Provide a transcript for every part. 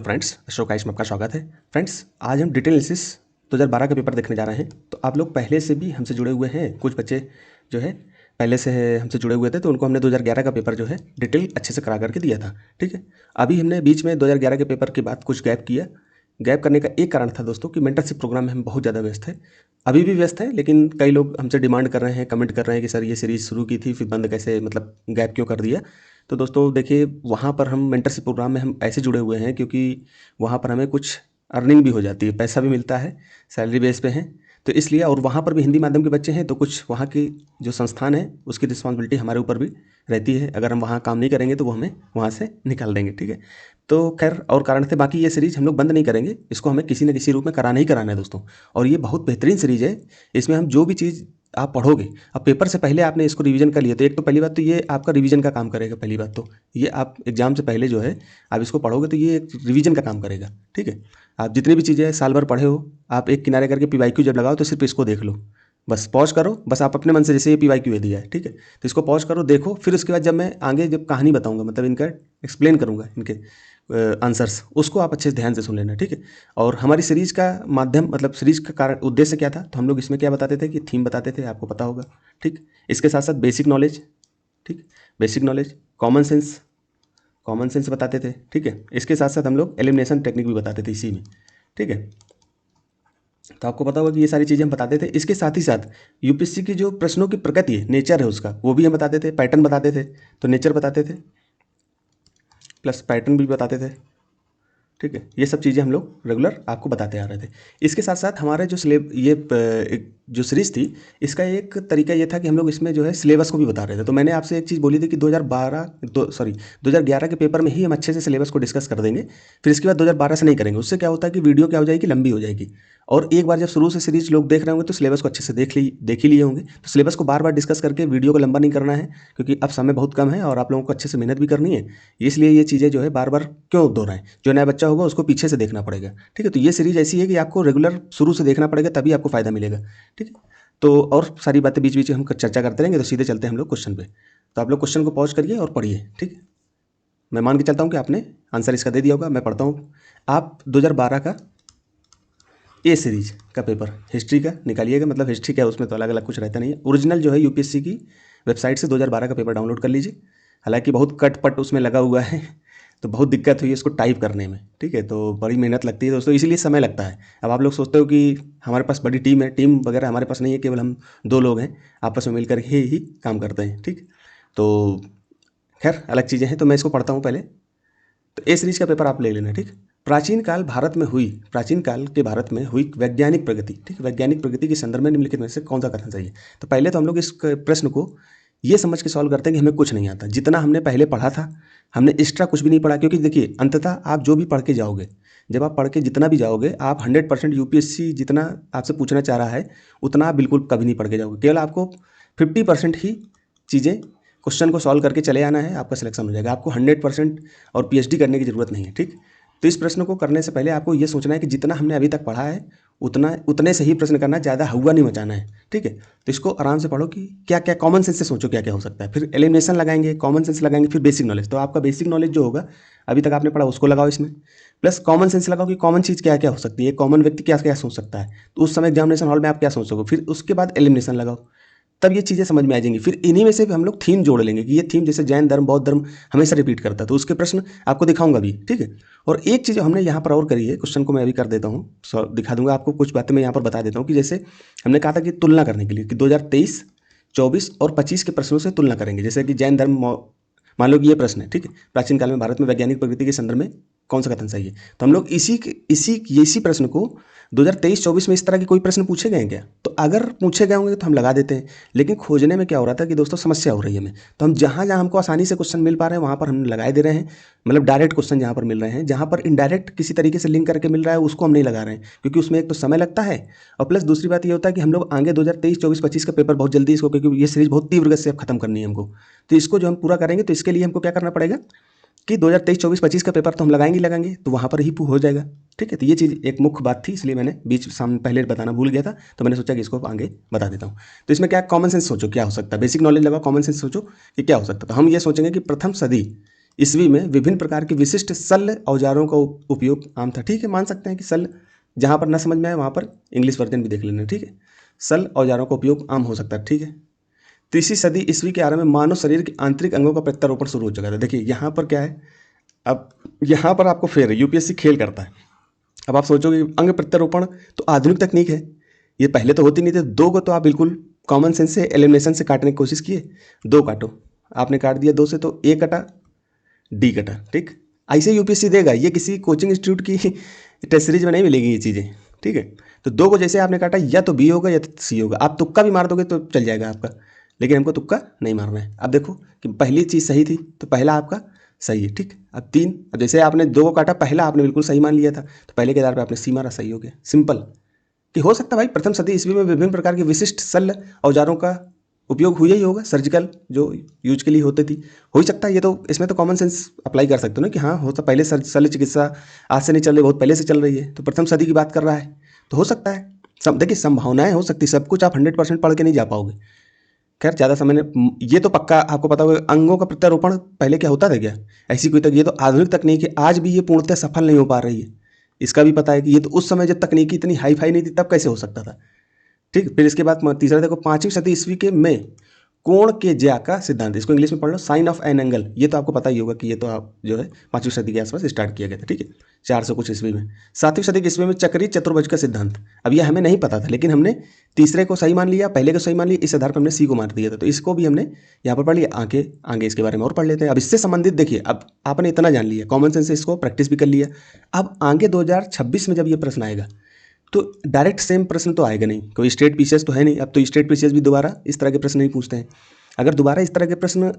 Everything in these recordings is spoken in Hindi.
फ्रेंड्स, अशोकाइश में आपका स्वागत है। फ्रेंड्स, आज हम डिटेल एनालिसिस 2012 का पेपर देखने जा रहे हैं। तो आप लोग पहले से भी हमसे जुड़े हुए हैं, कुछ बच्चे जो है पहले से हमसे जुड़े हुए थे, तो उनको हमने 2011 का पेपर जो है डिटेल अच्छे से करा करके दिया था। ठीक है, अभी हमने बीच में 2011 के पेपर के बाद कुछ गैप किया। गैप करने का एक कारण था दोस्तों कि मेंटरशिप प्रोग्राम में हम बहुत ज़्यादा व्यस्त थे, अभी भी व्यस्त हैं, लेकिन कई लोग हमसे डिमांड कर रहे हैं, कमेंट कर रहे हैं कि सर ये सीरीज़ शुरू की थी फिर बंद कैसे, मतलब गैप क्यों कर दिया। तो दोस्तों देखिए, वहाँ पर हम मेंटरशिप प्रोग्राम में हम ऐसे जुड़े हुए हैं क्योंकि वहाँ पर हमें कुछ अर्निंग भी हो जाती है, पैसा भी मिलता है, सैलरी बेस पे हैं, तो इसलिए। और वहाँ पर भी हिंदी माध्यम के बच्चे हैं, तो कुछ वहाँ की जो संस्थान है उसकी रिस्पॉन्सिबिलिटी हमारे ऊपर भी रहती है। अगर हम वहाँ काम नहीं करेंगे तो वो हमें वहाँ से निकाल देंगे। ठीक है, तो खैर और कारण थे। बाकी ये सीरीज़ हम लोग बंद नहीं करेंगे, इसको हमें किसी न किसी रूप में कराना ही कराना है दोस्तों। और ये बहुत बेहतरीन सीरीज़ है, इसमें हम जो भी चीज़ आप पढ़ोगे, अब पेपर से पहले आपने इसको रिवीजन कर लिया, तो एक तो पहली बात तो ये आपका रिवीजन का काम करेगा। पहली बात तो ये आप एग्जाम से पहले जो है आप इसको पढ़ोगे तो ये एक रिवीजन का काम करेगा। ठीक है, आप जितनी भी चीज़ें साल भर पढ़े हो, आप एक किनारे करके पीवाईक्यू जब लगाओ तो सिर्फ इसको देख लो, बस पॉज करो, बस आप अपने मन से, जैसे ये पीवाईक्यू है दिया है, ठीक है, तो इसको पॉज करो, देखो, फिर उसके बाद जब मैं आगे जब कहानी बताऊंगा, मतलब इनका एक्सप्लेन करूंगा, इनके आंसर्स, उसको आप अच्छे से ध्यान से सुन लेना। ठीक है, और हमारी सीरीज़ का माध्यम, मतलब सीरीज़ का कारण उद्देश्य क्या था, तो हम लोग इसमें क्या बताते थे कि थीम बताते थे, आपको पता होगा। ठीक, इसके साथ साथ बेसिक नॉलेज, ठीक, basic knowledge, common sense, common sense बताते थे। ठीक है, इसके साथ साथ हम लोग एलिमिनेशन टेक्निक भी बताते थे इसी में। ठीक है, तो आपको पता होगा कि ये सारी चीज़ें हम बताते थे। इसके साथ ही साथ यूपीएससी की जो प्रश्नों की प्रकृति है, नेचर है उसका, वो भी हम बताते थे, पैटर्न बताते थे, तो नेचर बताते थे प्लस पैटर्न भी बताते थे। ठीक है, ये सब चीज़ें हम लोग रेगुलर आपको बताते आ रहे थे। इसके साथ साथ हमारे जो एक जो सीरीज़ थी, इसका एक तरीका ये था कि हम लोग इसमें जो है सिलेबस को भी बता रहे थे। तो मैंने आपसे एक चीज़ बोली थी कि 2011 के पेपर में ही हम अच्छे से सिलेबस को डिस्कस कर देंगे, फिर इसके बाद 2012 से नहीं करेंगे। उससे क्या होता है कि वीडियो क्या हो जाएगी, लंबी हो जाएगी। और एक बार जब शुरू से सीरीज लोग देख रहे होंगे तो सिलेबस को अच्छे से देख ही लिए होंगे। तो सिलेबस को बार बार डिस्कस करके वीडियो को लंबा नहीं करना है, क्योंकि अब समय बहुत कम है और आप लोगों को अच्छे से मेहनत भी करनी है, इसलिए ये चीज़ें जो है बार बार क्यों दोहराएं। जो नया बच्चा होगा उसको पीछे से देखना पड़ेगा। ठीक है, तो ये सीरीज ऐसी है कि आपको रेगुलर शुरू से देखना पड़ेगा, तभी आपको फायदा मिलेगा। ठीक है, तो और सारी बातें बीच बीच में हम चर्चा करते रहेंगे। तो सीधे चलते हैं हम लोग क्वेश्चन पे। तो आप लोग क्वेश्चन को पॉज करिए और पढ़िए। ठीक है, मैं मान के चलता हूँ कि आपने आंसर इसका दे दिया होगा। मैं पढ़ता हूँ, आप 2012 का ए सीरीज का पेपर हिस्ट्री का निकालिएगा। मतलब हिस्ट्री क्या है, उसमें तो अलग अलग कुछ रहता नहीं है। ओरिजिनल जो है यूपीएससी की वेबसाइट से 2012 का पेपर डाउनलोड कर लीजिए। हालांकि बहुत कट पट उसमें लगा हुआ है तो बहुत दिक्कत हुई इसको टाइप करने में। ठीक है, तो बड़ी मेहनत लगती है दोस्तों, इसीलिए समय लगता है। अब आप लोग सोचते हो कि हमारे पास बड़ी टीम है, टीम वगैरह हमारे पास नहीं है, केवल हम 2 लोग हैं, आपस में मिलकर ही काम करते हैं। ठीक, तो खैर अलग चीज़ें हैं। तो मैं इसको पढ़ता हूँ पहले। तो ए सीरीज का पेपर आप ले लेना। ठीक, प्राचीन काल के भारत में हुई वैज्ञानिक प्रगति। ठीक, वैज्ञानिक प्रगति के संदर्भ में निम्नलिखित में से कौन सा कथन सही है। तो पहले तो हम लोग इस प्रश्न को ये समझ के सॉल्व करते हैं कि हमें कुछ नहीं आता, जितना हमने पहले पढ़ा था हमने एक्स्ट्रा कुछ भी नहीं पढ़ा। क्योंकि देखिए, अंततः आप जो भी पढ़ के जाओगे, जब आप पढ़ के जितना भी जाओगे, आप 100% यूपीएससी जितना आपसे पूछना चाह रहा है उतना आप बिल्कुल कभी नहीं पढ़ के जाओगे। केवल आपको 50% ही चीज़ें, क्वेश्चन को सॉल्व करके चले आना है, आपका सिलेक्शन हो जाएगा। आपको 100% और पीएचडी करने की ज़रूरत नहीं है। ठीक, तो इस प्रश्न को करने से पहले आपको ये सोचना है कि जितना हमने अभी तक पढ़ा है उतने से ही प्रश्न करना है, ज़्यादा हवा नहीं मचाना है। ठीक है, तो इसको आराम से पढ़ो कि क्या क्या कॉमन सेंस से सोचो क्या क्या हो सकता है, फिर एलिमिनेशन लगाएंगे, कॉमन सेंस लगाएंगे, फिर बेसिक नॉलेज। तो आपका बेसिक नॉलेज जो होगा अभी तक आपने पढ़ा उसको लगाओ इसमें, प्लस कॉमन सेंस लगाओ कि कॉमन चीज़ क्या क्या हो सकती है, कॉमन व्यक्ति क्या क्या सोच सकता है, तो उस समय एग्जामिनेशन हॉल में आप क्या सोच सको, फिर उसके बाद एलिमिनेशन लगाओ, तब ये चीज़ें समझ में आ जाएंगी। फिर इन्हीं में से हम लोग थीम जोड़ लेंगे कि ये थीम जैसे जैन धर्म, बौद्ध धर्म हमेशा रिपीट करता है, तो उसके प्रश्न आपको दिखाऊंगा भी। ठीक है, और एक चीज़ हमने यहाँ पर और करी है, क्वेश्चन को मैं अभी कर देता हूँ, दिखा दूंगा आपको। कुछ बातें मैं यहाँ पर बता देता हूँ कि जैसे हमने कहा था कि तुलना करने के लिए कि 2023, 24 और 25 के प्रश्नों से तुलना करेंगे। जैसे कि जैन धर्म, मान लो कि ये प्रश्न है। ठीक है, प्राचीन काल में भारत में वैज्ञानिक प्रगति के संदर्भ में कौन सा कथन सही है। तो हम लोग इसी प्रश्न को 2023-24 में इस तरह के कोई प्रश्न पूछे गए क्या, तो अगर पूछे गए होंगे तो हम लगा देते हैं। लेकिन खोजने में क्या हो रहा था कि दोस्तों समस्या हो रही है हमें, तो हम जहाँ जहाँ हमको आसानी से क्वेश्चन मिल पा रहे हैं वहाँ पर हम लगाए दे रहे हैं। मतलब डायरेक्ट क्वेश्चन जहाँ पर मिल रहे हैं, जहाँ पर इनडायरेक्ट किसी तरीके से लिंक करके मिल रहा है उसको हम नहीं लगा रहे हैं, क्योंकि उसमें एक तो समय लगता है, और प्लस दूसरी बात ये होता है कि हम लोग आगे 2023-24-25 का पेपर बहुत जल्दी इसको, क्योंकि ये सीरीज बहुत तीव्र गति से अब खत्म करनी है हमको, तो इसको जो हम पूरा करेंगे तो इसके लिए हमको क्या करना पड़ेगा कि 2023-24-25 का पेपर तो हम लगाएंगे, तो वहाँ पर ही हो जाएगा। ठीक है, तो ये चीज़ एक मुख्य बात थी, इसलिए मैंने बीच सामने पहले बताना भूल गया था, तो मैंने सोचा कि इसको आगे बता देता हूँ। तो इसमें क्या कॉमन सेंस सोचो क्या हो सकता है, बेसिक नॉलेज लगाओ, कॉमन सेंस सोचो कि क्या हो सकता है। तो हम ये सोचेंगे कि प्रथम सदी ईस्वी में विभिन्न प्रकार के विशिष्ट शल्य औजारों का उपयोग आम था। ठीक है, मान सकते हैं कि शल्य, जहाँ पर न समझ में आए वहाँ पर इंग्लिश वर्जन भी देख लेना। ठीक है, शल्य औजारों का उपयोग आम हो सकता है। ठीक है, तीसरी सदी ईस्वी के आरंभ में मानव शरीर के आंतरिक अंगों का प्रत्यारोपण शुरू हो चुका था। देखिए यहाँ पर क्या है, अब यहाँ पर आपको फिर यूपीएससी खेल करता है। अब आप सोचोगे अंग प्रत्यारोपण तो आधुनिक तकनीक है, ये पहले तो होती नहीं थे। दो को तो आप बिल्कुल कॉमन सेंस से एलिमिनेशन से काटने की कोशिश किए, दो काटो, आपने काट दिया दो से तो ए कटा डी कटा। ठीक, ऐसे यूपीएससी देगा, ये किसी कोचिंग इंस्टीट्यूट की टेस्ट सीरीज में नहीं मिलेगी ये चीज़ें। ठीक है, तो दो को जैसे आपने काटा, या तो बी होगा या तो सी होगा। आप तुक्का भी मार दोगे तो चल जाएगा आपका, लेकिन हमको तुक्का नहीं मारना है। अब देखो कि पहली चीज़ सही थी तो पहला आपका सही है। ठीक, अब तीन, अब जैसे आपने दो को काटा, पहला आपने बिल्कुल सही मान लिया था तो पहले के आधार पर आपने सी मारा, सही हो गया। सिंपल कि हो सकता है भाई प्रथम सदी ईस्वी में विभिन्न प्रकार के विशिष्ट शल्य औजारों का उपयोग हुआ ही होगा, सर्जिकल जो यूज के लिए होती थी, हो ही सकता है। ये तो इसमें तो कॉमन सेंस अप्लाई कर सकते हो ना कि हाँ हो, तो पहले शल्य चिकित्सा आज से नहीं चल रही, बहुत पहले से चल रही है, तो प्रथम सदी की बात कर रहा है तो हो सकता है। सब देखिए संभावनाएं हो सकती, सब कुछ आप 100% पढ़ के नहीं जा पाओगे। खैर ज़्यादा समय ने, ये तो पक्का आपको पता होगा अंगों का प्रत्यारोपण पहले क्या होता था क्या, ऐसी कोई तक, ये तो आधुनिक तकनीक है, आज भी ये पूर्णतः सफल नहीं हो पा रही है। इसका भी पता है कि ये तो उस समय जब तकनीकी इतनी हाई फाई नहीं थी तब कैसे हो सकता था। ठीक, फिर इसके बाद तीसरा देखो, 5वीं सदी ईस्वी के में कोण के ज्या का सिद्धांत, इसको इंग्लिश में पढ़ लो, साइन ऑफ एन एंगल। ये तो आपको पता ही होगा कि ये तो आप जो है 5वीं सदी के आसपास स्टार्ट किया गया था। ठीक है, 400 कुछ ईस्वी में। 7वीं सदी के ईस्वी में चक्रीय चतुर्भुज का सिद्धांत, अब ये हमें नहीं पता था, लेकिन हमने तीसरे को सही मान लिया, पहले को सही मान लिया, इस आधार पर हमने सी को मार दिया था, तो इसको भी हमने यहाँ पर पढ़ लिया। आगे आगे इसके बारे में और पढ़ लेते हैं। अब इससे संबंधित देखिए, अब आपने इतना जान लिया, कॉमन सेंस से इसको प्रैक्टिस भी कर लिया। अब आगे 2026 में जब ये प्रश्न आएगा तो डायरेक्ट सेम प्रश्न तो आएगा नहीं, कोई स्टेट पीसीएस तो है नहीं। अब तो स्टेट पीसीएस भी दोबारा इस तरह के प्रश्न नहीं पूछते हैं। अगर दोबारा इस तरह के प्रश्न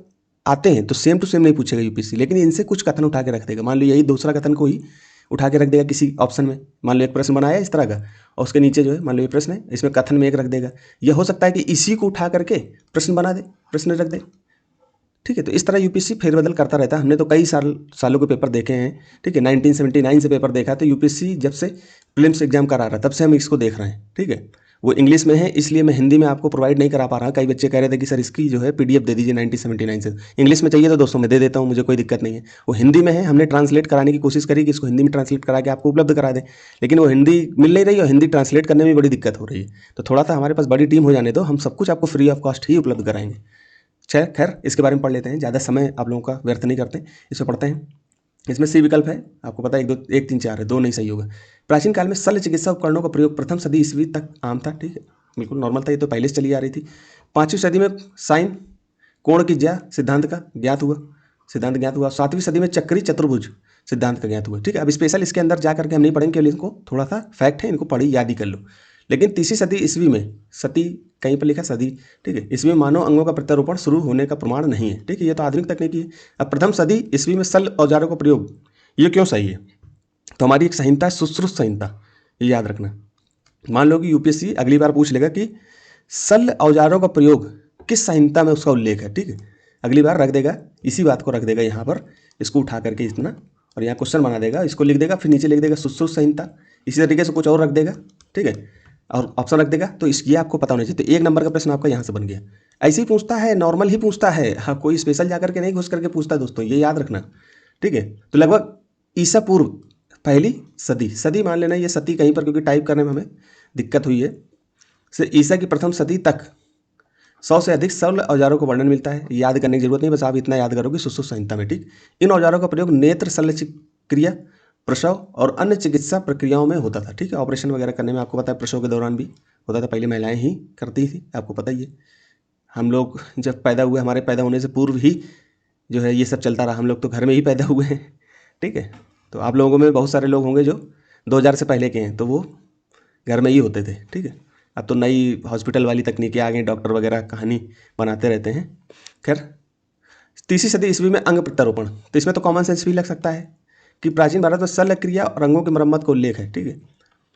आते हैं तो सेम टू सेम नहीं पूछेगा यूपीएससी, लेकिन इनसे कुछ कथन उठा के रख देगा। मान लो यही दूसरा कथन को ही उठा के रख देगा किसी ऑप्शन में, मान लो एक प्रश्न बनाया इस तरह का और उसके नीचे जो है मान लो ये प्रश्न है, इसमें कथन में एक रख देगा। यह हो सकता है कि इसी को उठा करके प्रश्न बना दे, प्रश्न रख दे। ठीक है, तो इस तरह यूपीएससी फेरबदल करता रहता है। हमने तो कई सालों के पेपर देखे हैं। ठीक है, 1979 से पेपर देखा, तो यूपीएससी जब से प्रीलिम्स एग्जाम करा रहा है तब से हम इसको देख रहे हैं। ठीक है, वो इंग्लिश में है इसलिए मैं हिंदी में आपको प्रोवाइड नहीं करा पा रहा। कई बच्चे कह रहे थे कि सर इसकी जो है पीडीएफ दे दीजिए 1979 से। इंग्लिश में चाहिए तो दोस्तों मैं दे देता हूँ, मुझे कोई दिक्कत नहीं है। वो हिंदी में है, हमने ट्रांसलेट कराने की कोशिश करी कि इसको हिंदी में ट्रांसलेट करा के आपको उपलब्ध करा दें, लेकिन वो हिंदी मिल नहीं रही और हिंदी ट्रांसलेट करने में बड़ी दिक्कत हो रही है। तो थोड़ा सा हमारे पास बड़ी टीम हो जाने दो, हम सब कुछ आपको फ्री ऑफ कॉस्ट ही उपलब्ध कराएंगे। खैर इसके बारे में पढ़ लेते हैं, ज़्यादा समय आप लोगों का व्यर्थ नहीं करते, इसमें पढ़ते हैं। इसमें सी विकल्प है, आपको पता है 1 2 1 3 4 है, 2 नहीं सही होगा। प्राचीन काल में शल्य चिकित्सा उपकरणों का प्रयोग प्रथम सदी ईस्वी तक आम था। ठीक है, बिल्कुल नॉर्मल था, ये तो पहले से चली आ रही थी। 5वीं सदी में साइन कोण की ज्या सिद्धांत का ज्ञात हुआ, सिद्धांत ज्ञात हुआ। 7वीं सदी में चक्री चतुर्भुज सिद्धांत का ज्ञात हुआ। ठीक है, अब स्पेशल इसके अंदर जा करके हम नहीं पढ़ेंगे, केवल इनको थोड़ा सा फैक्ट है, इनको पढ़ी याद ही कर लो। लेकिन तीसरी सदी ईस्वी में, सती कहीं पर लिखा सदी, ठीक है, इसमें मानव अंगों का प्रत्यारोपण शुरू होने का प्रमाण नहीं है। ठीक है, ये तो आधुनिक तकनीकी है। अब प्रथम सदी ईस्वी में शल्य औजारों का प्रयोग, ये क्यों सही है, तो हमारी एक संहिता है सुश्रुत संहिता, ये याद रखना। मान लो कि यूपीएससी अगली बार पूछ लेगा कि शल्य औजारों का प्रयोग किस संहिता में उसका उल्लेख है। ठीक है, अगली बार रख देगा, इसी बात को रख देगा यहाँ पर, इसको उठा करके इतना, और यहाँ क्वेश्चन बना देगा, इसको लिख देगा, फिर नीचे लिख देगा सुश्रुत संहिता, इसी तरीके से कुछ और रख देगा। ठीक है, और ऑप्शन रख देगा, तो ये आपको पता होना चाहिए। तो 1 नंबर का प्रश्न आपका यहाँ से बन गया। ऐसे ही पूछता है, नॉर्मल ही पूछता है, हाँ कोई स्पेशल जा करके नहीं घुस करके पूछता है दोस्तों, ये याद रखना। ठीक है, तो लगभग ईसा पूर्व पहली सदी, सदी मान लेना ये सती कहीं पर, क्योंकि टाइप करने में हमें दिक्कत हुई है, से ईसा की प्रथम सदी तक 100 से अधिक शल्य औजारों का वर्णन मिलता है। याद करने की जरूरत नहीं, बस आप इतना याद करोगे सुश्रुत संहिता में। ठीक, इन औजारों का प्रयोग नेत्र शल्य क्रिया, प्रसव और अन्य चिकित्सा प्रक्रियाओं में होता था। ठीक है, ऑपरेशन वगैरह करने में आपको पता है, प्रसव के दौरान भी होता था, पहले महिलाएं ही करती थी, आपको पता ही है। हम लोग जब पैदा हुए, हमारे पैदा होने से पूर्व ही जो है ये सब चलता रहा, हम लोग तो घर में ही पैदा हुए हैं। ठीक है, तो आप लोगों में बहुत सारे लोग होंगे जो 2000 से पहले के हैं, तो वो घर में ही होते थे। ठीक है, अब तो नई हॉस्पिटल वाली तकनीकें आ गई, डॉक्टर वगैरह कहानी बनाते रहते हैं। खैर, तीसरी सदी ईस्वी में अंग प्रत्यारोपण, तो इसमें तो कॉमन सेंस भी लग सकता है कि प्राचीन भारत में शल्य क्रिया और अंगों की मरम्मत का उल्लेख है। ठीक है,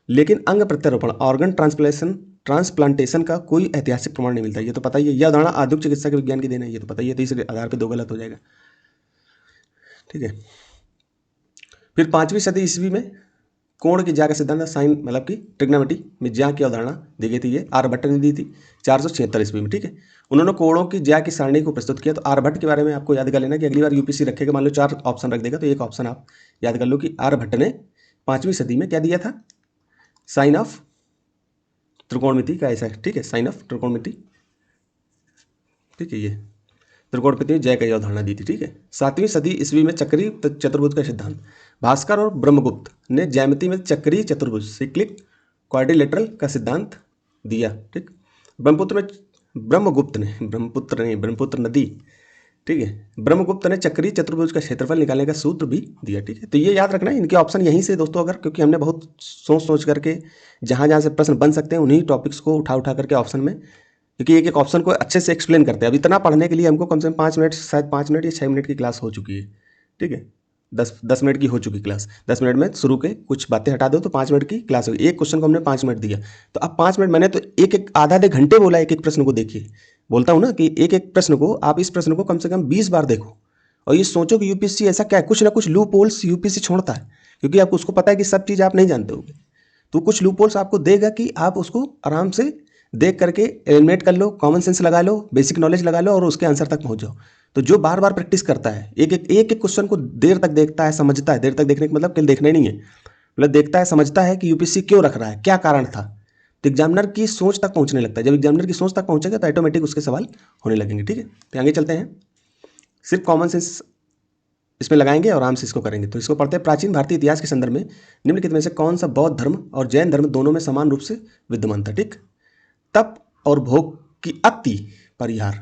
लेकिन अंग प्रत्यारोपण ऑर्गन ट्रांसप्लांटेशन का कोई ऐतिहासिक प्रमाण नहीं मिलता, ये तो पता ही है। यह धारणा आधुनिक चिकित्सा के विज्ञान की देन है, ये तो पता ही है, तो इस आधार पर 2 गलत हो जाएगा। ठीक है, फिर 5वीं सदी ईस्वी में कोण की ज्या का सिद्धांत था, साइन मतलब कि ट्रिग्नोमेट्री में ज्या की अवधारणा दी गई थी, ये आर्यभट्ट ने दी थी 476 ईस्वी में, ठीक है। उन्होंने कोणों की ज्या की सारणी को प्रस्तुत किया। तो आर्यभट्ट के बारे में आपको याद कर लेना कि अगली बार यूपीएससी रखेगा, मान लो 4 ऑप्शन रख देगा तो एक ऑप्शन आप याद कर लो कि आर्यभट्ट ने 5वीं सदी में क्या दिया था, साइन ऑफ त्रिकोणमिति का ऐसा है, ठीक है, साइन ऑफ त्रिकोणमिति, ठीक है, ये त्रिकोणमिति में जय का अवधारणा दी थी, ठीक है। 7वीं सदी ईस्वी में चक्रीय चतुर्भुज का सिद्धांत, भास्कर और ब्रह्मगुप्त ने ज्यामिति में चक्रीय चतुर्भुज साइक्लिक क्वाड्रिलेटरल का सिद्धांत दिया, ठीक। ब्रह्मपुत्र नदी, ठीक है, ब्रह्मगुप्त ने चक्रीय चतुर्भुज का क्षेत्रफल निकालने का सूत्र भी दिया, ठीक है। तो ये याद रखना है, इनके ऑप्शन यहीं से दोस्तों, अगर क्योंकि हमने बहुत सोच करके जहाँ से प्रश्न बन सकते हैं उन्हीं टॉपिक्स को उठा करके ऑप्शन में, क्योंकि एक ऑप्शन को अच्छे से एक्सप्लेन करते हैं। अब इतना पढ़ने के लिए हमको कम से कम 5 मिनट, शायद 5 मिनट या 6 मिनट की क्लास हो चुकी है, ठीक है, 10 मिनट की हो चुकी क्लास। 10 मिनट में शुरू के कुछ बातें हटा दो तो 5 मिनट की क्लास होगी। एक क्वेश्चन को हमने 5 मिनट दिया, तो अब 5 मिनट मैंने तो एक आधा घंटे बोला एक प्रश्न को। देखिए, बोलता हूँ ना कि एक प्रश्न को, आप इस प्रश्न को कम से कम 20 बार देखो और ये सोचो कि यूपीएससी ऐसा क्या है, कुछ ना कुछ लूप होल्स यूपीएससी छोड़ता है, क्योंकि आपको उसको पता है कि सब चीज़ आप नहीं जानते होगे, तो कुछ लूप होल्स आपको देगा कि आप उसको आराम से देख करके एलिमिनेट कर लो, कॉमन सेंस लगा लो, बेसिक नॉलेज लगा लो और उसके आंसर तक पहुंच जाओ। तो जो बार बार प्रैक्टिस करता है, एक क्वेश्चन को देर तक देखता है, समझता है, देर तक देखने का मतलब केवल देखना ही नहीं है, मतलब देखता है, समझता है कि यूपीएससी क्यों रख रहा है, क्या कारण था, तो एग्जामिनर की सोच तक पहुंचने लगता है। जब एग्जामिनर की सोच तक पहुंचेगा तो ऑटोमेटिक उसके सवाल होने लगेंगे, ठीक है। तो आगे चलते हैं, सिर्फ कॉमन सेंस इसमें लगाएंगे और आराम से इसको करेंगे। तो इसको पढ़ते हैं। प्राचीन भारतीय इतिहास के संदर्भ में निम्नलिखित में से कौन सा बौद्ध धर्म और जैन धर्म दोनों में समान रूप से विद्यमान था, ठीक। तप और भोग की अति परिहार,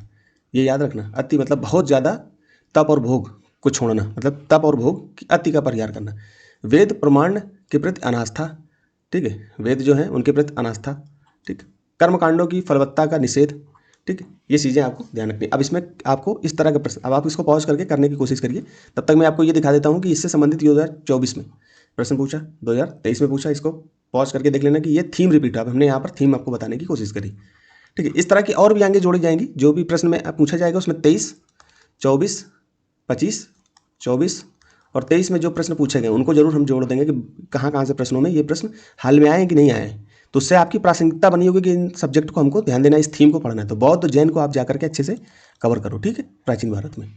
ये याद रखना, अति मतलब बहुत ज़्यादा, तप और भोग को छोड़ना, मतलब तप और भोग की अति का परिहार करना। वेद प्रमाण के प्रति अनास्था, ठीक है, वेद जो है उनके प्रति अनास्था, ठीक। कर्मकांडों की फलवत्ता का निषेध, ठीक है, ये चीज़ें आपको ध्यान रखनी। अब इसमें आपको इस तरह का प्रश्न, अब आप इसको पॉज करके करने की कोशिश करिए, तब तक मैं आपको ये दिखा देता हूँ कि इससे संबंधित 2024 में प्रश्न पूछा, 2023 में पूछा, इसको पॉज करके देख लेना कि ये थीम रिपीट है। अब हमने यहाँ पर थीम आपको बताने की कोशिश करी, ठीक है। इस तरह की और भी आगे जोड़ी जाएंगी, जो भी प्रश्न में पूछा जाएगा उसमें 23, 24, 25, 24 और 23 में जो प्रश्न पूछे गए उनको जरूर हम जोड़ देंगे कि कहाँ से प्रश्नों में ये प्रश्न हल में आए कि नहीं आए। तो उससे आपकी प्रासंगिकता बनी होगी कि इन सब्जेक्ट को हमको ध्यान देना, इस थीम को पढ़ना है। तो बौद्ध जैन को आप जाकर के अच्छे से कवर करो, ठीक है, प्राचीन भारत में।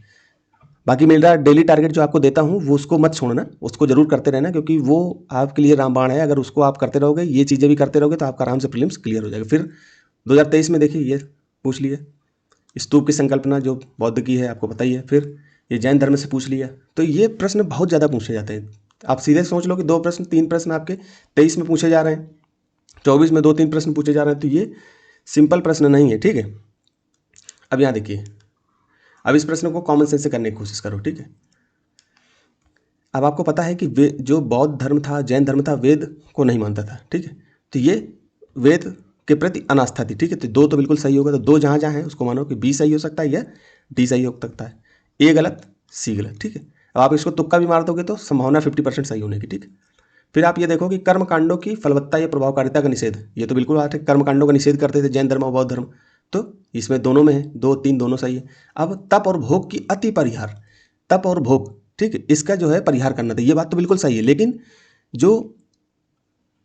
बाकी मेरा डेली टारगेट जो आपको देता हूँ वो उसको मत छोड़ना, उसको जरूर करते रहना, क्योंकि वो आपके लिए रामबाण है। अगर उसको आप करते रहोगे, ये चीज़ें भी करते रहोगे, तो आपका आराम से प्रीलिम्स क्लियर हो जाएगा। फिर 2023 में देखिए ये पूछ लिया, स्तूप की संकल्पना जो बौद्ध की है आपको पता ही है। फिर ये जैन धर्म से पूछ लिया। तो ये प्रश्न बहुत ज़्यादा पूछे जाते हैं। आप सीधे सोच लो कि 2 प्रश्न 3 प्रश्न आपके 23 में पूछे जा रहे हैं, 24 में 2-3 प्रश्न पूछे जा रहे हैं, तो ये सिंपल प्रश्न नहीं है, ठीक है। अब यहाँ देखिए, अब इस प्रश्न को कॉमन सेंस से करने की कोशिश करो, ठीक है। अब आपको पता है कि जो बौद्ध धर्म था, जैन धर्म था, वेद को नहीं मानता था, ठीक है। तो ये वेद के प्रति अनास्था थी, ठीक है। तो 2 तो बिल्कुल सही होगा। तो 2 जहाँ जहाँ है उसको मानो कि बी सही हो सकता है या डी सही हो सकता है, ए गलत सी गलत, ठीक है। अब आप इसको तुक्का भी मार दोगे तो संभावना 50% सही होने की, ठीक है। फिर आप ये देखो कि कर्मकांडों की फलवत्ता या प्रभावकारिता का निषेध, ये तो बिल्कुल बात है, कर्मकांडों का निषेध करते थे जैन धर्म और बौद्ध धर्म, तो इसमें दोनों में है, 2-3 दोनों सही है। अब तप और भोग की अति परिहार, तप और भोग, ठीक है, इसका जो है परिहार करना था, ये बात तो बिल्कुल सही है। लेकिन जो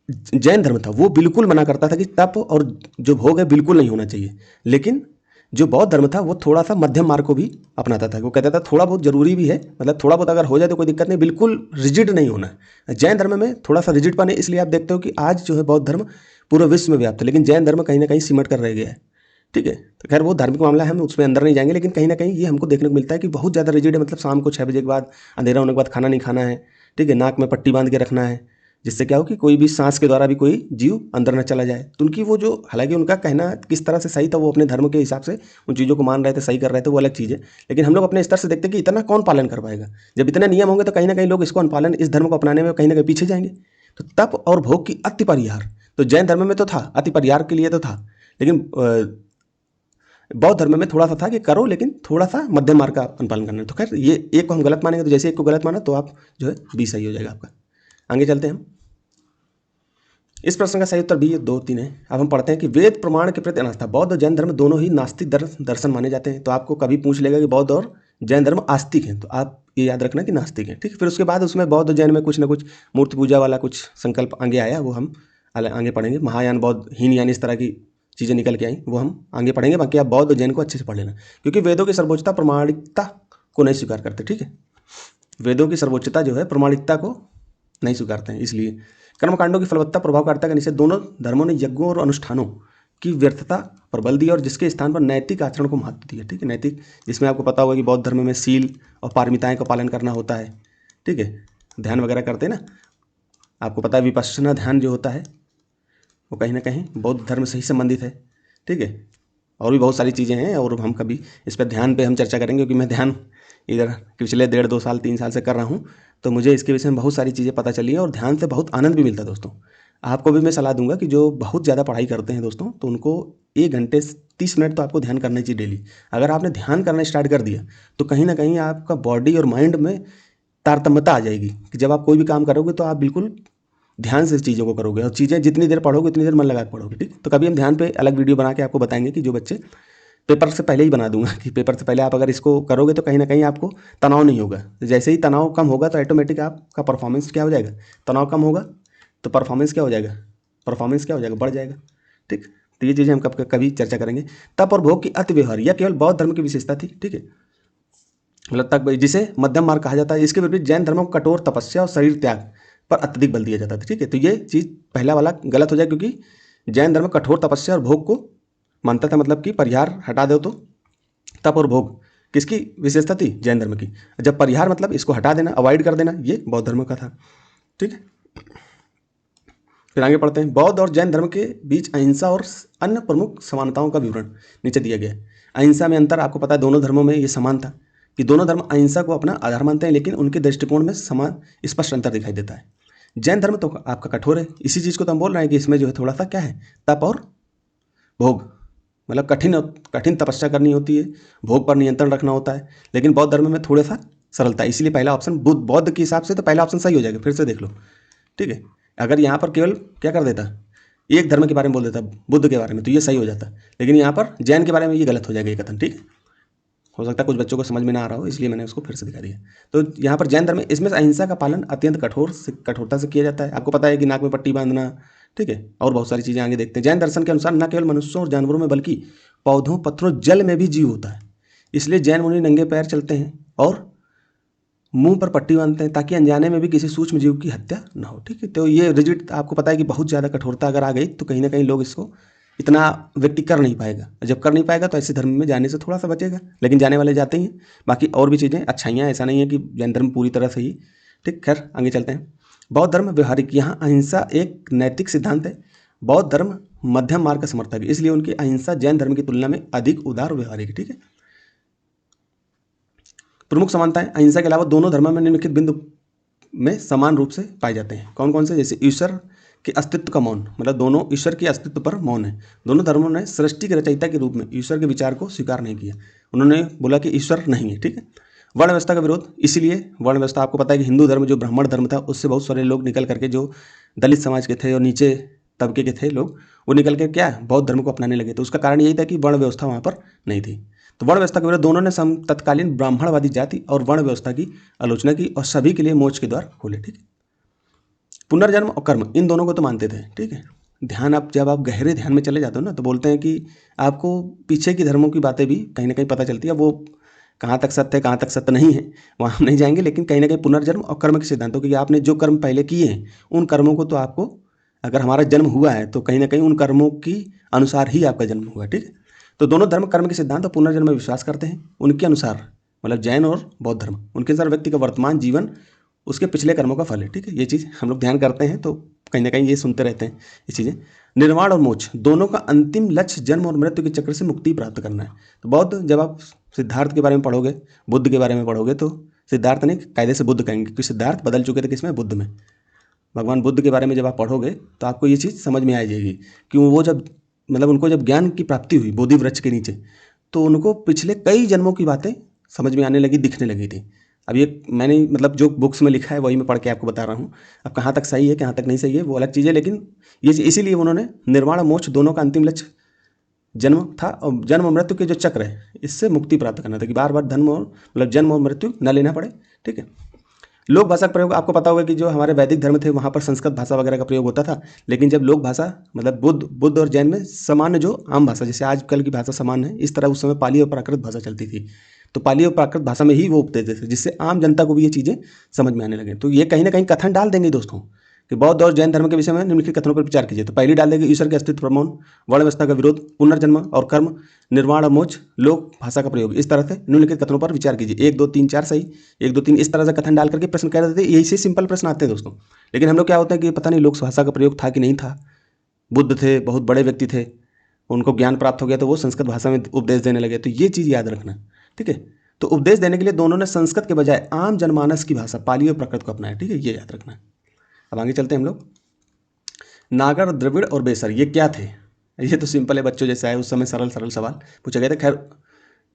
जैन धर्म था वो बिल्कुल मना करता था कि तप और जो भोग है बिल्कुल नहीं होना चाहिए। लेकिन जो बौद्ध धर्म था वो थोड़ा सा मध्यम मार्ग को भी अपनाता था। वो कहता था थोड़ा बहुत जरूरी भी है, मतलब थोड़ा बहुत अगर हो जाए तो कोई दिक्कत नहीं, बिल्कुल रिजिड नहीं होना है। जैन धर्म में थोड़ा सा रिजिड पाने, इसलिए आप देखते हो कि आज जो है बौद्ध धर्म पूरे विश्व में व्याप्त है, लेकिन जैन धर्म कहीं ना कहीं सिमट कर रह गया है, ठीक है। तो खैर वो धार्मिक मामला है, हम उसमें अंदर नहीं जाएंगे, लेकिन कहीं ना कहीं ये हमको देखने को मिलता है कि बहुत ज़्यादा रिजिड है। मतलब शाम को 6 बजे के बाद, अंधेरा होने के बाद खाना नहीं खाना है, ठीक है, नाक में पट्टी बांध के रखना है, जिससे क्या हो कि कोई भी सांस के द्वारा भी कोई जीव अंदर न चला जाए। तो उनकी वो जो, हालांकि उनका कहना किस तरह से सही था, वो अपने धर्म के हिसाब से उन चीज़ों को मान रहे थे, सही कर रहे थे, वो अलग चीज़ है। लेकिन हम लोग अपने स्तर से देखते हैं कि इतना कौन पालन कर पाएगा। जब इतने नियम होंगे तो कहीं ना कहीं लोग इसको अनुपालन, इस धर्म को अपनाने में कहीं ना कहीं पीछे जाएंगे। तो तप और भोग की अति परिहार, तो जैन धर्म में तो था, अति परिहार के लिए तो था, लेकिन बौद्ध धर्म में थोड़ा सा था कि करो, लेकिन थोड़ा सा मध्यम मार्ग का अनुपालन करना है। तो खैर ये एक को हम गलत मानेंगे, तो जैसे एक को गलत माना तो आप जो है बी सही हो जाएगा आपका। आगे चलते हैं हम। इस प्रश्न का सही उत्तर बी 2-3 है। अब हम पढ़ते हैं कि वेद प्रमाण के प्रति अनास्था, बौद्ध और जैन धर्म दोनों ही नास्तिक दर्शन माने जाते हैं। तो आपको कभी पूछ लेगा कि बौद्ध और जैन धर्म आस्तिक हैं, तो आप ये याद रखना कि नास्तिक हैं, ठीक है। फिर उसके बाद उसमें बौद्ध जैन में कुछ ना कुछ मूर्ति पूजा वाला कुछ संकल्प आगे आया, वो हम आगे पढ़ेंगे। महायान, बौद्ध, हीनयान, इस तरह की चीज़ें निकल के आई, वो हम आगे पढ़ेंगे। बाकी आप बौद्ध और जैन को अच्छे से पढ़ लेना, क्योंकि वेदों की सर्वोच्चता प्रामाणिकता को नहीं स्वीकार करते, ठीक है। वेदों की सर्वोच्चता जो है प्रामाणिकता को नहीं स्वीकारते हैं, इसलिए कर्मकांडों की फलवत्ता प्रभावकारिता के निश्चय दोनों धर्मों ने यज्ञों और अनुष्ठानों की व्यर्थता पर बल दिया और जिसके स्थान पर नैतिक आचरण को महत्व दिया, ठीक है। नैतिक, जिसमें आपको पता होगा कि बौद्ध धर्म में सील और पारमिताएं का पालन करना होता है, ठीक है। ध्यान वगैरह करते हैं ना, आपको पता है विपश्यना ध्यान जो होता है वो कहीं ना कहीं बौद्ध धर्म से ही संबंधित है, ठीक है। और भी बहुत सारी चीज़ें हैं और हम कभी इस पर ध्यान पे हम चर्चा करेंगे, क्योंकि मैं ध्यान इधर पिछले 1.5-2 साल 3 साल से कर रहा हूँ, तो मुझे इसके विषय में बहुत सारी चीज़ें पता चली हैं और ध्यान से बहुत आनंद भी मिलता है दोस्तों। आपको भी मैं सलाह दूंगा कि जो बहुत ज़्यादा पढ़ाई करते हैं दोस्तों, तो उनको 1 घंटे 30 मिनट तो आपको ध्यान करना ही चाहिए डेली। अगर आपने ध्यान करना स्टार्ट कर दिया तो कहीं ना कहीं आपका बॉडी और माइंड में तारतम्यता आ जाएगी कि जब आप कोई भी काम करोगे तो आप बिल्कुल ध्यान से चीज़ों को करोगे और चीज़ें जितनी देर पढ़ोगे उतनी देर मन लगा के पढ़ोगे, ठीक। तो कभी हम ध्यान पे अलग वीडियो बना के आपको बताएंगे कि जो बच्चे पेपर से पहले ही बना दूंगा कि पेपर से पहले आप अगर इसको करोगे तो कहीं ना कहीं आपको तनाव नहीं होगा। जैसे ही तनाव कम होगा तो ऑटोमेटिक आपका परफॉर्मेंस क्या हो जाएगा, तनाव कम होगा तो परफॉर्मेंस क्या हो जाएगा, बढ़ जाएगा, ठीक। तो ये चीज़ें हम कभी चर्चा करेंगे। तप और भोग की अति व्यवहार, यह केवल बौद्ध धर्म की विशेषता थी, ठीक है। मतलब तक जिसे मध्यम मार्ग कहा जाता है। इसके विपरीत जैन धर्मों को कठोर तपस्या और शरीर त्याग पर अत्यधिक बल दिया जाता था, ठीक है। तो ये चीज़ पहला वाला गलत हो जाए, क्योंकि जैन धर्म कठोर तपस्या और भोग को मानता था, मतलब कि परिहार हटा दो तो तप और भोग किसकी विशेषता थी, जैन धर्म की। जब परिहार मतलब इसको हटा देना, अवॉइड कर देना, ये बौद्ध धर्म का था, ठीक है। फिर आगे पढ़ते हैं। बौद्ध और जैन धर्म के बीच अहिंसा और अन्य प्रमुख समानताओं का विवरण नीचे दिया गया है। अहिंसा में अंतर आपको पता है, दोनों धर्मों में ये समान था कि दोनों धर्म अहिंसा को अपना आधार मानते हैं, लेकिन उनके दृष्टिकोण में समान स्पष्ट अंतर दिखाई देता है। जैन धर्म तो आपका कठोर है, इसी चीज़ को तो हम बोल रहे हैं कि इसमें जो है थोड़ा सा क्या है, तप और भोग, मतलब कठिन तपस्या करनी होती है, भोग पर नियंत्रण रखना होता है। लेकिन बौद्ध धर्म में थोड़ा सा सरलता है, इसलिए पहला ऑप्शन बौद्ध के हिसाब से तो पहला ऑप्शन सही हो जाएगा। फिर से देख लो, ठीक है। अगर यहाँ पर केवल क्या कर देता, एक धर्म के बारे में बोल देता, बुद्ध के बारे में, तो ये सही हो जाता। लेकिन यहाँ पर जैन के बारे में ये गलत हो जाएगा ये कथन, ठीक है। हो सकता है कुछ बच्चों को समझ में ना आ रहा हो, इसलिए मैंने उसको फिर से दिखा दिया। तो यहाँ पर जैन धर्म में इसमें अहिंसा का पालन अत्यंत कठोरता से किया जाता है। आपको पता है कि नाक में पट्टी बांधना, ठीक है, और बहुत सारी चीज़ें आगे देखते हैं। जैन दर्शन के अनुसार न केवल मनुष्यों और जानवरों में बल्कि पौधों, पत्थरों, जल में भी जीव होता है। इसलिए जैन मुनि नंगे पैर चलते हैं और मुंह पर पट्टी बांधते हैं ताकि अनजाने में भी किसी सूक्ष्म जीव की हत्या ना हो, ठीक है। तो ये रिजिड आपको पता है कि बहुत ज़्यादा कठोरता अगर आ गई तो कहीं ना कहीं लोग इसको इतना व्यक्ति कर नहीं पाएगा। जब कर नहीं पाएगा तो ऐसे धर्म में जाने से थोड़ा सा बचेगा, लेकिन जाने वाले जाते ही हैं। बाकी और भी चीज़ें अच्छाइयाँ, ऐसा नहीं है कि जैन धर्म पूरी तरह से ही, ठीक। खैर आगे चलते हैं। बौद्ध धर्म व्यवहारिक, यहाँ अहिंसा एक नैतिक सिद्धांत है। बौद्ध धर्म मध्यम मार्ग का समर्थक है, इसलिए उनकी अहिंसा जैन धर्म की तुलना में अधिक उदार और व्यवहारिक है, ठीक है। प्रमुख समानताएं, अहिंसा के अलावा दोनों धर्मों में निम्नलिखित बिंदु में समान रूप से पाए जाते हैं। कौन कौन से, जैसे ईश्वर के अस्तित्व का मौन, मतलब दोनों ईश्वर के अस्तित्व पर मौन है। दोनों धर्मों ने सृष्टि के रचयिता के रूप में ईश्वर के विचार को स्वीकार नहीं किया, उन्होंने बोला कि ईश्वर नहीं है, ठीक है। वर्ण व्यवस्था का विरोध, इसीलिए वर्ण व्यवस्था आपको पता है कि हिंदू धर्म जो ब्राह्मण धर्म था उससे बहुत सारे लोग निकल करके, जो दलित समाज के थे और नीचे तबके के थे लोग, वो निकल के क्या बौद्ध धर्म को अपनाने लगे। तो उसका कारण यही था कि वर्ण व्यवस्था वहाँ पर नहीं थी। तो वर्ण व्यवस्था के विरोध दोनों ने तत्कालीन ब्राह्मणवादी जाति और वर्ण व्यवस्था की आलोचना की और सभी के लिए मोक्ष के द्वार खोले, ठीक है। पुनर्जन्म और कर्म, इन दोनों को तो मानते थे, ठीक है। ध्यान, आप जब आप गहरे ध्यान में चले जाते हो ना, तो बोलते हैं कि आपको पीछे की धर्मों की बातें भी कहीं ना कहीं पता चलती है। वो कहाँ तक सत्य है, कहाँ तक सत्य नहीं है, वहाँ हम नहीं जाएंगे, लेकिन कहीं ना कहीं पुनर्जन्म और कर्म के सिद्धांतों की, आपने जो कर्म पहले किए हैं उन कर्मों को तो आपको, अगर हमारा जन्म हुआ है तो कहीं ना कहीं उन कर्मों की अनुसार ही आपका जन्म हुआ, ठीक है। तो दोनों धर्म कर्म के सिद्धांत और पुनर्जन्म में विश्वास करते हैं। उनके अनुसार, मतलब जैन और बौद्ध धर्म, उनके अनुसार व्यक्ति का वर्तमान जीवन उसके पिछले कर्मों का फल है, ठीक है। ये चीज़ हम लोग ध्यान करते हैं तो कहीं ना कहीं ये सुनते रहते हैं ये चीज़ें। निर्वाण और मोक्ष, दोनों का अंतिम लक्ष्य जन्म और मृत्यु के चक्र से मुक्ति प्राप्त करना है। तो बौद्ध, जब आप सिद्धार्थ के बारे में पढ़ोगे, बुद्ध के बारे में पढ़ोगे, तो सिद्धार्थ नहीं, कायदे से बुद्ध कहेंगे, क्योंकि सिद्धार्थ बदल चुके थे किसमें, बुद्ध में। भगवान बुद्ध के बारे में जब आप पढ़ोगे तो आपको ये चीज़ समझ में आ जाएगी कि वो जब, मतलब उनको जब ज्ञान की प्राप्ति हुई बोधि वृक्ष के नीचे, तो उनको पिछले कई जन्मों की बातें समझ में आने लगी, दिखने लगी थी। अब ये मैंने, मतलब जो बुक्स में लिखा है वही मैं पढ़ के आपको बता रहा हूँ। अब कहाँ तक सही है, कहाँ तक नहीं सही है, वो अलग चीज़ है, लेकिन ये इसीलिए उन्होंने निर्वाण और मोक्ष दोनों का अंतिम लक्ष्य जन्म था और जन्म और मृत्यु के जो चक्र है इससे मुक्ति प्राप्त करना था कि बार बार धर्म और मतलब जन्म और मृत्यु न लेना पड़े। ठीक है। लोक भाषा का प्रयोग आपको पता होगा कि जो हमारे वैदिक धर्म थे वहाँ पर संस्कृत भाषा वगैरह का प्रयोग होता था, लेकिन जब लोक भाषा मतलब बुद्ध और जैन में सामान्य जो आम भाषा जैसे आजकल की भाषा सामान्य है, इस तरह उस समय पाली और प्राकृत भाषा चलती थी। तो पाली और प्राकृत भाषा में ही वो उपदेश देते थे जिससे आम जनता को भी ये चीज़ें समझ में आने लगे। तो ये कहीं ना कहीं कथन डाल देंगे दोस्तों कि बौद्ध और जैन धर्म के विषय में निम्नलिखित कथनों पर विचार कीजिए। तो पहली डाल देंगे ईश्वर के अस्तित्व प्रमाण, वर्ण व्यवस्था का विरोध, पुनर्जन्म और कर्म, निर्वाण और मोक्ष, लोक भाषा का प्रयोग। इस तरह से निम्नलिखित कथनों पर विचार कीजिए। 1 2 3 4 सही, 1 2 3 इस तरह से कथन डाल करके प्रश्न कह देते थे। यही से सिंपल प्रश्न आते हैं दोस्तों। लेकिन हम लोग क्या होता है कि पता नहीं लोक भाषा का प्रयोग था कि नहीं था। बुद्ध थे, बहुत बड़े व्यक्ति थे, उनको ज्ञान प्राप्त हो गया तो वो संस्कृत भाषा में उपदेश देने लगे। तो ये चीज़ याद रखना। ठीक है। तो उपदेश देने के लिए दोनों ने संस्कृत के बजाय आम जनमानस की भाषा पाली और प्राकृत को अपनाया। ठीक है, ये याद रखना। अब आगे चलते हैं हम लोग। नागर, द्रविड़ और बेसर ये क्या थे? ये तो सिंपल है बच्चों जैसा है। उस समय सरल सरल सवाल पूछा गया था। खैर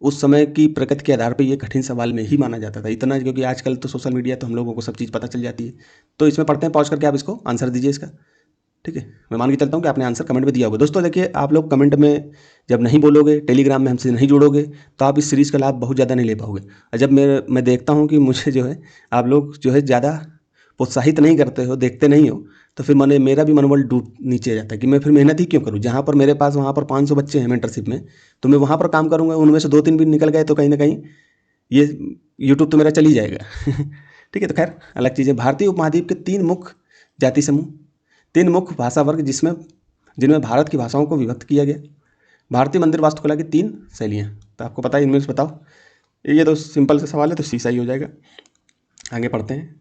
उस समय की प्रकृति के आधार पर ये कठिन सवाल में ही माना जाता था इतना, क्योंकि आजकल तो सोशल मीडिया तो हम लोगों को सब चीज़ पता चल जाती है। तो इसमें पढ़ते हैं, पॉज करके आप इसको आंसर दीजिए इसका। ठीक है, मैं मान के चलता हूँ कि आपने आंसर कमेंट में दिया होगा। दोस्तों देखिए, आप लोग कमेंट में जब नहीं बोलोगे, टेलीग्राम में हमसे नहीं जुड़ोगे, तो आप इस सीरीज़ का लाभ बहुत ज़्यादा नहीं ले पाओगे। और जब मैं देखता हूँ कि मुझे जो है आप लोग जो है ज़्यादा प्रोत्साहित नहीं करते हो, देखते नहीं हो, तो फिर मेरा भी मनोबल डूब नीचे आ जाता है कि मैं फिर मेहनत ही क्यों करूँ। जहाँ पर मेरे पास वहाँ पर 500 बच्चे हैं मेंटरशिप में, तो मैं वहाँ पर काम करूँगा, उनमें से 2-3 भी निकल गए तो कहीं ना कहीं ये यूट्यूब तो मेरा चल ही जाएगा। ठीक है, तो खैर अलग चीज़ है। भारतीय उपमहाद्वीप के 3 मुख्य जाति समूह, 3 मुख्य भाषा वर्ग जिनमें भारत की भाषाओं को विभक्त किया गया। भारतीय मंदिर वास्तुकला की 3 शैलियाँ, तो आपको पता है, इनमें से बताओ। ये तो सिंपल सा सवाल है, तो शीशा ही हो जाएगा। आगे पढ़ते हैं।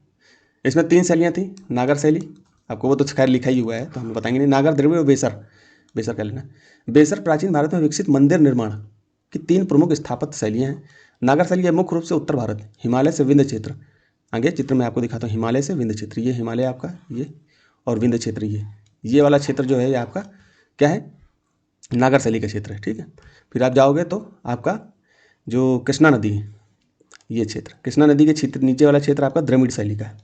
इसमें 3 शैलियाँ थी। नागर शैली, आपको वो तो खैर लिखा ही हुआ है तो हम बताएंगे नहीं। नागर, द्रविड़ और बेसर कर लेना। बेसर प्राचीन भारत में विकसित मंदिर निर्माण की 3 प्रमुख स्थापत्य शैलियाँ हैं। नागर शैली मुख्य रूप से उत्तर भारत, हिमालय से विंध्य क्षेत्र। आगे चित्र में आपको दिखाता हूँ। हिमालय से विंध्य क्षेत्र, ये हिमालय आपका ये, और विंध्य क्षेत्र ये वाला क्षेत्र जो है ये आपका क्या है, नागर शैली का क्षेत्र है। ठीक है। फिर आप जाओगे तो आपका जो कृष्णा नदी है, ये क्षेत्र कृष्णा नदी के क्षेत्र नीचे वाला क्षेत्र आपका द्रविड़ शैली का है।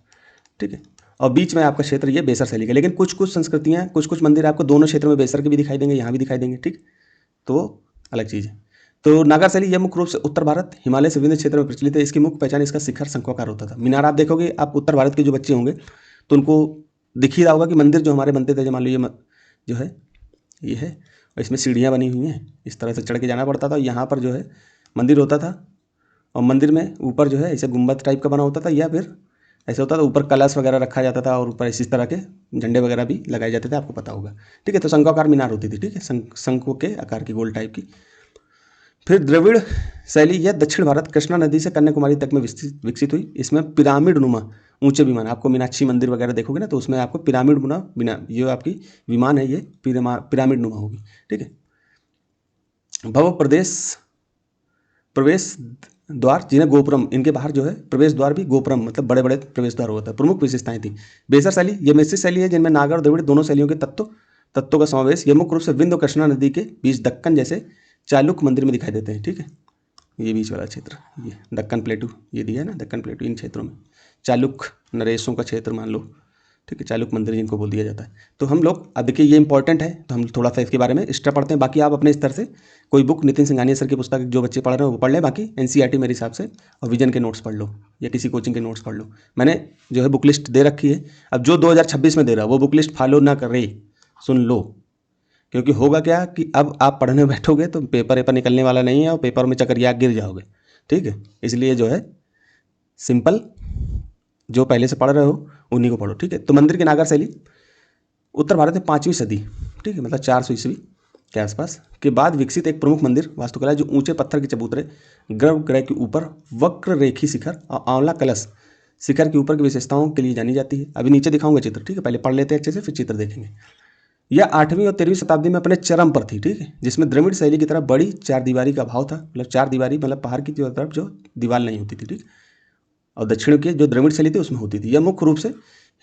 ठीक है। और बीच में आपका क्षेत्र ये बेसर शैली का। लेकिन कुछ संस्कृतियाँ, कुछ मंदिर आपको दोनों क्षेत्र में बेसर के भी दिखाई देंगे, यहाँ भी दिखाई देंगे। ठीक, तो अलग चीज़ है। तो नागर शैली यह मुख्य रूप से उत्तर भारत, हिमालय से विंध्य क्षेत्र में प्रचलित है। इसकी मुख्य पहचान इसका शिखर शंक्वाकार होता था। मीनार आप देखोगे, आप उत्तर भारत के जो बच्चे होंगे तो उनको दिख ही रहा होगा कि मंदिर जो हमारे बनते थे, मान लो ये जो है ये है, और इसमें सीढ़ियाँ बनी हुई हैं, इस तरह से चढ़ के जाना पड़ता था। यहाँ पर जो है मंदिर होता था, और मंदिर में ऊपर जो है ऐसे गुम्बद टाइप का बना होता था, या फिर ऐसा होता था ऊपर कलश वगैरह रखा जाता था, और ऊपर इसी तरह के झंडे वगैरह भी लगाए जाते थे, आपको पता होगा। ठीक है, तो शंक्वाकार मीनार होती थी। ठीक है, शंखों के आकार की, गोल टाइप की। फिर द्रविड़ शैली यह दक्षिण भारत, कृष्णा नदी से कन्याकुमारी तक में विकसित हुई। इसमें पिरामिड नुमा ऊंचे विमान, आपको मीनाक्षी मंदिर वगैरह देखोगे ना, तो उसमें आपको पिरामिड नुमा ये आपकी विमान है, ये पिरामिड नुमा होगी। ठीक है। भव प्रवेश द्वार जिन्हें गोपुरम, इनके बाहर जो है प्रवेश द्वार भी गोपुरम मतलब बड़े बड़े प्रवेश द्वार होता है। प्रमुख विशेषताएं थी। बेसर शैली यह मिश्रित शैली है जिनमें नागर और द्रविड़ दोनों शैलियों के तत्वों का समावेश। यह मुख्य रूप से विंध्य और कृष्णा नदी के बीच दक्कन जैसे चालुक्य मंदिर में दिखाई देते हैं। ठीक है, ये बीच वाला क्षेत्र, ये दक्कन प्लेटू ये दिया है ना, दक्कन प्लेटू, इन क्षेत्रों में चालुक्य नरेशों का क्षेत्र मान लो। ठीक है, चालुक्य मंदिर जिनको बोल दिया जाता है। तो हम लोग अब देखिए ये इंपॉर्टेंट है, तो हम थोड़ा सा इसके बारे में एक्स्ट्रा पढ़ते हैं। बाकी आप अपने स्तर से कोई बुक नितिन सिंघानिया सर की पुस्तक जो बच्चे पढ़ रहे हैं वो पढ़ लें, बाकी एनसीईआरटी मेरे हिसाब से और विजन के नोट्स पढ़ लो, या किसी कोचिंग के नोट्स पढ़ लो। मैंने जो है बुक लिस्ट दे रखी है। अब जो 2026 में दे रहा है वो बुक लिस्ट फॉलो ना करे, सुन लो, क्योंकि होगा क्या कि अब आप पढ़ने बैठोगे तो पेपर निकलने वाला नहीं है, और पेपर में चकरिया गिर जाओगे। ठीक है, इसलिए जो है सिंपल जो पहले से पढ़ रहे हो उन्हीं को पढ़ो। ठीक है, तो मंदिर की नागर शैली उत्तर भारत में 5वीं सदी, ठीक है, मतलब 400 ईस्वी के आसपास के बाद विकसित एक प्रमुख मंदिर वास्तुकला, जो ऊंचे पत्थर के चबूतरे, गर्भगृह के ऊपर वक्र रेखी शिखर और आंवला कलश शिखर के ऊपर की विशेषताओं के लिए जानी जाती है। अभी नीचे दिखाऊंगा चित्र। ठीक है, पहले पढ़ लेते हैं अच्छे से, फिर चित्र देखेंगे। यह 8वीं और 13वीं शताब्दी में अपने चरम पर थी। ठीक है, जिसमें द्रविड़ शैली की तरफ बड़ी 4 दीवारी का भाव था, मतलब 4 दीवारी मतलब पहाड़ की तरफ जो दीवार नहीं होती थी। ठीक, और दक्षिण की जो द्रविड़ शैली थी उसमें होती थी। यह मुख्य रूप से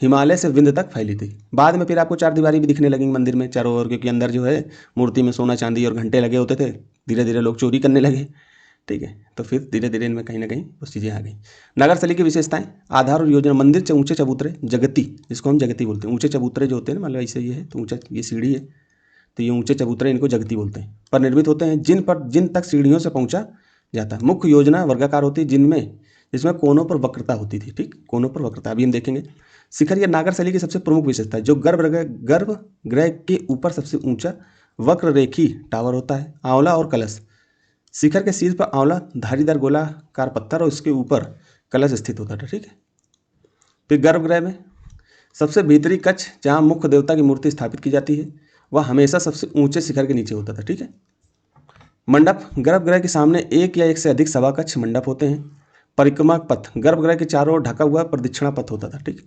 हिमालय से विंध्य तक फैली थी। बाद में फिर आपको 4 दीवारी भी दिखने लगेंगी मंदिर में चारों ओर, क्योंकि अंदर जो है मूर्ति में सोना चांदी और घंटे लगे होते थे। धीरे धीरे लोग चोरी करने लगे। ठीक है, तो फिर धीरे धीरे इनमें कहीं ना कहीं वो चीज़ें आ गई। नागर शैली की विशेषताएं, आधार और योजना, मंदिर से ऊंचे चबूतरे, जगती जिसको हम जगती बोलते हैं, ऊंचे चबूतरे जो होते हैं ना, मतलब ऐसे ये है तो ऊंचा ये सीढ़ी है, तो ये ऊंचे चबूतरे इनको जगती बोलते हैं। पर निर्मित होते हैं जिन तक सीढ़ियों से पहुंचा जाता है। मुख्य योजना वर्गाकार होती है जिसमें कोनों पर वक्रता होती थी। ठीक, कोनों पर वक्रता अभी हम देखेंगे। शिखर या नागर शैली की सबसे प्रमुख विशेषता है जो गर्भगृह के ऊपर सबसे ऊंचा वक्र रेखी टावर होता है। आंवला और कलश, शिखर के शीर्ष पर आंवला धारीदार गोलाकार पत्थर और इसके ऊपर कलश स्थित होता था। ठीक है। फिर गर्भगृह में सबसे भीतरी कक्ष जहाँ मुख्य देवता की मूर्ति स्थापित की जाती है वह हमेशा सबसे ऊंचे शिखर के नीचे होता था। ठीक है। मंडप, गर्भगृह के सामने एक या एक से अधिक सभा कक्ष मंडप होते हैं। परिक्रमा पथ, गर्भगृह के चारों ओर ढका हुआ प्रदक्षिणा पथ होता था। ठीक,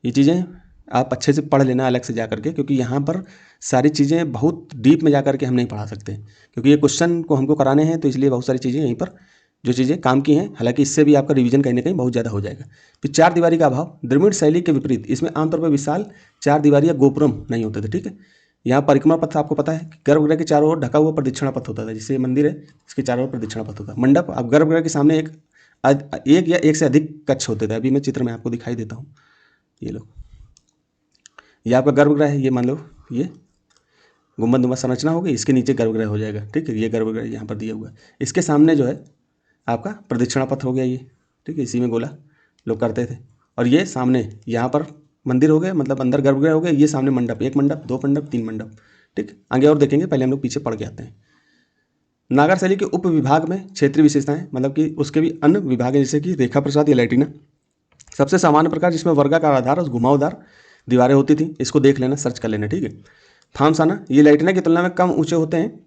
ये चीज़ें आप अच्छे से पढ़ लेना अलग से जा करके, क्योंकि यहाँ पर सारी चीज़ें बहुत डीप में जा करके हम नहीं पढ़ा सकते, क्योंकि ये क्वेश्चन को हमको कराने हैं, तो इसलिए बहुत सारी चीज़ें यहीं पर जो चीज़ें काम की हैं, हालांकि इससे भी आपका रिवीजन कहीं ना कहीं बहुत ज़्यादा हो जाएगा। फिर चार दीवारी का अभाव, द्रविड़ शैली के विपरीत इसमें आमतौर पर विशाल चार दीवारी या गोपुरम नहीं होते थे। ठीक है। यहाँ परिक्रमा पथ आपको पता है कि गर्भगृह के चारों ओर ढका हुआ प्रदक्षिणा पथ होता था। जैसे मंदिर है इसके चारों ओर प्रदक्षिणा पथ होता है। मंडप, अब गर्भगृह के सामने एक या एक से अधिक कक्ष होते थे। अभी मैं चित्र में आपको दिखाई देता हूँ। ये लो, ये आपका गर्भगृह है। ये मान लो ये गुंबद संरचना होगी, इसके नीचे गर्भगृह हो जाएगा। ठीक है। ये गर्भगृह यहाँ पर दिया हुआ है। इसके सामने जो है आपका प्रदक्षिणा पथ हो गया ये। ठीक है। इसी में गोला लोग करते थे। और ये सामने यहाँ पर मंदिर हो गया, मतलब अंदर गर्भगृह हो गया। ये सामने मंडप, एक मंडप, दो मंडप, तीन मंडप। ठीक, आगे और देखेंगे, पहले हम लोग पीछे पढ़ के आते हैं। नागर शैली के उप विभाग में क्षेत्रीय विशेषताएं, मतलब कि उसके भी अन्य विभाग हैं, जैसे कि रेखा प्रसाद या लैटिना। सबसे सामान्य प्रकार जिसमें वर्गाकार आधार और घुमावदार दीवारें होती थी, इसको देख लेना, सर्च कर लेना। ठीक है। थामसाना, ये लैटिना की तुलना में कम ऊंचे होते हैं।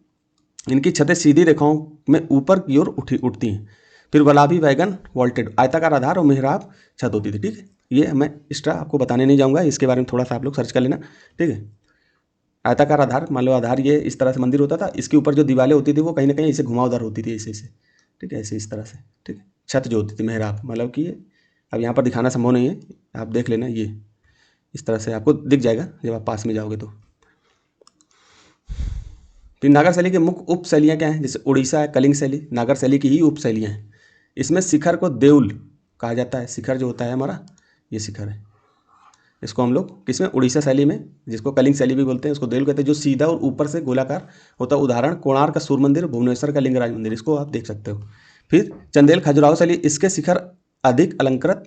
इनकी छतें सीधी रेखाओं में ऊपर की ओर उठती हैं। फिर गुलाबी वैगन वॉल्टेड, आयताकार आधार और मेहराब छत होती थी। ठीक है। ये मैं एक्स्ट्रा आपको बताने नहीं जाऊंगा, इसके बारे में थोड़ा सा आप लोग सर्च कर लेना। ठीक है। आयताकार आधार, मान लो आधार ये इस तरह से मंदिर होता था, इसके ऊपर जो दीवारें होती थी वो कहीं ना कहीं ऐसे घुमावदार होती थी, ऐसे ऐसे। ठीक है, ऐसे इस तरह से। ठीक है। छत जो होती थी मेहराब, मतलब कि ये अब यहाँ पर दिखाना संभव नहीं है, आप देख लेना। ये इस तरह से आपको दिख जाएगा जब आप पास में जाओगे तो। फिर नागर शैली के मुख्य उप शैलियाँ क्या हैं? जैसे उड़ीसा है, कलिंग शैली नागर शैली की ही उप शैलियाँ हैं। इसमें शिखर को देउल कहा जाता है। शिखर जो होता है हमारा, ये शिखर है। इसको हम लोग किसमें? उड़ीसा शैली में, जिसको कलिंग शैली भी बोलते हैं, उसको देउल कहते हैं, जो सीधा और ऊपर से गोलाकार होता है। उदाहरण कोणार्क का सूर्य मंदिर, भुवनेश्वर का लिंगराज मंदिर, इसको आप देख सकते हो। फिर चंदेल खजुराहो शैली, इसके शिखर अधिक अलंकृत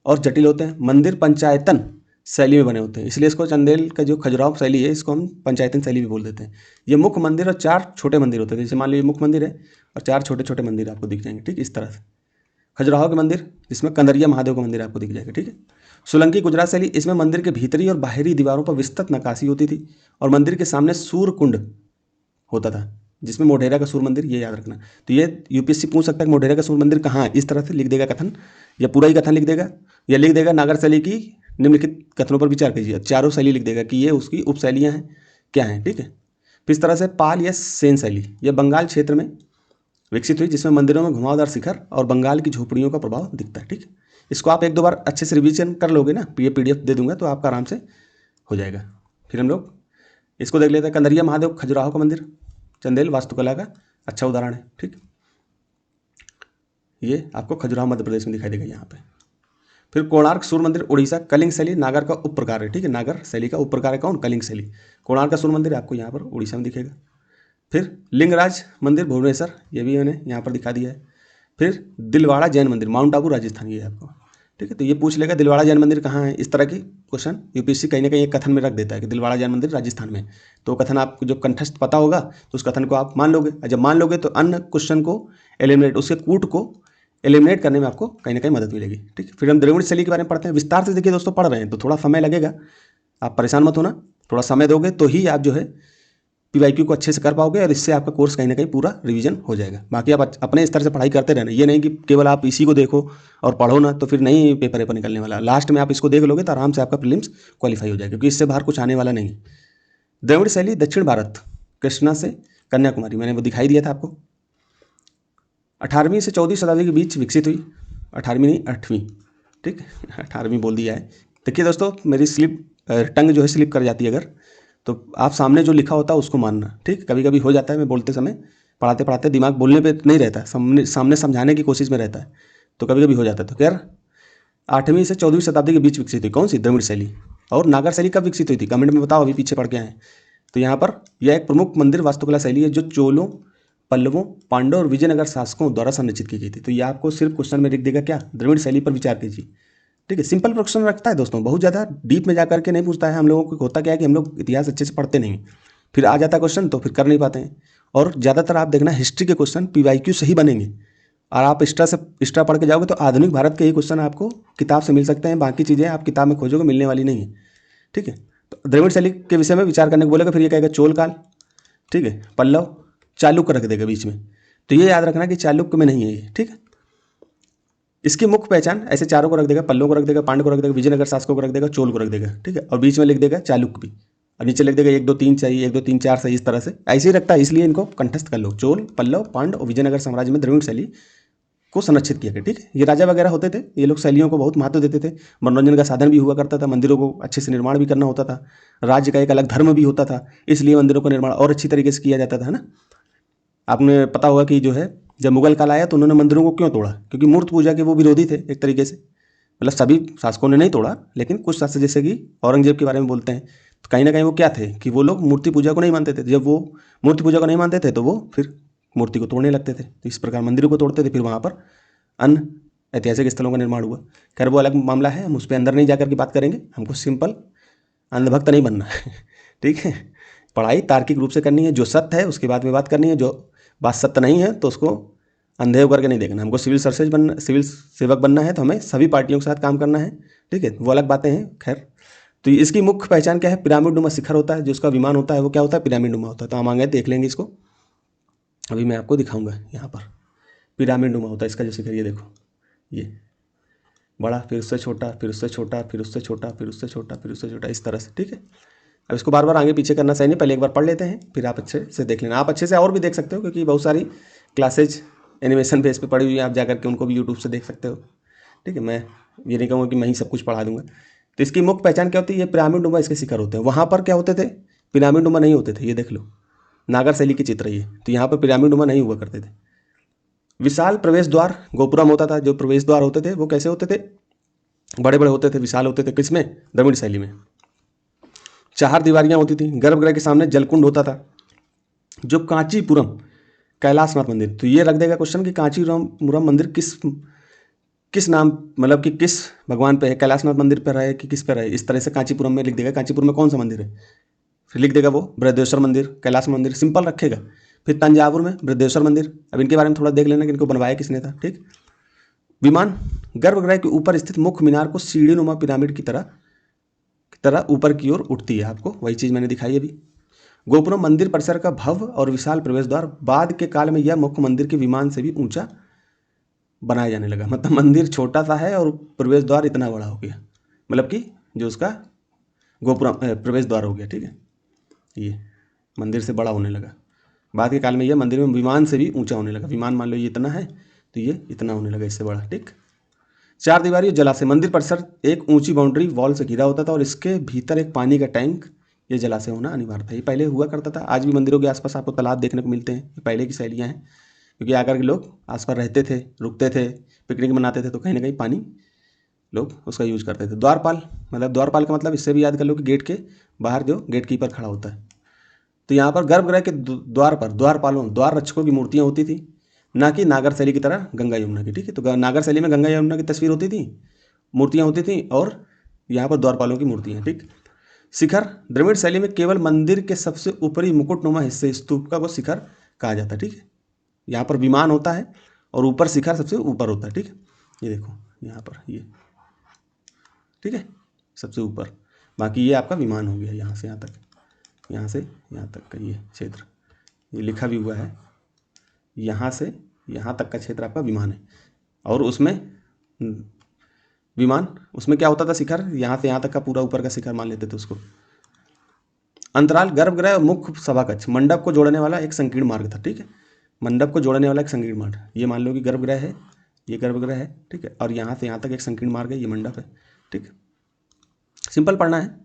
और जटिल होते हैं। मंदिर पंचायतन शैली में बने होते हैं, इसलिए इसको चंदेल का जो खजुराहो शैली है इसको हम पंचायतन शैली भी बोल देते हैं। ये मुख्य मंदिर और चार छोटे मंदिर होते हैं। जैसे मान लीजिए मुख्य मंदिर है और चार छोटे छोटे मंदिर आपको दिख जाएंगे। ठीक, इस तरह से। खजुराहो के मंदिर, जिसमें कंदरिया महादेव का मंदिर आपको दिख जाएगा। ठीक है। सोलंकी गुजरात शैली, इसमें मंदिर के भीतरी और बाहरी दीवारों पर विस्तृत नक्काशी होती थी और मंदिर के सामने सूर्य कुंड होता था, जिसमें मोढेरा का सूर्य मंदिर, ये याद रखना। तो ये यूपीएससी पूछ सकता है कि मोढेरा का सूर्य मंदिर कहाँ है, इस तरह से लिख देगा कथन, या पूरा ही कथन लिख देगा, या लिख देगा नागर शैली की निम्नलिखित कथनों पर विचार कीजिए। चारों शैली लिख देगा कि ये उसकी उपशैलियाँ हैं, क्या हैं। ठीक है। फिर इस तरह से पाल या सेन शैली, यह बंगाल क्षेत्र में विकसित हुई, जिसमें मंदिरों में घुमावदार शिखर और बंगाल की झोपड़ियों का प्रभाव दिखता है। ठीक है। इसको आप एक दो बार अच्छे से रिवीजन कर लोगे ना, ये पीडीएफ दे दूंगा तो आपका आराम से हो जाएगा। फिर हम लोग इसको देख लेते हैं। कंदरिया महादेव खजुराहो का मंदिर, चंदेल वास्तुकला का अच्छा उदाहरण है। ठीक, ये आपको खजुराहो मध्य प्रदेश में दिखाई देगा यहाँ पे। फिर कोणार्क सूर्य मंदिर उड़ीसा, कलिंग शैली नागर का उप प्रकार है। ठीक है। नागर शैली का उप प्रकार है कौन? कलिंग शैली। कोणार्क का सूर्य मंदिर आपको यहाँ पर उड़ीसा में दिखेगा। फिर लिंगराज मंदिर भुवनेश्वर, ये भी मैंने यहाँ पर दिखा दिया है। फिर दिलवाड़ा जैन मंदिर माउंट आबू राजस्थान, ये है आपको। ठीक है। तो ये पूछ लेगा दिलवाड़ा जैन मंदिर कहाँ है, इस तरह की क्वेश्चन यूपीएससी कहीं ना कहीं एक कथन में रख देता है कि दिलवाड़ा जैन मंदिर राजस्थान में। तो कथन आपको जब कंठस्थ पता होगा तो उस कथन को आप मान लोगे, और जब मान लोगे तो अन्य क्वेश्चन को एलिमिनेट, उसके कूट को एलिमिनेट करने में आपको कहीं ना कहीं मदद मिलेगी। ठीक है। फिर हम द्रविड़ शैली के बारे में पढ़ते हैं विस्तार से। देखिए दोस्तों, पढ़ रहे हैं तो थोड़ा समय लगेगा, आप परेशान मत होना, थोड़ा समय दोगे तो ही आप जो है पीवाईक्यू को अच्छे से कर पाओगे और इससे आपका कोर्स कहीं ना कहीं पूरा रिवीजन हो जाएगा। बाकी आप अपने स्तर से पढ़ाई करते रहना, ये नहीं कि केवल आप इसी को देखो और पढ़ो ना, तो फिर नहीं पेपर निकलने वाला। लास्ट में आप इसको देख लोगे तो आराम से आपका प्रीलिम्स क्वालिफाई हो जाएगा, क्योंकि इससे बाहर कुछ आने वाला नहीं। द्रविड़ शैली दक्षिण भारत, कृष्णा से कन्याकुमारी, मैंने वो दिखाई दिया था आपको। 18वीं से 14वीं शताब्दी के बीच विकसित हुई। 18वीं नहीं 8वीं, ठीक, 18वीं बोल दिया है। देखिए दोस्तों, मेरी टंग जो है स्लिप कर जाती है अगर, तो आप सामने जो लिखा होता है उसको मानना। ठीक, कभी कभी हो जाता है, मैं बोलते समय पढ़ाते पढ़ाते दिमाग बोलने पे नहीं रहता, सामने समझाने की कोशिश में रहता है, तो कभी कभी हो जाता है। तो खैर 8वीं से 14वीं शताब्दी के बीच विकसित हुई कौन सी? द्रविड़ शैली। और नागर शैली कब विकसित हुई थी? कमेंट में बताओ, अभी पीछे पढ़ के आए। तो यहाँ पर यह एक प्रमुख मंदिर वास्तुकला शैली है जो चोलों, पल्लवों, पांडवों और विजयनगर शासकों द्वारा संरचित की गई थी। तो ये आपको सिर्फ क्वेश्चन में लिख देगा क्या, द्रविड़ शैली पर विचार कीजिए। ठीक है, सिंपल क्वेश्चन रखता है दोस्तों, बहुत ज़्यादा डीप में जाकर के नहीं पूछता है। हम लोगों को होता क्या है कि हम लोग इतिहास अच्छे से पढ़ते नहीं, फिर आ जाता क्वेश्चन तो फिर कर नहीं पाते हैं। और ज़्यादातर आप देखना हिस्ट्री के क्वेश्चन PYQ से ही बनेंगे, और आप एक्स्ट्रा पढ़ के जाओगे तो आधुनिक भारत के ही क्वेश्चन आपको किताब से मिल सकते हैं, बाकी चीज़ें आप किताब में खोजोगे मिलने वाली नहीं है। ठीक है, तो द्रविड़ शैली के विषय में विचार करने को बोलेगा, फिर ये कहेगा चोल काल, ठीक है, पल्लव, चालुक्य रख देगा बीच में। तो ये याद रखना कि चालुक्य में नहीं है ये। ठीक है, इसकी मुख्य पहचान ऐसे चारों को रख देगा, पल्लव को रख देगा, पांडव को रख देगा, विजयनगर शासकों को रख देगा, चोल को रख देगा। ठीक है, और बीच में लिख देगा चालुक्य भी, और नीचे लिख देगा 1 2 3 चाहिए, 1 2 3 4 सही, इस तरह से ऐसे ही रखता है, इसलिए इनको कंठस्थ कर लो। चोल, पल्लव, पांडव और विजयनगर साम्राज्य में द्रविड़ शैली को संरक्षित किया गया। ठीक है, ये राजा वगैरह होते थे, ये लोग शैलियों को बहुत महत्व देते थे, मनोरंजन का साधन भी हुआ करता था, मंदिरों को अच्छे से निर्माण भी करना होता था, राज्य का एक अलग धर्म भी होता था, इसलिए मंदिरों का निर्माण और अच्छी तरीके से किया जाता था, है ना। आपने पता होगा कि जो है जब मुगल काल आया तो उन्होंने मंदिरों को क्यों तोड़ा, क्योंकि मूर्त पूजा के वो विरोधी थे एक तरीके से। मतलब सभी शासकों ने नहीं तोड़ा, लेकिन कुछ शासक जैसे कि औरंगजेब के बारे में बोलते हैं, तो कहीं ना कहीं वो क्या थे कि वो लोग मूर्ति पूजा को नहीं मानते थे। जब वो मूर्ति पूजा को नहीं मानते थे तो वो फिर मूर्ति को तोड़ने लगते थे, तो इस प्रकार मंदिरों को तोड़ते थे, फिर वहाँ पर अन्य ऐतिहासिक स्थलों का निर्माण हुआ। खैर वो अलग मामला है, हम उस पर अंदर नहीं जाकर के बात करेंगे, हमको सिंपल अंधभक्त नहीं बनना है। ठीक है, पढ़ाई तार्किक रूप से करनी है, जो सत्य है उसके बाद में बात करनी है, जो बात सत्य नहीं है तो उसको अंधे होकर के नहीं देखना। हमको सिविल सर्विस बनना, सिविल सेवक बनना है तो हमें सभी पार्टियों के साथ काम करना है। ठीक है, वो अलग बातें हैं। खैर, तो इसकी मुख्य पहचान क्या है, पिरामिड नुमा शिखर होता है, जो उसका विमान होता है वो क्या होता है, पिरामिड नुमा होता है। तो हम आगे देख लेंगे इसको, अभी मैं आपको दिखाऊंगा। यहाँ पर पिरामिड नुमा होता है इसका जो शिखर, ये देखो, ये बड़ा, फिर उससे छोटा, फिर उससे छोटा, फिर उससे छोटा, फिर उससे छोटा, फिर उससे छोटा, इस तरह से। ठीक है, अब इसको बार बार आगे पीछे करना सही नहीं, पहले एक बार पढ़ लेते हैं, फिर आप अच्छे से देख लेना। आप अच्छे से और भी देख सकते हो, क्योंकि बहुत सारी क्लासेज एनिमेशन बेस पे पढ़ी हुई है, आप जाकर के उनको भी यूट्यूब से देख सकते हो। ठीक है, मैं ये नहीं कहूँगा कि मैं ही सब कुछ पढ़ा दूंगा। तो इसकी मुख्य पहचान क्या होती है, ये पिरामिड नुमा इसके शिखर होते हैं। वहाँ पर क्या होते थे, पिरामिड नुमा नहीं होते थे, ये देख लो, नागर शैली की चित्र ये, तो यहाँ पर पिरामिड नुमा नहीं हुआ करते थे। विशाल प्रवेश द्वार गोपुरम होता था, जो प्रवेश द्वार होते थे वो कैसे होते थे, बड़े बड़े होते थे, विशाल होते थे। किसमें, द्रविड़ शैली में। 4 दीवारियां होती थी, गर्भगृह के सामने जलकुंड होता था, जो कांचीपुरम कैलाशनाथ मंदिर। तो ये रख देगा क्वेश्चन कि कांचीपुरम मंदिर किस नाम, मतलब कि किस भगवान पे है, कैलाशनाथ मंदिर पर है कि किस पर है, इस तरह से कांचीपुरम में लिख देगा। कांचीपुरम में कौन सा मंदिर है, फिर लिख देगा वो बृहदेश्वर मंदिर, कैलाश मंदिर, सिंपल रखेगा। फिर तंजावुर में बृहदेश्वर मंदिर, अब इनके बारे में थोड़ा देख लेना कि इनको बनवाया किसने था। ठीक, विमान गर्भगृह के ऊपर स्थित मुख्य मीनार को सीढ़ी नुमा पिरामिड की तरह ऊपर की ओर उठती है, आपको वही चीज़ मैंने दिखाई अभी। गोपुरम मंदिर परिसर का भव्य और विशाल प्रवेश द्वार, बाद के काल में यह मुख्य मंदिर के विमान से भी ऊंचा बनाया जाने लगा। मतलब मंदिर छोटा सा है और प्रवेश द्वार इतना बड़ा हो गया, मतलब कि जो उसका गोपुरम प्रवेश द्वार हो गया। ठीक है, ये मंदिर से बड़ा होने लगा। बाद के काल में यह मंदिर में विमान से भी ऊंचा होने लगा। विमान मान लो ये इतना है तो ये इतना होने लगा, इससे बड़ा। ठीक, 4 दीवारी जलाशय, मंदिर परिसर एक ऊंची बाउंड्री वॉल से घिरा होता था और इसके भीतर एक पानी का टैंक, ये जलाशय होना अनिवार्य था। ये पहले हुआ करता था, आज भी मंदिरों के आसपास आपको तालाब देखने को मिलते हैं। ये पहले की शैलियाँ हैं, क्योंकि आकर के लोग आसपास रहते थे, रुकते थे, पिकनिक मनाते थे, तो कहीं ना कहीं पानी लोग उसका यूज करते थे। द्वारपाल, मतलब द्वारपाल का मतलब इससे भी याद कर लो कि गेट के बाहर जो गेट कीपर खड़ा होता है। तो यहाँ पर गर्भगृह के द्वार पर द्वारपालों, द्वार रक्षकों की मूर्तियाँ होती थी, ना कि नागर शैली की तरह गंगा यमुना की। ठीक है, तो नागर शैली में गंगा यमुना की तस्वीर होती थी, मूर्तियाँ होती थी, और यहाँ पर द्वारपालों की मूर्तियाँ। ठीक, शिखर द्रविड़ शैली में केवल मंदिर के सबसे ऊपरी मुकुटनुमा हिस्से स्तूप का वो शिखर कहा जाता है। ठीक है, यहाँ पर विमान होता है और ऊपर शिखर सबसे ऊपर होता है। ठीक है, ये देखो यहाँ पर ये, ठीक है, सबसे ऊपर, बाकी ये आपका विमान हो गया, यहाँ से यहाँ तक, यहाँ से यहाँ तक का ये क्षेत्र, ये लिखा भी हुआ है, यहाँ से यहाँ तक का क्षेत्र आपका विमान है। और उसमें विमान, उसमें क्या होता था, शिखर यहाँ से यहाँ तक का पूरा ऊपर का शिखर मान लेते थे उसको। अंतराल गर्भगृह मुख्य सभा कक्ष, मंडप को जोड़ने वाला एक संकीर्ण मार्ग था। ठीक है, मंडप को जोड़ने वाला एक संकीर्ण मार्ग, ये मान लो कि गर्भगृह है, ये गर्भगृह है। ठीक है, और यहाँ से यहाँ तक एक संकीर्ण मार्ग है, ये मंडप है। ठीक है, सिंपल पढ़ना है।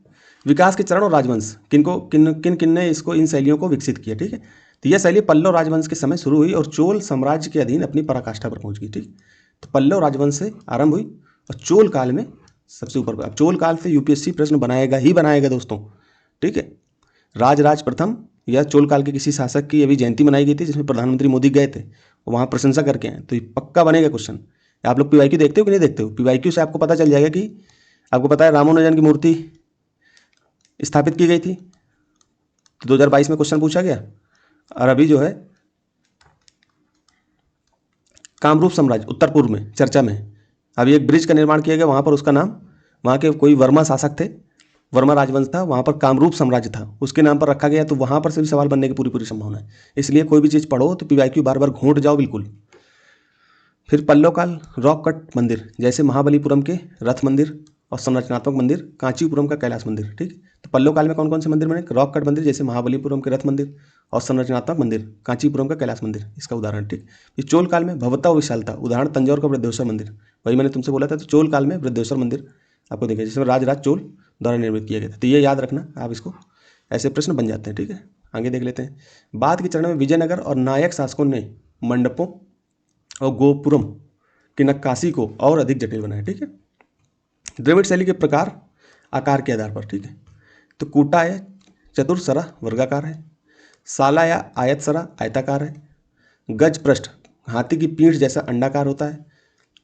विकास के चरण और राजवंश, किन ने इसको, इन शैलियों को विकसित किया। ठीक है, तो यह शैली पल्लव राजवंश के समय शुरू हुई और चोल साम्राज्य के अधीन अपनी पराकाष्ठा पर पहुंच गई। ठीक, तो पल्लव राजवंश से आरंभ हुई और चोल काल में सबसे ऊपर। अब चोल काल से यूपीएससी प्रश्न बनाएगा ही बनाएगा दोस्तों। ठीक है, राजराज प्रथम या चोल काल के किसी शासक की अभी जयंती मनाई गई थी जिसमें प्रधानमंत्री मोदी गए थे, वहाँ प्रशंसा करके आए। तो ये पक्का बनेगा क्वेश्चन। आप लोग पीवाईक्यू देखते हो कि नहीं देखते हो? पीवाईक्यू से आपको पता चल जाएगा कि आपको पता है रामानुजन की मूर्ति स्थापित की गई थी, तो 2022 में क्वेश्चन पूछा गया। और अभी जो है कामरूप साम्राज्य उत्तर पूर्व में चर्चा में, अभी एक ब्रिज का निर्माण किया गया, वहाँ पर उसका नाम, वहाँ के कोई वर्मा शासक थे, वर्मा राजवंश था, वहाँ पर कामरूप साम्राज्य था, उसके नाम पर रखा गया। तो वहाँ पर से भी सवाल बनने की पूरी संभावना है। इसलिए कोई भी चीज़ पढ़ो तो पीवाईक्यू बार बार घोंट जाओ बिल्कुल। फिर पल्लव काल रॉक कट मंदिर, जैसे महाबलीपुरम के रथ मंदिर और संरचनात्मक मंदिर, कांचीपुरम का कैलाश मंदिर। ठीक, तो पल्लव काल में कौन कौन से मंदिर बने? रॉक कट मंदिर जैसे महाबलीपुरम के रथ मंदिर और संरचनात्मक मंदिर कांचीपुरम का कैलाश मंदिर, इसका उदाहरण। ठीक, ये चोल काल में भव्यता और विशालता, उदाहरण तंजौर का वृद्धेश्वर मंदिर। वही मैंने तुमसे बोला था, तो चोल काल में वृद्धेश्वर मंदिर आपको देखिए जिसमें राजराज चोल द्वारा निर्मित किया गया था। तो ये याद रखना आप, इसको ऐसे प्रश्न बन जाते हैं। ठीक है, आगे देख लेते हैं। बाद के चरण में विजयनगर और नायक शासकों ने मंडपों और गोपुरम की नक्काशी को और अधिक जटिल बनाया। ठीक है, द्रविड़ शैली के प्रकार आकार के आधार पर। ठीक है, तो कूटा या चतुरसरा वर्गाकार है, साला या आयतसरा आयताकार है, गज पृष्ठ हाथी की पीठ जैसा अंडाकार होता है।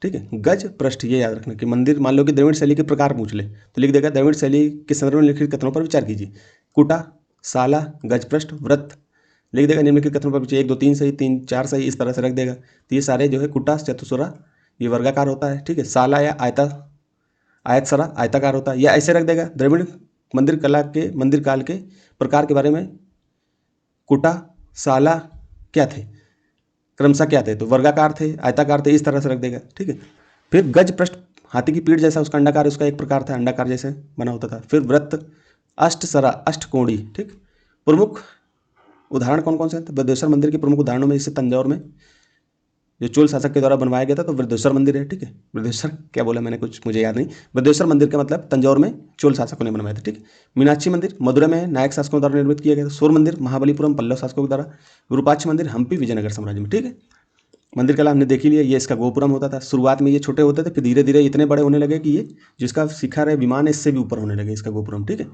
ठीक है, गज पृष्ठ ये याद रखना कि मंदिर, मान लो कि द्रविड़ शैली के प्रकार पूछ ले तो लिख देगा द्रविड़ शैली के संदर्भ में लिखित कथनों पर विचार कीजिए। कूटा, साला, गज पृष्ठ, वृत्त लिख देगा निम्नलिखित कथनों पर विचार, 1 2 3 सही, 3 4 सही, इस तरह से रख देगा। तो ये सारे जो है कूटा चतुसरा ये वर्गाकार होता है। ठीक है, साला या आयतसरा आयताकार होता है, या ऐसे रख देगा द्रविड़ मंदिर काल के प्रकार के बारे में कुटा साला क्या थे, क्रमशः क्या थे, तो वर्गाकार थे, आयताकार थे, इस तरह से रख देगा। ठीक है, फिर गज पृष्ठ हाथी की पीठ जैसा उसका अंडाकार, उसका एक प्रकार था, अंडाकार जैसे बना होता था। फिर वृत्त, अष्टसरा अष्टकोणी। ठीक, प्रमुख उदाहरण कौन कौन से हैं? तो वृद्धेश्वर मंदिर के प्रमुख उदाहरणों में जैसे तंजौर में जो चोल शासक के द्वारा बनवाया गया था, तो वृद्धेश्वर मंदिर है। ठीक है, वृद्धेश्वर क्या बोला मैंने, कुछ मुझे याद नहीं। वृद्धेश्वर मंदिर का मतलब तंजौर में चोल शासकों ने बनवाया था। ठीक है, मीनाक्षी मंदिर मदुरै में नायक शासकों द्वारा निर्मित किया गया था। सूर्य मंदिर महाबलीपुरम पल्लव शासकों द्वारा। विरूपाक्ष मंदिर हम्पी विजयनगर साम्राज्य में। ठीक है, मंदिर का हमने देख ही लिया, ये इसका गोपुरम होता था। शुरुआत में ये छोटे होते थे, फिर धीरे धीरे इतने बड़े होने लगे कि ये जिसका शिखर है विमान है इससे भी ऊपर होने लगे इसका गोपुरम। ठीक है,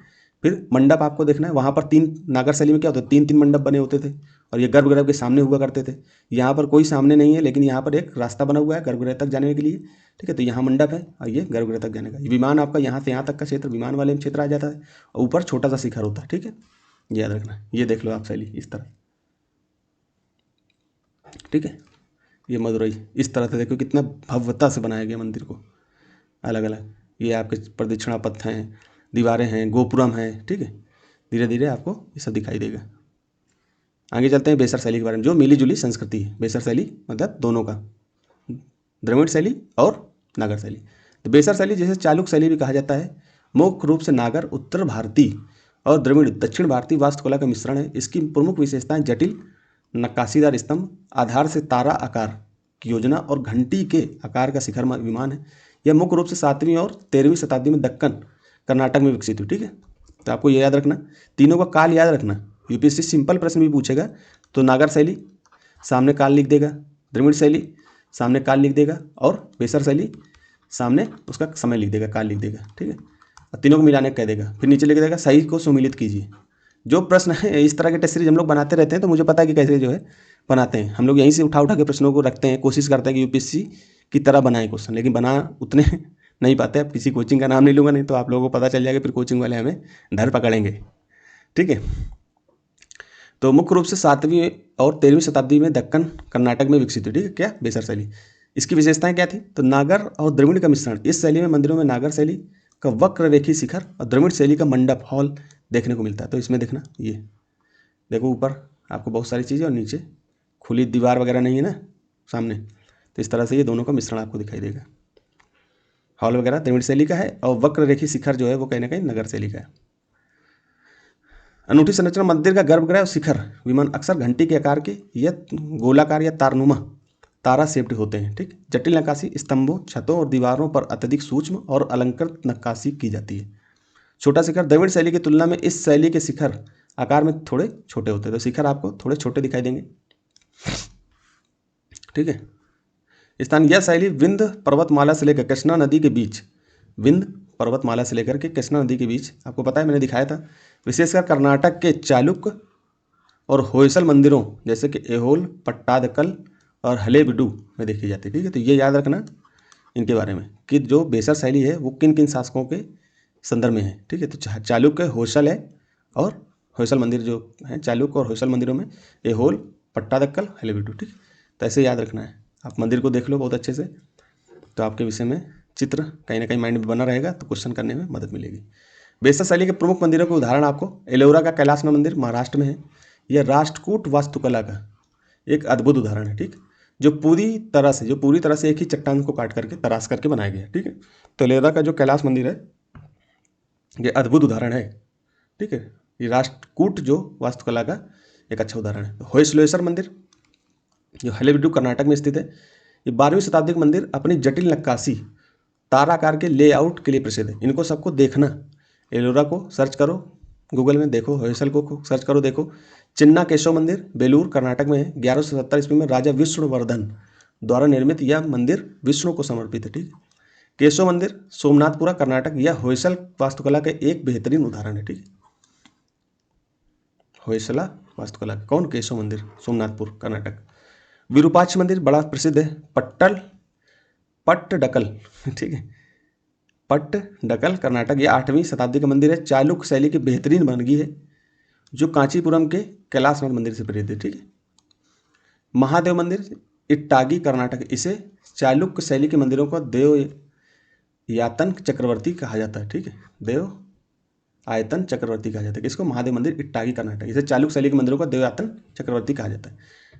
फिर मंडप आपको देखना है, वहाँ पर 3 नागर शैली में क्या होता है, 3 3 मंडप बने होते थे और ये गर्भगृह के सामने हुआ करते थे। यहाँ पर कोई सामने नहीं है, लेकिन यहाँ पर एक रास्ता बना हुआ है गर्भगृह तक जाने के लिए। ठीक है, तो यहाँ मंडप है और ये गर्भगृह तक जाने का। ये विमान आपका यहाँ से यहाँ तक का क्षेत्र विमान वाले में क्षेत्र आ जाता है और ऊपर छोटा सा शिखर होता है। ठीक है, याद रखना, ये देख लो आप शैली इस तरह। ठीक है, ये मदुरई इस तरह से देखो कितना भव्यता से बनाया गया मंदिर को, अलग अलग। ये आपके प्रदक्षिणा पथ हैं, दीवारें हैं, गोपुरम है। ठीक है, धीरे धीरे आपको ये सब दिखाई देगा। आगे चलते हैं बेसर शैली के बारे में, जो मिली जुली संस्कृति है। बेसर शैली मतलब दोनों का, द्रविड़ शैली और नागर शैली। तो बेसर शैली जिसे चालुक्य शैली भी कहा जाता है, मुख्य रूप से नागर उत्तर भारतीय और द्रविड़ दक्षिण भारतीय वास्तुकला का मिश्रण है। इसकी प्रमुख विशेषताएं जटिल नक्काशीदार स्तंभ, आधार से तारा आकार की योजना और घंटी के आकार का शिखर विमान है। यह मुख्य रूप से 7वीं और 13वीं शताब्दी में दक्कन कर्नाटक में विकसित हुई। ठीक है, तो आपको ये याद रखना, तीनों का काल याद रखना। यूपीएससी सिंपल प्रश्न भी पूछेगा तो नागर शैली सामने काल लिख देगा, द्रविड़ शैली सामने काल लिख देगा और बेसर शैली सामने उसका समय लिख देगा, काल लिख देगा। ठीक है, और तीनों को मिलाने कह देगा, फिर नीचे लिख देगा सही को सुमिलित कीजिए। जो प्रश्न है इस तरह के टेस्ट सीरीज हम लोग बनाते रहते हैं, तो मुझे पता है कि कैसे जो है बनाते हैं हम लोग। यहीं से उठा के प्रश्नों को रखते हैं, कोशिश करते हैं कि यूपीएससी की तरह बनाए क्वेश्चन, लेकिन बना उतने नहीं पाते। अब किसी कोचिंग का नाम नहीं लूँगा, नहीं तो आप लोगों को पता चल जाएगा, फिर कोचिंग वाले हमें धर पकड़ेंगे। ठीक है, तो मुख्य रूप से 7वीं और 13वीं शताब्दी में दक्कन कर्नाटक में विकसित हुई। ठीक है, क्या बेसर शैली, इसकी विशेषताएं क्या थी, तो नागर और द्रविड़ का मिश्रण। इस शैली में मंदिरों में नागर शैली का वक्र रेखी शिखर और द्रविड़ शैली का मंडप हॉल देखने को मिलता है। तो इसमें देखना, ये देखो ऊपर आपको बहुत सारी चीज़ें और नीचे खुली दीवार वगैरह नहीं है ना सामने, तो इस तरह से ये दोनों का मिश्रण आपको दिखाई देगा। हॉल वगैरह द्रविड़ शैली का है और वक्र रेखी शिखर जो है वो कहीं ना कहीं नगर शैली का है। अनूठी संरचना, मंदिर का गर्भगृह और शिखर विमान अक्सर घंटी के आकार के या गोलाकार या तारनुमा तारा शेप्ड होते हैं। ठीक, जटिल नक्काशी स्तंभों, छतों और दीवारों पर अत्यधिक सूक्ष्म और अलंकृत नक्काशी की जाती है। छोटा शिखर, द्रविड़ शैली की तुलना में इस शैली के शिखर आकार में थोड़े छोटे होते हैं, तो शिखर आपको थोड़े छोटे दिखाई देंगे। ठीक है, स्थान, यह शैली विंध्य पर्वतमाला से लेकर कृष्णा नदी के बीच, विंध्य पर्वतमाला से लेकर के कृष्णा नदी के बीच, आपको पता है मैंने दिखाया था विशेषकर कर्नाटक के चालुक्य और होयसल मंदिरों जैसे कि ऐहोल, पट्टादकल और हलेबीडु में देखी जाती है। ठीक है, तो ये याद रखना इनके बारे में कि जो बेसर शैली है वो किन किन शासकों के संदर्भ में है। ठीक है, तो चालुक्य, होयसल है और होयसल मंदिर जो है चालुक्य और होयसल मंदिरों में ऐहोल, पट्टादकल, हलेबीडु। ठीक, तो ऐसे याद रखना है। आप मंदिर को देख लो बहुत अच्छे से, तो आपके विषय में चित्र कहीं ना कहीं माइंड में बना रहेगा, तो क्वेश्चन करने में मदद मिलेगी। बेसर शैली के प्रमुख मंदिरों के उदाहरण आपको एलोरा का कैलाशनाथ मंदिर महाराष्ट्र में है। यह राष्ट्रकूट वास्तुकला का एक अद्भुत उदाहरण है। ठीक, जो पूरी तरह से एक ही चट्टान को काट करके तराश करके बनाया गया है। ठीक है, तो एलोरा का जो कैलाश मंदिर है ये अद्भुत उदाहरण है। ठीक है, ये राष्ट्रकूट जो वास्तुकला का एक अच्छा उदाहरण है। होयसलेश्वर मंदिर जो हलेबीडु कर्नाटक में स्थित है, ये 12वीं शताब्दी का मंदिर अपनी जटिल नक्काशी, ताराकार के लेआउट के लिए प्रसिद्ध है। इनको सबको देखना, एलोरा को सर्च करो गूगल में, देखो होयसल को सर्च करो, देखो। चिन्ना केशव मंदिर बेलूर कर्नाटक में है। 1170 ईस्वी में राजा विष्णुवर्धन द्वारा निर्मित यह मंदिर विष्णु को समर्पित है। ठीक, केशव मंदिर सोमनाथपुरा कर्नाटक, यह होयसल वास्तुकला के एक बेहतरीन उदाहरण है। ठीक, होयसला वास्तुकला कौन? केशव मंदिर, सोमनाथपुर कर्नाटक। विरूपाक्ष मंदिर बड़ा प्रसिद्ध है, पट्टडकल। ठीक है, पट्टडकल कर्नाटक, यह 8वीं शताब्दी का मंदिर है। चालुक्य शैली की बेहतरीन बनगी है जो कांचीपुरम के कैलाशनाथ मंदिर से प्रेरित है। ठीक है, महादेव मंदिर इट्टागी कर्नाटक, इसे चालुक्य शैली के मंदिरों को देव यातन चक्रवर्ती कहा जाता है। ठीक है, देव आयतन चक्रवर्ती कहा जाता है। इसको महादेव मंदिर इट्टागी कर्नाटक, इसे चालुक्य शैली के मंदिरों को देवयातन चक्रवर्ती कहा जाता है।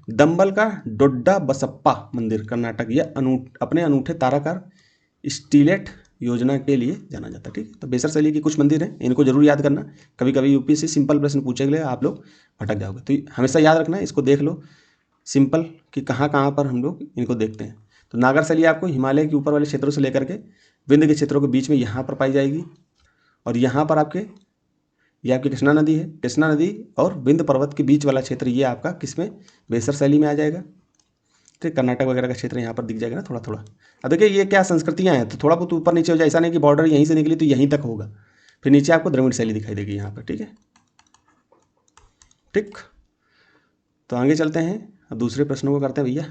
दंबल का डोड्डा बसप्पा मंदिर कर्नाटक, यह अपने अनूठे ताराकार स्टीलेट योजना के लिए जाना जाता है। ठीक है, तो बेसर शैली के कुछ मंदिर हैं, इनको जरूर याद करना। कभी कभी यूपी से सिंपल प्रश्न पूछेंगे, आप लोग भटक जाओगे, तो हमेशा याद रखना, इसको देख लो सिंपल कि कहाँ कहाँ पर हम लोग इनको देखते हैं। तो नागर शैली आपको हिमालय के ऊपर वाले क्षेत्रों से लेकर के विंध्य के क्षेत्रों के बीच में यहाँ पर पाई जाएगी। और यहाँ पर ये आपकी कृष्णा नदी है। कृष्णा नदी और विंध्य पर्वत के बीच वाला क्षेत्र ये आपका किसमें? बेसर शैली में आ जाएगा। ठीक, कर्नाटक वगैरह का क्षेत्र यहाँ पर दिख जाएगा ना थोड़ा थोड़ा। अब देखिए ये क्या संस्कृतियाँ हैं, तो थोड़ा बहुत ऊपर नीचे हो जाए, ऐसा नहीं कि बॉर्डर यहीं से निकली तो यहीं तक होगा, फिर नीचे आपको द्रविड़ शैली दिखाई देगी यहाँ पर। ठीक है, ठीक, तो आगे चलते हैं, अब दूसरे प्रश्नों को करते हैं भैया।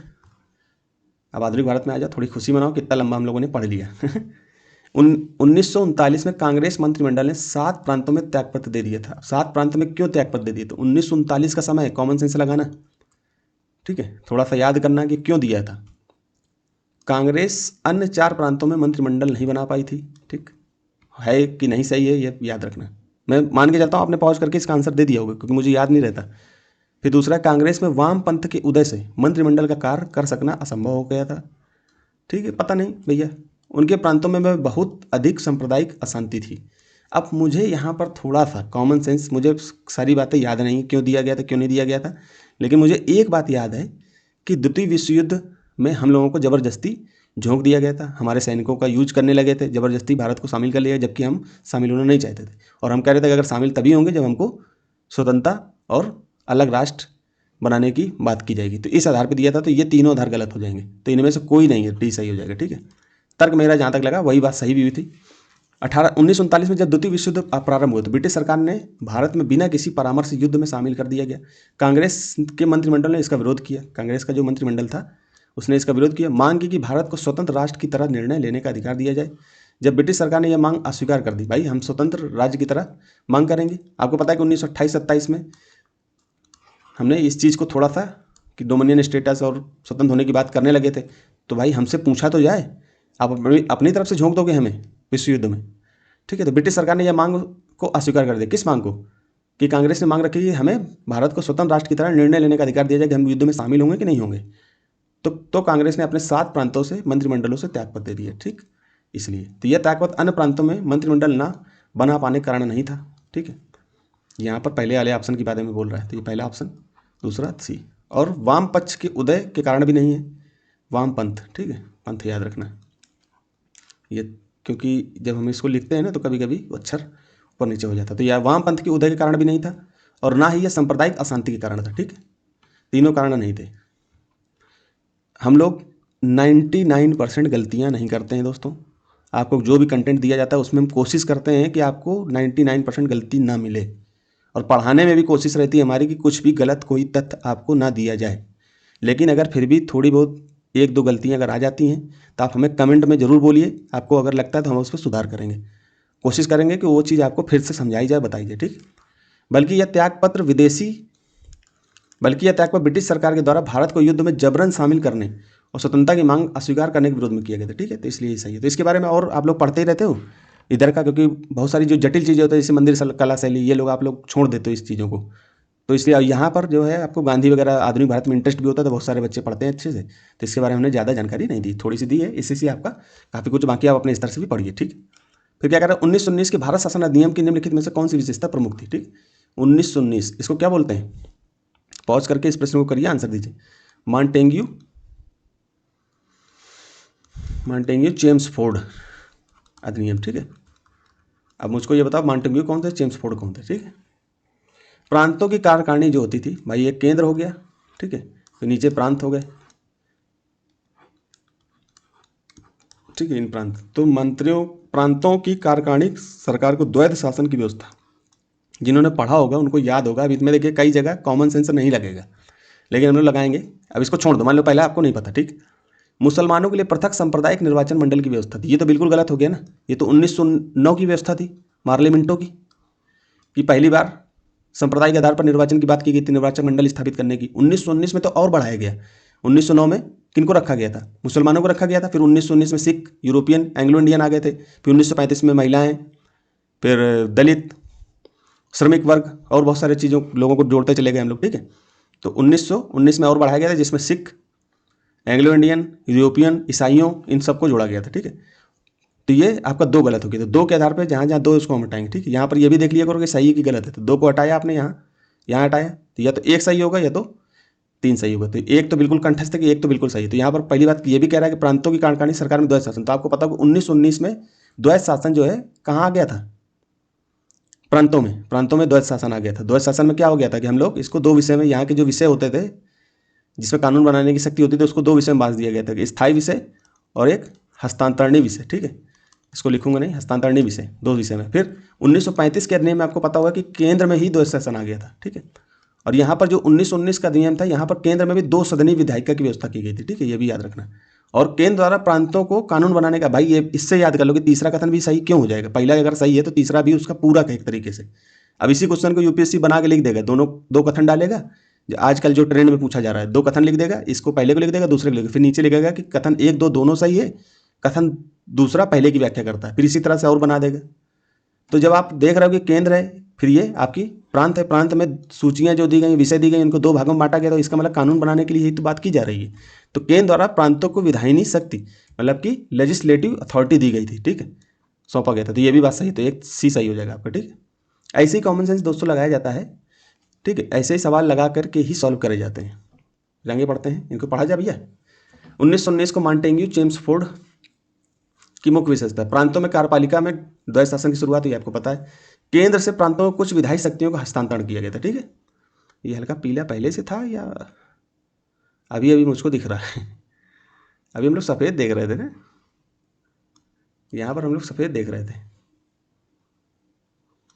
अब आधुनिक भारत में आ जाओ, थोड़ी खुशी मनाओ, कितना लंबा हम लोगों ने पढ़ लिया। 1939 में कांग्रेस मंत्रिमंडल ने 7 प्रांतों में त्यागपत्र दे दिया था। 7 प्रांतों में क्यों त्यागपत्र दे दिए? तो 1939 का समय है, कॉमन सेंस लगाना। ठीक है, थोड़ा सा याद करना कि क्यों दिया था। कांग्रेस अन्य 4 प्रांतों में मंत्रिमंडल नहीं बना पाई थी। ठीक है कि नहीं, सही है, ये याद रखना। मैं मान के चलता हूँ आपने पॉज करके इसका आंसर दे दिया होगा, क्योंकि मुझे याद नहीं रहता। फिर दूसरा, कांग्रेस में वाम पंथ के उदय से मंत्रिमंडल का कार्य कर सकना असंभव हो गया था। ठीक है, पता नहीं भैया, उनके प्रांतों में बहुत अधिक सांप्रदायिक अशांति थी। अब मुझे यहाँ पर थोड़ा सा कॉमन सेंस, मुझे सारी बातें याद नहीं क्यों दिया गया था क्यों नहीं दिया गया था, लेकिन मुझे एक बात याद है कि द्वितीय विश्व युद्ध में हम लोगों को ज़बरदस्ती झोंक दिया गया था। हमारे सैनिकों का यूज करने लगे थे, ज़बरदस्ती भारत को शामिल कर लिया, जबकि हम शामिल होना नहीं चाहते थे। और हम कह रहे थे कि अगर शामिल तभी होंगे जब हमको स्वतंत्रता और अलग राष्ट्र बनाने की बात की जाएगी। तो इस आधार पर दिया था, तो ये तीनों आधार गलत हो जाएंगे, तो इनमें से कोई नहीं है, डी सही हो जाएगा। ठीक है, तर्क मेरा जहाँ तक लगा वही बात सही भी हुई थी। 1939 में जब द्वितीय विश्व युद्ध प्रारंभ हुआ तो ब्रिटिश सरकार ने भारत में बिना किसी परामर्श युद्ध में शामिल कर दिया गया। कांग्रेस के मंत्रिमंडल ने इसका विरोध किया। कांग्रेस का जो मंत्रिमंडल था उसने इसका विरोध किया, मांग की कि भारत को स्वतंत्र राष्ट्र की तरह निर्णय लेने का अधिकार दिया जाए। जब ब्रिटिश सरकार ने यह मांग अस्वीकार कर दी, भाई हम स्वतंत्र राज्य की तरह मांग करेंगे। आपको पता है कि 1928-27 में हमने इस चीज़ को थोड़ा सा कि डोमिनियन स्टेटस और स्वतंत्र होने की बात करने लगे थे, तो भाई हमसे पूछा तो जाए, आप अपनी तरफ से झोंक दोगे हमें विश्व युद्ध में। ठीक है, तो ब्रिटिश सरकार ने यह मांग को अस्वीकार कर दिया। किस मांग को? कि कांग्रेस ने मांग रखी कि हमें भारत को स्वतंत्र राष्ट्र की तरह निर्णय लेने का अधिकार दिया जाए कि हम युद्ध में शामिल होंगे कि नहीं होंगे। तो कांग्रेस ने अपने 7 प्रांतों से मंत्रिमंडलों से त्यागपत्र दे दिए। ठीक, इसलिए तो यह त्यागपत्र अन्य प्रांतों में मंत्रिमंडल ना बना पाने के कारण नहीं था। ठीक है, यहाँ पर पहले वाले ऑप्शन की बात में बोल रहा है, तो ये पहला ऑप्शन, दूसरा सी। और वाम पक्ष के उदय के कारण भी नहीं है, वाम पंथ। ठीक है, पंथ याद रखना ये, क्योंकि जब हम इसको लिखते हैं ना तो कभी कभी अक्षर ऊपर नीचे हो जाता है। तो यह वाम पंथ के उदय के कारण भी नहीं था, और ना ही यह सांप्रदायिक अशांति के कारण था। ठीक है, तीनों कारण नहीं थे। हम लोग 99% गलतियां नहीं करते हैं दोस्तों। आपको जो भी कंटेंट दिया जाता है उसमें हम कोशिश करते हैं कि आपको 99% गलती ना मिले। और पढ़ाने में भी कोशिश रहती है हमारी कि कुछ भी गलत कोई तथ्य आपको ना दिया जाए। लेकिन अगर फिर भी थोड़ी बहुत एक दो गलतियां अगर आ जाती हैं तो आप हमें कमेंट में ज़रूर बोलिए। आपको अगर लगता है तो हम उस पर सुधार करेंगे, कोशिश करेंगे कि वो चीज़ आपको फिर से समझाई जाए, बताई जाए, ठीक। बल्कि यह त्यागपत्र ब्रिटिश सरकार के द्वारा भारत को युद्ध में जबरन शामिल करने और स्वतंत्रता की मांग अस्वीकार करने के विरोध में किया गया था, ठीक है। तो इसलिए ये सही है। तो इसके बारे में और आप लोग पढ़ते ही रहते हो इधर का, क्योंकि बहुत सारी जो जटिल चीज़ें होती है जैसे मंदिर कला शैली, ये लोग आप लोग छोड़ देते हो इस चीज़ों को। तो इसलिए यहाँ पर जो है आपको गांधी वगैरह आधुनिक भारत में इंटरेस्ट भी होता है, तो बहुत सारे बच्चे पढ़ते हैं अच्छे से। तो इसके बारे में हमने ज़्यादा जानकारी नहीं दी, थोड़ी सी दी है, इससे से आपका काफ़ी कुछ, बाकी आप अपने स्तर से भी पढ़िए, ठीक। फिर क्या कह रहा है, 1919 के भारत शासन अधिनियम की निम्नलिखित में से कौन सी विशेषता प्रमुख थी, ठीक। 1919 इसको क्या बोलते हैं, पॉज करके इस प्रश्न को करिए, आंसर दीजिए। मॉन्टेग्यू चेम्सफोर्ड अधिनियम, ठीक है। अब मुझको ये बताओ मॉन्टेग्यू कौन थे, चेम्सफोर्ड कौन थे, ठीक है। प्रांतों की कार्यकारिणी जो होती थी भाई, एक केंद्र हो गया, ठीक है, तो नीचे प्रांत हो गए, ठीक है। इन प्रांतों की कार्यकारिणी सरकार को द्वैध शासन की व्यवस्था, जिन्होंने पढ़ा होगा उनको याद होगा। अब इसमें देखिए कई जगह कॉमन सेंस नहीं लगेगा, लेकिन हम लोग लगाएंगे। अब इसको छोड़ दो, मान लो पहले आपको नहीं पता, ठीक। मुसलमानों के लिए पृथक सांप्रदायिक निर्वाचन मंडल की व्यवस्था थी, ये तो बिल्कुल गलत हो गया ना। ये तो 1909 की व्यवस्था थी मार्लिमेंटो की, कि पहली बार संप्रदाय के आधार पर निर्वाचन की बात की गई थी, निर्वाचन मंडल स्थापित करने की। 1919 में तो और बढ़ाया गया। 1909 में किनको रखा गया था, मुसलमानों को रखा गया था। फिर 1919 में सिख, यूरोपियन, एंग्लो इंडियन आ गए थे। फिर 1935 में महिलाएं, फिर दलित, श्रमिक वर्ग और बहुत सारे चीज़ों लोगों को जोड़ते चले गए हम लोग, ठीक है। तो 1919 में और बढ़ाया गया था, जिसमें सिख, एंग्लो इंडियन, यूरोपियन, ईसाइयों, इन सबको जोड़ा गया था, ठीक है। तो ये आपका दो गलत हो गया। तो दो के आधार पर जहाँ जहाँ दो उसको हम हटाएंगे, ठीक है। यहाँ पर ये भी देख लिया करो कि सही है कि गलत है। तो दो को हटाया आपने, यहाँ हटाया, तो या तो एक सही होगा या तो तीन सही होगा। तो एक तो बिल्कुल कंठस्थ है कि एक तो बिल्कुल सही है। तो यहाँ पर पहली बात ये भी कह रहा है कि प्रांतों की कार्यकारिणी सरकार में द्वैध शासन। तो आपको पता होगा 1919 में द्वैध शासन जो है कहाँ आ गया था, प्रांतों में द्वैध शासन आ गया था। द्वैध शासन में क्या हो गया था कि हम लोग इसको दो विषय में, यहाँ के जो विषय होते थे जिसमें कानून बनाने की शक्ति होती थी, उसको दो विषय में बांट दिया गया था, कि स्थायी विषय और एक हस्तांतरणीय विषय, ठीक है। इसको लिखूंगा नहीं, हस्तांतरणीय विषय, दो विषय में। फिर 1935 के अधिनियम में आपको पता होगा कि केंद्र में ही द्वैध शासन आ गया था, ठीक है। और यहाँ पर जो 1919 का अधिनियम था, यहाँ पर केंद्र में भी दो सदनीय विधायिका की व्यवस्था की गई थी, ठीक है, ये भी याद रखना। और केंद्र द्वारा प्रांतों को कानून बनाने का, भाई ये इससे याद कर लो कि तीसरा कथन भी सही क्यों हो जाएगा। पहला अगर सही है तो तीसरा भी उसका पूरा एक तरीके से। अब इसी क्वेश्चन को यूपीएससी बना के लिख देगा, दोनों दो कथन डालेगा, आजकल जो ट्रेंड में पूछा जा रहा है, दो कथन लिख देगा, इसको पहले को लिख देगा, दूसरे को लिख देगा, फिर नीचे लिखेगा कि कथन एक दो दोनों सही है, कथन दूसरा पहले की व्याख्या करता है, फिर इसी तरह से और बना देगा। तो जब आप देख रहे हो कि केंद्र है, फिर ये आपकी प्रांत है, प्रांत में सूचियां जो दी गई, विषय दी गई, उनको दो भागों में बांटा गया, तो इसका मतलब कानून बनाने के लिए ही तो बात की जा रही है। तो केंद्र द्वारा प्रांतों को विधायिनी शक्ति, मतलब कि लेजिस्लेटिव अथॉरिटी दी गई थी, ठीक है, सौंपा गया था। तो ये भी बात सही, तो एक सी सही हो जाएगा आपका, ठीक है। ऐसे ही कॉमन सेंस दोस्तों लगाया जाता है, ठीक है। ऐसे ही सवाल लगा करके ही सॉल्व करे जाते हैं। रंगे पढ़ते हैं, इनको पढ़ा जा भैया। 1919 को मॉन्टेग्यू चेम्सफोर्ड की मुख्य विशेषता, प्रांतों में कार्यपालिका में द्वैध शासन की शुरुआत हुई, आपको पता है। केंद्र से प्रांतों को कुछ विधायी शक्तियों का हस्तांतरण किया गया था, ठीक है। ये हल्का पीला पहले से था या अभी अभी मुझको दिख रहा है? अभी हम लोग सफ़ेद देख रहे थे ना, यहाँ पर हम लोग सफ़ेद देख रहे थे।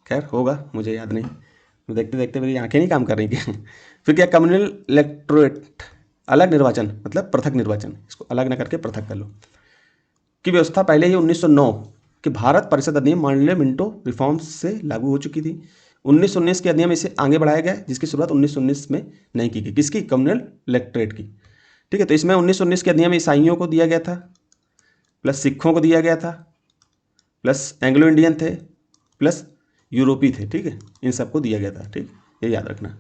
खैर होगा, मुझे याद नहीं, देखते देखते मेरी आंखें नहीं काम कर रही क्या? फिर क्या, कम्युनल इलेक्टोरेट, अलग निर्वाचन, मतलब पृथक निर्वाचन, इसको अलग न करके पृथक कर लो, की व्यवस्था पहले ही 1909 के भारत परिषद अधिनियम मॉर्लिमेंटो रिफॉर्म्स से लागू हो चुकी थी। 1919 के अधिनियम इसे आगे बढ़ाया गया, जिसकी शुरुआत 1919 में नहीं की गई। किसकी? कम्युनल इलेक्टोरेट की, ठीक है। तो इसमें 1919 के अधिनियम ईसाइयों को दिया गया था, प्लस सिखों को दिया गया था, प्लस एंग्लो इंडियन थे, प्लस यूरोपी थे, ठीक है, इन सबको दिया गया था, ठीक, ये याद रखना।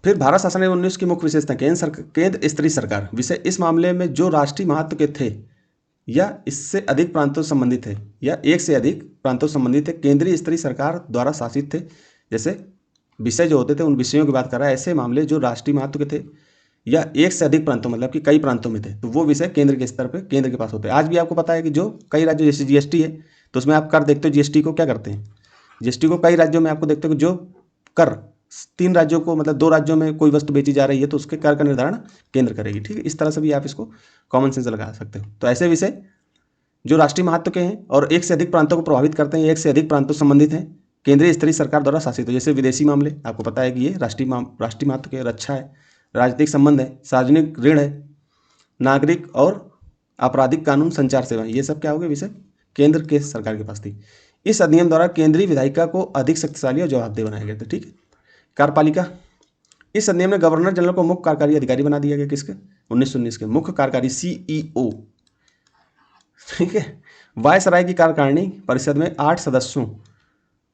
फिर भारत शासन में 19 की मुख्य विशेषता, केंद्र स्तरीय सरकार, विषय इस मामले में जो राष्ट्रीय महत्व के थे या इससे अधिक प्रांतों से संबंधित थे या एक से अधिक प्रांतों से संबंधित थे, केंद्रीय स्तरीय सरकार द्वारा शासित थे। जैसे विषय जो होते थे उन विषयों की बात कर रहा है, ऐसे मामले जो राष्ट्रीय महत्व के थे या एक से अधिक प्रांतों, मतलब कि कई प्रांतों में थे, तो वो विषय केंद्र के स्तर पर केंद्र के पास होते हैं। आज भी आपको पता है कि जो कई राज्यों, जैसे जीएसटी है, तो उसमें आप कर देखते हो, जीएसटी को क्या करते हैं, जीएसटी को कई राज्यों में आपको देखते हो कि जो कर 3 राज्यों को, मतलब 2 राज्यों में कोई वस्तु बेची जा रही है तो उसके कर का निर्धारण केंद्र करेगी, ठीक है। इस तरह से भी आप इसको कॉमन सेंस लगा सकते हो। तो ऐसे विषय जो राष्ट्रीय महत्व के हैं और एक से अधिक प्रांतों को प्रभावित करते हैं, एक से अधिक प्रांतों से संबंधित हैं, केंद्रीय स्तरीय सरकार द्वारा शासित हो, जैसे विदेशी मामले, आपको पता है कि ये राष्ट्रीय महत्व के रक्षा है, राजनीतिक संबंध है, सार्वजनिक ऋण है, नागरिक और आपराधिक कानून, संचार सेवा, ये सब क्या हो गए विषय केंद्र के सरकार के पास थी। इस अधिनियम द्वारा केंद्रीय विधायिका को अधिक शक्तिशाली और जवाबदेह बनाया गया था। ठीक है। कार्यपालिका, इस अधिनियम में गवर्नर जनरल को मुख्य कार्यकारी अधिकारी बना दिया गया, किसके 1919 के मुख्य कार्यकारी CEO। ठीक है। वायसराय की कार्यकारिणी परिषद में 8 सदस्यों,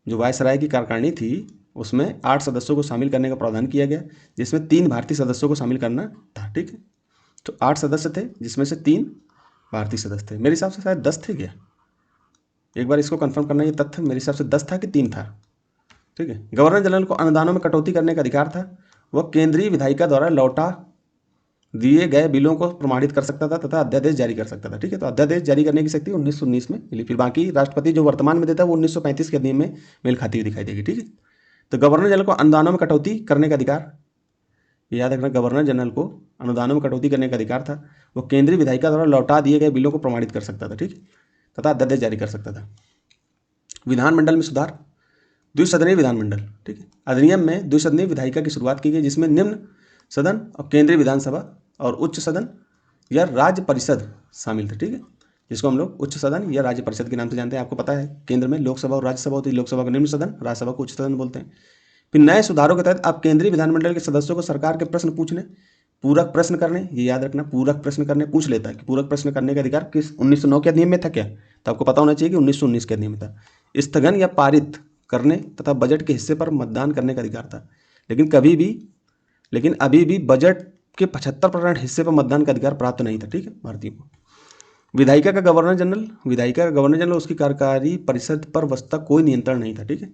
जो वायसराय की कार्यकारिणी थी उसमें 8 सदस्यों को शामिल करने का प्रावधान किया गया, जिसमें 3 भारतीय सदस्यों को शामिल करना था। ठीक है। तो 8 सदस्य थे जिसमें से 3 भारतीय सदस्य थे। मेरे हिसाब से शायद 10 थे क्या, एक बार इसको कंफर्म करना, ये तथ्य मेरे हिसाब से 10 था कि 3 था। ठीक है। गवर्नर जनरल को अनुदानों में कटौती करने का अधिकार था। वह केंद्रीय विधायिका द्वारा लौटा दिए गए बिलों को प्रमाणित कर सकता था तथा अध्यादेश जारी कर सकता था। ठीक है। तो अध्यादेश जारी करने की शक्ति 1919 में मिली। फिर बाकी राष्ट्रपति जो वर्तमान में देता है वो 1935 के अधिनियम में मेल खाती हुई दिखाई देगी। ठीक है। तो गवर्नर जनरल को अनुदानों में कटौती करने का अधिकार, याद रखना, गवर्नर जनरल को अनुदानों में कटौती करने का अधिकार था। वो केंद्रीय विधायिका द्वारा लौटा दिए गए बिलों को प्रमाणित कर सकता था। ठीक है। तथा अध्यादेश जारी कर सकता था। विधानमंडल में सुधार, द्विसदनीय विधानमंडल। ठीक है। अधिनियम में द्विसदनीय विधायिका की शुरुआत की गई, जिसमें निम्न सदन और केंद्रीय विधानसभा और उच्च सदन या राज्य परिषद शामिल थे। ठीक है। जिसको हम लोग उच्च सदन या राज्य परिषद के नाम से जानते हैं। आपको पता है केंद्र में लोकसभा और राज्यसभा होती है, लोकसभा को निम्न सदन, राज्यसभा को उच्च सदन बोलते हैं। फिर नए सुधारों के तहत अब केंद्रीय विधानमंडल के सदस्यों को सरकार के प्रश्न पूछने, पूरक प्रश्न करने, ये याद रखना, पूरक प्रश्न करने पूछ लेता है कि पूरक प्रश्न करने का अधिकार किस 1909 के अधिनियम में था क्या, तो आपको पता होना चाहिए कि 1919 के अधिनियम में था। स्थगन या पारित करने तथा बजट के हिस्से पर मतदान करने का अधिकार था। लेकिन अभी भी बजट के 75% हिस्से पर मतदान का अधिकार प्राप्त नहीं था। ठीक है, भारतीयों को। विधायिका का गवर्नर जनरल उसकी कार्यकारी परिषद पर वस्तुतः कोई नियंत्रण नहीं था। ठीक है।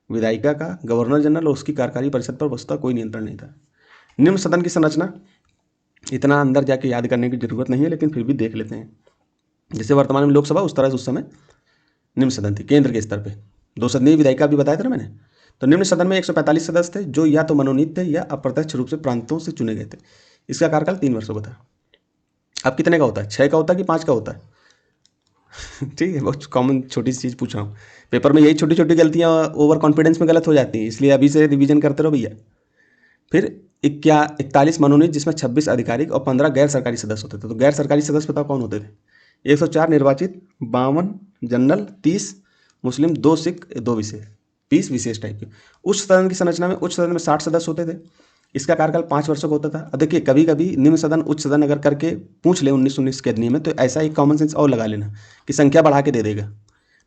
विधायिका का गवर्नर जनरल और उसकी कार्यकारी परिषद पर वस्तुतः कोई नियंत्रण नहीं था। निम्न सदन की संरचना, इतना अंदर जाके याद करने की जरूरत नहीं है, लेकिन फिर भी देख लेते हैं। जैसे वर्तमान में लोकसभा, उस तरह से उस समय निम्न सदन थी केंद्र के स्तर पे। 2 सदनीय विधायिका भी बताया था ना मैंने। तो निम्न सदन में 145 सदस्य थे, जो या तो मनोनीत थे या अप्रत्यक्ष रूप से प्रांतों से चुने गए थे। इसका कार्यकाल 3 वर्षों का था। अब कितने का होता है, 6 का होता है कि 5 का होता है? ठीक है, बहुत कॉमन छोटी सी चीज़ पूछ रहा हूँ। पेपर में यही छोटी छोटी गलतियाँ ओवर कॉन्फिडेंस में गलत हो जाती हैं, इसलिए अभी से रिवीजन करते रहो भैया। फिर 41 मनोनीत, जिसमें 26 आधिकारिक और 15 गैर सरकारी सदस्य होते थे। तो गैर सरकारी सदस्य बताओ कौन होते थे? 104 निर्वाचित, 52 जनरल, 30 मुस्लिम, 2 सिख, 2 विशेष, 20 विशेष टाइप के। उच्च सदन की संरचना में, उच्च सदन में 60 सदस्य होते थे। इसका कार्यकाल 5 वर्षों का होता था। अब देखिए, कभी कभी निम्न सदन उच्च सदन अगर करके पूछ ले 1919 के अधिनियम में, तो ऐसा एक कॉमन सेंस और लगा लेना कि संख्या बढ़ा के दे देगा।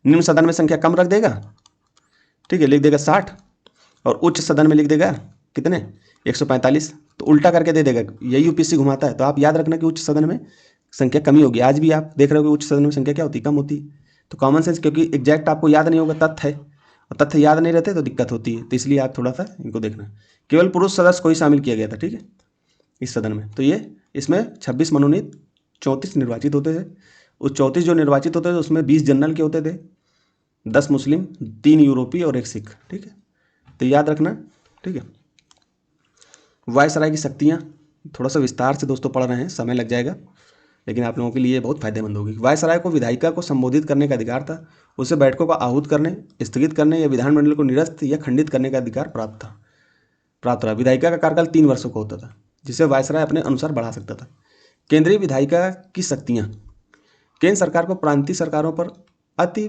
निम्न सदन में संख्या कम रख देगा, ठीक है, लिख देगा 60, और उच्च सदन में लिख देगा कितने, 145, तो उल्टा करके दे देगा। यही यूपीएससी घुमाता है। तो आप याद रखना कि उच्च सदन में संख्या कमी होगी। आज भी आप देख रहे हो कि उच्च सदन में संख्या क्या होती है, कम होती है। तो कॉमन सेंस, क्योंकि एग्जैक्ट आपको याद नहीं होगा, तथ्य है, और तथ्य याद नहीं रहते तो दिक्कत होती है। तो इसलिए आप थोड़ा सा इनको देखना। केवल पुरुष सदस्य को ही शामिल किया गया था, ठीक है, इस सदन में। तो ये इसमें 26 मनोनीत, 34 निर्वाचित होते थे। उस 34 जो निर्वाचित होते थे उसमें 20 जनरल के होते थे, 10 मुस्लिम, 3 यूरोपीय और 1 सिख। ठीक है, तो याद रखना। ठीक है। वायसराय की शक्तियाँ थोड़ा सा विस्तार से दोस्तों पढ़ रहे हैं, समय लग जाएगा, लेकिन आप लोगों के लिए बहुत फायदेमंद होगी। वायसराय को विधायिका को संबोधित करने का अधिकार था। उसे बैठकों को आहूत करने, स्थगित करने या विधानमंडल को निरस्त या खंडित करने का अधिकार प्राप्त रहा। विधायिका का कार्यकाल 3 वर्षों का होता था, जिसे वायसराय अपने अनुसार बढ़ा सकता था। केंद्रीय विधायिका की शक्तियाँ, केंद्र सरकार को प्रांतीय सरकारों पर अति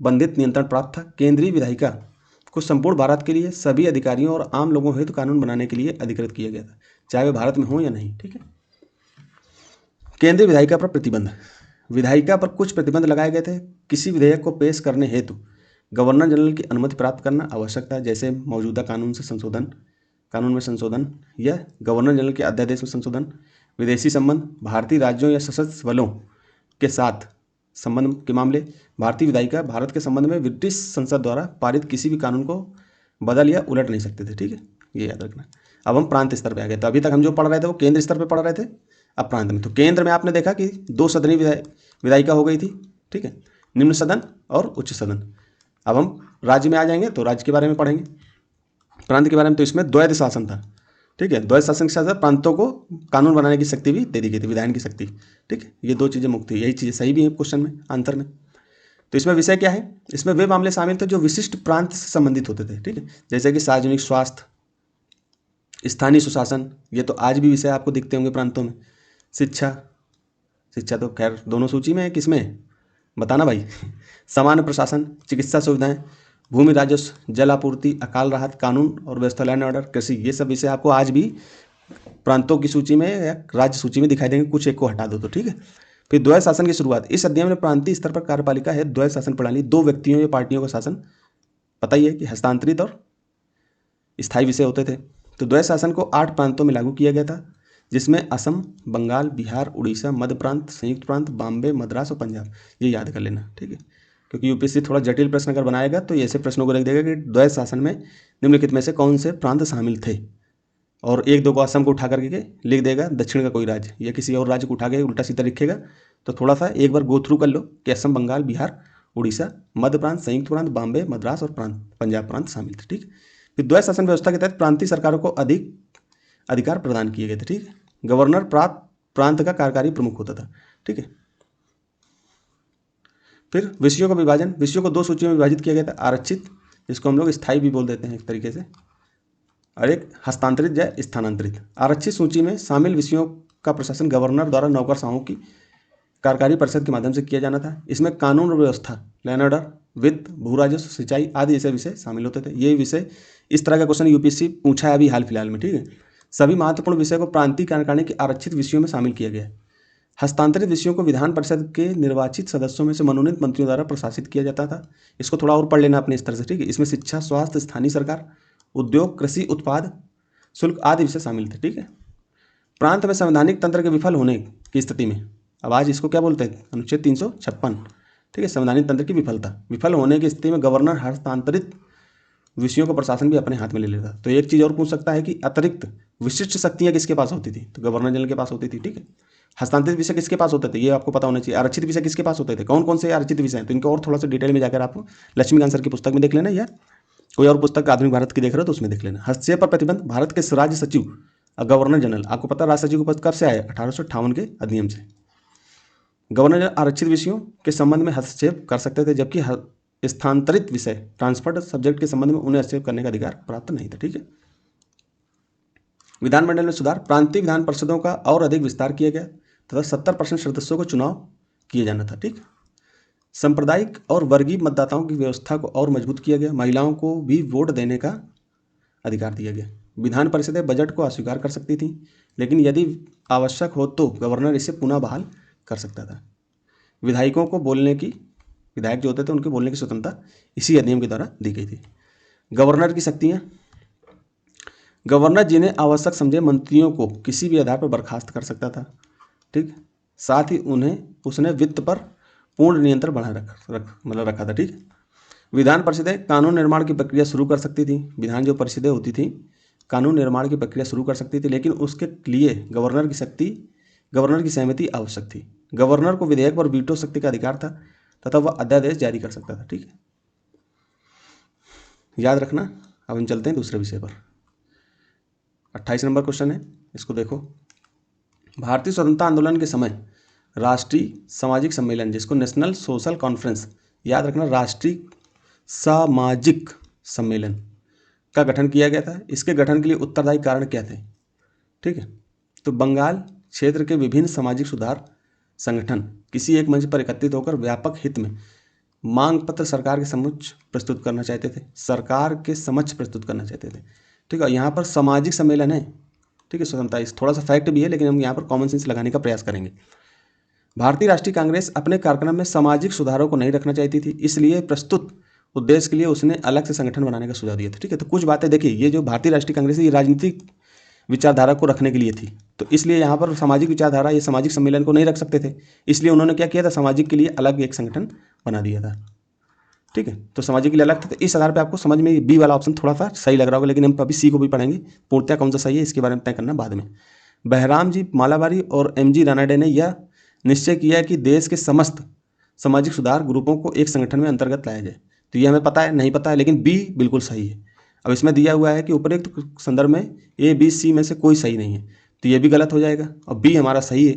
बंधित नियंत्रण प्राप्त था। केंद्रीय विधायिका को संपूर्ण भारत के लिए सभी अधिकारियों और आम लोगों हेतु कानून बनाने के लिए अधिकृत किया गया था, चाहे वे भारत में हो या नहीं। ठीक है। केंद्रीय विधायिका पर प्रतिबंध, विधायिका पर कुछ प्रतिबंध लगाए गए थे। किसी विधेयक को पेश करने हेतु गवर्नर जनरल की अनुमति प्राप्त करना आवश्यक था, जैसे मौजूदा कानून में संशोधन या गवर्नर जनरल के अध्यादेश में संशोधन। विदेशी संबंध, भारतीय राज्यों या सशस्त्र बलों के साथ संबंध के मामले। भारतीय विधायिका भारत के संबंध में ब्रिटिश संसद द्वारा पारित किसी भी कानून को बदल या उलट नहीं सकते थे। ठीक है, ये याद रखना। अब हम प्रांत स्तर पे आ गए। तो अभी तक हम जो पढ़ रहे थे वो केंद्र स्तर पे पढ़ रहे थे, अब प्रांत में। तो केंद्र में आपने देखा कि 2 सदनीय विधायिका हो गई थी। ठीक है, निम्न सदन और उच्च सदन। अब हम राज्य में आ जाएंगे तो राज्य के बारे में पढ़ेंगे। प्रांत के बारे में, तो इसमें द्वैध शासन था। ठीक है, द्वैध शासन के साथ प्रांतों को कानून बनाने की शक्ति भी दे दी गई थी, विधायन की शक्ति। ठीक है, ये 2 चीज़ें मुक्त थी। यही चीज़ें सही भी हैं क्वेश्चन में, आंसर में। तो इसमें विषय क्या है, इसमें वे मामले शामिल थे जो विशिष्ट प्रांत से संबंधित होते थे, ठीक है, जैसे कि सार्वजनिक स्वास्थ्य, स्थानीय सुशासन, ये तो आज भी विषय आपको दिखते होंगे प्रांतों में। शिक्षा, शिक्षा तो खैर दोनों सूची में है, किसमें बताना भाई। सामान्य प्रशासन, चिकित्सा सुविधाएं, भूमि राजस्व, जल आपूर्ति, अकाल राहत, कानून और व्यवस्था, लैंड ऑर्डर, कृषि, ये सब विषय आपको आज भी प्रांतों की सूची में या राज्य सूची में दिखाई देंगे, कुछ एक को हटा दो तो, ठीक है। फिर द्वैध शासन की शुरुआत। इस अध्ययन में प्रांतीय स्तर पर कार्यपालिका है द्वैध शासन प्रणाली, दो व्यक्तियों या पार्टियों का शासन, पता ही है कि हस्तांतरित और स्थायी विषय होते थे। तो द्वैध शासन को 8 प्रांतों में लागू किया गया था, जिसमें असम, बंगाल, बिहार, उड़ीसा, मध्य प्रांत, संयुक्त प्रांत, बॉम्बे, मद्रास और पंजाब, ये याद कर लेना, ठीक है। क्योंकि यूपीएससी थोड़ा जटिल प्रश्न अगर बनाएगा तो ऐसे प्रश्नों को रख देगा कि द्वैध शासन में निम्नलिखित में से कौन से प्रांत शामिल थे, और एक दो को असम को उठा करके लिख देगा दक्षिण का कोई राज्य, या किसी और राज्य को उठा के उल्टा सीधा लिखेगा। तो थोड़ा सा एक बार गो थ्रू कर लो कि असम, बंगाल, बिहार, उड़ीसा, मध्य प्रांत, संयुक्त प्रांत, बॉम्बे, मद्रास और पंजाब प्रांत शामिल थे, ठीक। फिर द्वैध शासन व्यवस्था के तहत प्रांतीय सरकारों को अधिक अधिकार प्रदान किए गए थे, ठीक है। गवर्नर प्रांत का कार्यकारी प्रमुख होता था, ठीक है। फिर विषयों का विभाजन, विषयों को 2 सूचियों में विभाजित किया गया था, आरक्षित, जिसको हम लोग स्थायी भी बोल देते हैं एक तरीके से, और एक हस्तांतरित या स्थानांतरित। आरक्षित सूची में शामिल विषयों का प्रशासन गवर्नर द्वारा नौकरशाहों की कार्यकारी परिषद के माध्यम से किया जाना था। इसमें कानून और व्यवस्था, लैंड ऑर्डर, वित्त, भू राजस्व, सिंचाई आदि जैसे विषय शामिल होते थे। ये विषय, इस तरह का क्वेश्चन यूपीएससी पूछा है अभी हाल फिलहाल में, ठीक है। सभी महत्वपूर्ण विषय को प्रांतीय कार्यकारिणी के आरक्षित विषयों में शामिल किया गया। हस्तांतरित विषयों को विधान परिषद के निर्वाचित सदस्यों में से मनोनीत मंत्रियों द्वारा प्रशासित किया जाता था। इसको थोड़ा और पढ़ लेना अपने स्तर से, ठीक है। इसमें शिक्षा, स्वास्थ्य, स्थानीय सरकार, उद्योग, कृषि उत्पाद, शुल्क आदि विषय शामिल थे, ठीक है। प्रांत में संवैधानिक तंत्र के विफल होने की स्थिति में, अब आज इसको क्या बोलते हैं, अनुच्छेद 356, ठीक है, संवैधानिक तंत्र की विफल होने की स्थिति में गवर्नर हस्तांतरित विषयों का प्रशासन भी अपने हाथ में ले लेता। तो एक चीज़ और पूछ सकता है कि अतिरिक्त विशिष्ट शक्तियाँ किसके पास होती थी, तो गवर्नर जनरल के पास होती थी, ठीक है। हस्तांतरित विषय किसके पास होते थे, ये आपको पता होना चाहिए। आरक्षित विषय किसके पास होते थे, कौन कौन से आरक्षित विषय हैं, तो इनको और थोड़ा सा डिटेल में जाकर आप लक्ष्मीकांत सर की पुस्तक में देख लेना, या कोई और पुस्तक आधुनिक भारत की देख रहे हो तो उसमें देख लेना। हस्तक्षेप पर प्रतिबंध, भारत के राज्य सचिव गवर्नर जनरल, आपको पता राज्य सचिव का पद कब से आया, 1858 के अधिनियम से। गवर्नर जनरल आरक्षित विषयों के संबंध में हस्तक्षेप कर सकते थे, जबकि स्थानांतरित विषय, ट्रांसफर्ड सब्जेक्ट के संबंध में उन्हें हस्तक्षेप करने का अधिकार प्राप्त नहीं था, ठीक है। विधानमंडल में सुधार, प्रांतीय विधान परिषदों का और अधिक विस्तार किया गया तथा 70% सदस्यों को चुनाव किए जाना था, ठीक। सांप्रदायिक और वर्गीय मतदाताओं की व्यवस्था को और मजबूत किया गया। महिलाओं को भी वोट देने का अधिकार दिया गया। विधान परिषदें बजट को अस्वीकार कर सकती थी, लेकिन यदि आवश्यक हो तो गवर्नर इसे पुनः बहाल कर सकता था। विधायकों को बोलने की, विधायक जो होते थे उनके बोलने की स्वतंत्रता इसी अधिनियम के द्वारा दी गई थी। गवर्नर की शक्तियाँ, गवर्नर जिन्हें आवश्यक समझे मंत्रियों को किसी भी आधार पर बर्खास्त कर सकता था, ठीक। साथ ही उसने वित्त पर पूर्ण नियंत्रण बनाए रखा था, ठीक। विधान परिषदें कानून निर्माण की प्रक्रिया शुरू कर सकती थी। विधान जो परिषदें होती थी कानून निर्माण की प्रक्रिया शुरू कर सकती थी, लेकिन उसके लिए गवर्नर की सहमति आवश्यक थी। गवर्नर को विधेयक पर वीटो शक्ति का अधिकार था तथा वह अध्यादेश जारी कर सकता था, ठीक है। याद रखना। अब हम चलते हैं दूसरे विषय पर। 28 नंबर क्वेश्चन है, इसको देखो। भारतीय स्वतंत्रता आंदोलन के समय राष्ट्रीय सामाजिक सम्मेलन, जिसको नेशनल सोशल कॉन्फ्रेंस, याद रखना, राष्ट्रीय सामाजिक सम्मेलन का गठन किया गया था। इसके गठन के लिए उत्तरदायी कारण क्या थे, ठीक है। तो बंगाल क्षेत्र के विभिन्न सामाजिक सुधार संगठन किसी एक मंच पर एकत्रित होकर व्यापक हित में मांग पत्र सरकार के समक्ष प्रस्तुत करना चाहते थे, ठीक है। यहाँ पर सामाजिक सम्मेलन है, ठीक है। स्वतंत्रता थोड़ा सा फैक्ट भी है, लेकिन हम यहाँ पर कॉमन सेंस लगाने का प्रयास करेंगे। भारतीय राष्ट्रीय कांग्रेस अपने कार्यक्रम में सामाजिक सुधारों को नहीं रखना चाहती थी, इसलिए प्रस्तुत उद्देश्य के लिए उसने अलग से संगठन बनाने का सुझाव दिया था, ठीक है। तो कुछ बातें देखिए, ये जो भारतीय राष्ट्रीय कांग्रेस है ये राजनीतिक विचारधारा को रखने के लिए थी, तो इसलिए यहाँ पर सामाजिक विचारधारा, ये सामाजिक सम्मेलन को नहीं रख सकते थे, इसलिए उन्होंने क्या किया था, सामाजिक के लिए अलग एक संगठन बना दिया था, ठीक है। तो सामाजिक के लिए अलग था। तो इस आधार पर आपको समझ में बी वाला ऑप्शन थोड़ा सा सही लग रहा होगा, लेकिन हम अभी सी को भी पढ़ेंगे, पूर्णतः कौन सा सही है इसके बारे में तय करना बाद में। बहराम जी मालाबारी और MG रानाडे ने यह निश्चय किया कि देश के समस्त सामाजिक सुधार ग्रुपों को एक संगठन में अंतर्गत लाया जाए। तो ये हमें पता है, नहीं पता है, लेकिन बी बिल्कुल सही है। अब इसमें दिया हुआ है कि उपरोक्त संदर्भ में A, B, C में से कोई सही नहीं है, तो ये भी गलत हो जाएगा, और बी हमारा सही है।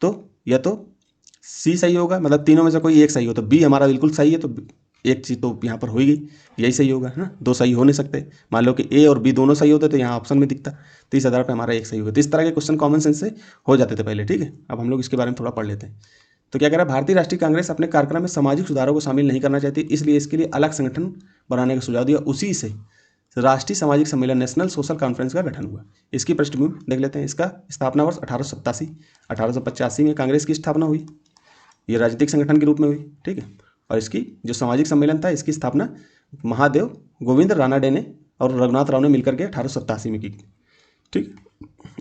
तो यह तो सी सही होगा, मतलब तीनों में से कोई एक सही हो, तो बी हमारा बिल्कुल सही है, तो एक चीज़ तो यहाँ पर होगी, यही सही होगा, है ना। दो सही हो नहीं सकते, मान लो कि ए और बी दोनों सही होते तो यहाँ ऑप्शन में दिखता, तो इस आधार पर हमारा एक सही होगा। तो इस तरह के क्वेश्चन कॉमन सेंस से हो जाते थे पहले, ठीक है। अब हम लोग इसके बारे में थोड़ा पढ़ लेते हैं। तो क्या कह रहा है, भारतीय राष्ट्रीय कांग्रेस अपने कार्यक्रम में सामाजिक सुधारों को शामिल नहीं करना चाहती, इसलिए इसके लिए अलग संगठन बनाने का सुझाव दिया। उसी से राष्ट्रीय सामाजिक सम्मेलन नेशनल सोशल कॉन्फ्रेंस का गठन हुआ। इसकी पृष्ठभूमि देख लेते हैं। इसका स्थापना वर्ष 1887 1885 में कांग्रेस की स्थापना हुई, ये राजनीतिक संगठन के रूप में हुई, ठीक है। और इसकी जो सामाजिक सम्मेलन था, इसकी स्थापना महादेव गोविंद रानाडे ने और रघुनाथ राव ने मिलकर के 1887 में की, ठीक।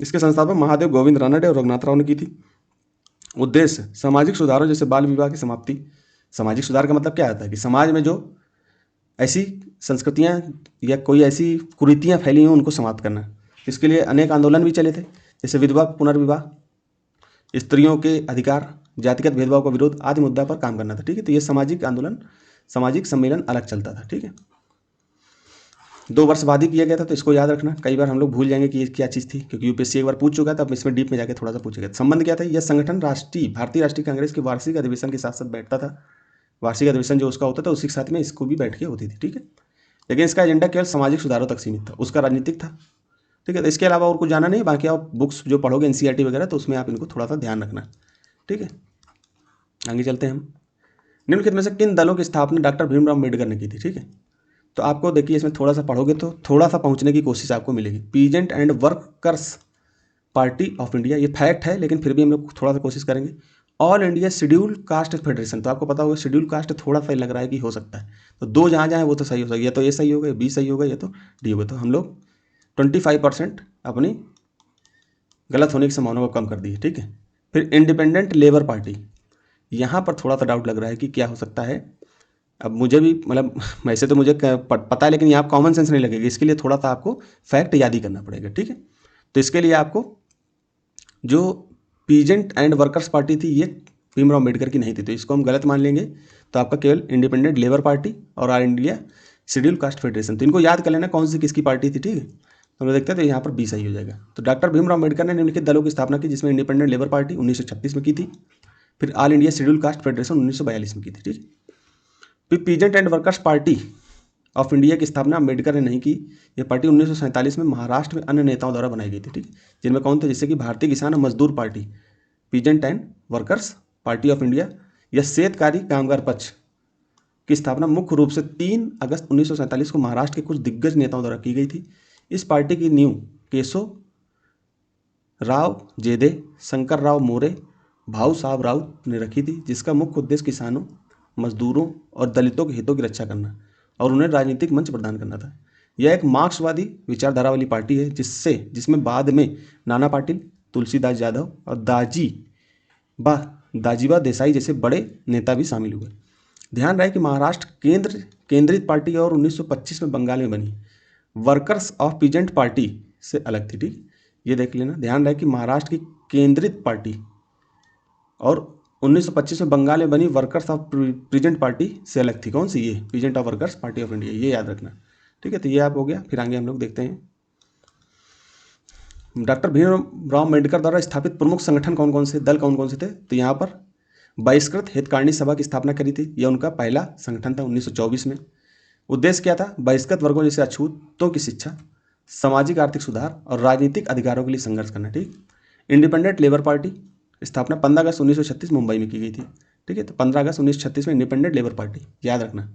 इसके संस्थापक महादेव गोविंद रानाडे और रघुनाथ राव ने की थी। उद्देश्य सामाजिक सुधारों जैसे बाल विवाह की समाप्ति। सामाजिक सुधार का मतलब क्या आता है कि समाज में जो ऐसी संस्कृतियाँ या कोई ऐसी कुरीतियाँ फैली हैं उनको समाप्त करना। इसके लिए अनेक आंदोलन भी चले थे, जैसे विधवा पुनर्विवाह, स्त्रियों के अधिकार, जातिगत भेदभाव का विरोध आदि मुद्दा पर काम करना था, ठीक है। तो ये सामाजिक आंदोलन, सामाजिक सम्मेलन अलग चलता था, ठीक है। 2 वर्ष बाद ही किया गया था, तो इसको याद रखना। कई बार हम लोग भूल जाएंगे कि ये क्या चीज़ थी, क्योंकि यूपीएससी एक बार पूछ चुका था, अब इसमें डीप में जाके थोड़ा सा पूछेगा। संबंध क्या था, यह संगठन भारतीय राष्ट्रीय कांग्रेस के वार्षिक अधिवेशन के साथ साथ बैठता था। वार्षिक अधिवेशन जो उसका होता था उसी के साथ में इसको भी बैठ के होती थी, ठीक है। लेकिन इसका एजेंडा केवल सामाजिक सुधारों तक सीमित था, उसका राजनीतिक था, ठीक है। तो इसके अलावा और कुछ जाना नहीं, बाकी आप बुक्स जो पढ़ोगे एनसीईआरटी वगैरह, तो उसमें आप इनको थोड़ा सा ध्यान रखना, ठीक है। आगे चलते हैं हम। निम्नलिखित में से किन दलों की स्थापना डॉक्टर भीमराव अम्बेडकर ने की थी, ठीक है। तो आपको देखिए इसमें थोड़ा सा पढ़ोगे तो थोड़ा सा पहुंचने की कोशिश आपको मिलेगी। Peasant and workers party of India, ये फैक्ट है लेकिन फिर भी हम लोग थोड़ा सा कोशिश करेंगे। All India schedule caste federation, तो आपको पता होगा शेड्यूल कास्ट थोड़ा सा लग रहा है कि हो सकता है, तो दो जहाँ जहाँ वो तो सही हो सकता है, या तो ए सही होगा, बी सही होगा, या तो डी होगा। तो हम लोग 25% अपनी गलत होने की संभावना को कम कर दी है, ठीक है। फिर इंडिपेंडेंट लेबर पार्टी, यहाँ पर थोड़ा सा डाउट लग रहा है कि क्या हो सकता है। अब मुझे भी मतलब वैसे तो मुझे पता है, लेकिन यहाँ कॉमन सेंस नहीं लगेगी, इसके लिए थोड़ा सा आपको फैक्ट याद ही करना पड़ेगा, ठीक है। तो इसके लिए आपको जो पीजेंट एंड वर्कर्स पार्टी थी ये भीमराव अम्बेडकर की नहीं थी, तो इसको हम गलत मान लेंगे। तो आपका केवल इंडिपेंडेंट लेबर पार्टी और all India schedule caste federation, तो इनको याद कर लेना कौन सी किसकी पार्टी थी, ठीक है। तो हम देखते हैं, तो यहाँ पर बी सही हो जाएगा। तो डॉक्टर भीमराव अम्बेडकर ने निम्नलिखित दलों की स्थापना की, जिसमें इंडिपेंडेंट लेबर पार्टी 1936 में की थी, फिर all India schedule caste federation 1942 में की थी, ठीक। फिर peasant and workers party of India की स्थापना अम्बेडकर ने नहीं की। यह पार्टी 1947 में महाराष्ट्र में अन्य नेताओं द्वारा बनाई गई थी, ठीक, जिनमें कौन थे, जैसे कि भारतीय किसान और मजदूर party, peasant and workers party of India. यह श्वेतकारी कामगार पक्ष की स्थापना मुख्य रूप से 3 अगस्त 1947 को महाराष्ट्र के कुछ दिग्गज नेताओं द्वारा की गई थी। इस पार्टी की नींव केशव राव जेदे, शंकर राव मोरे, भाऊ साहब राउत ने रखी थी, जिसका मुख्य उद्देश्य किसानों, मजदूरों और दलितों के हितों की रक्षा करना और उन्हें राजनीतिक मंच प्रदान करना था। यह एक मार्क्सवादी विचारधारा वाली पार्टी है, जिसमें बाद में नाना पाटिल, तुलसीदास यादव और दाजीबा देसाई जैसे बड़े नेता भी शामिल हुए। ध्यान रहे कि महाराष्ट्र केंद्रित पार्टी और 1925 में बंगाल में बनी वर्कर्स ऑफ पीजेंट पार्टी से अलग थी, ठीक। ये देख लेना, ध्यान रहे कि महाराष्ट्र की केंद्रित पार्टी और 1925 में बंगाल में बनी वर्कर्स ऑफ पीजेंट पार्टी से अलग थी। कौन सी, ये peasant of workers party of India, ये याद रखना, ठीक है। तो ये आप हो गया। फिर आगे हम लोग देखते हैं डॉक्टर भीमराव अम्बेडकर द्वारा स्थापित प्रमुख संगठन कौन कौन से, दल कौन कौन से थे। तो यहाँ पर बहिष्कृत हितकारिणी सभा की स्थापना करी थी, यह उनका पहला संगठन था 1924 में। उद्देश्य क्या था, बहिष्कृत वर्गों जैसे अछूतों की शिक्षा, सामाजिक आर्थिक सुधार और राजनीतिक अधिकारों के लिए संघर्ष करना, ठीक। इंडिपेंडेंट लेबर पार्टी स्थापना 15 अगस्त 1936 मुंबई में की गई थी, ठीक है। तो 15 अगस्त 1936 में इंडिपेंडेंट लेबर पार्टी, याद रखना।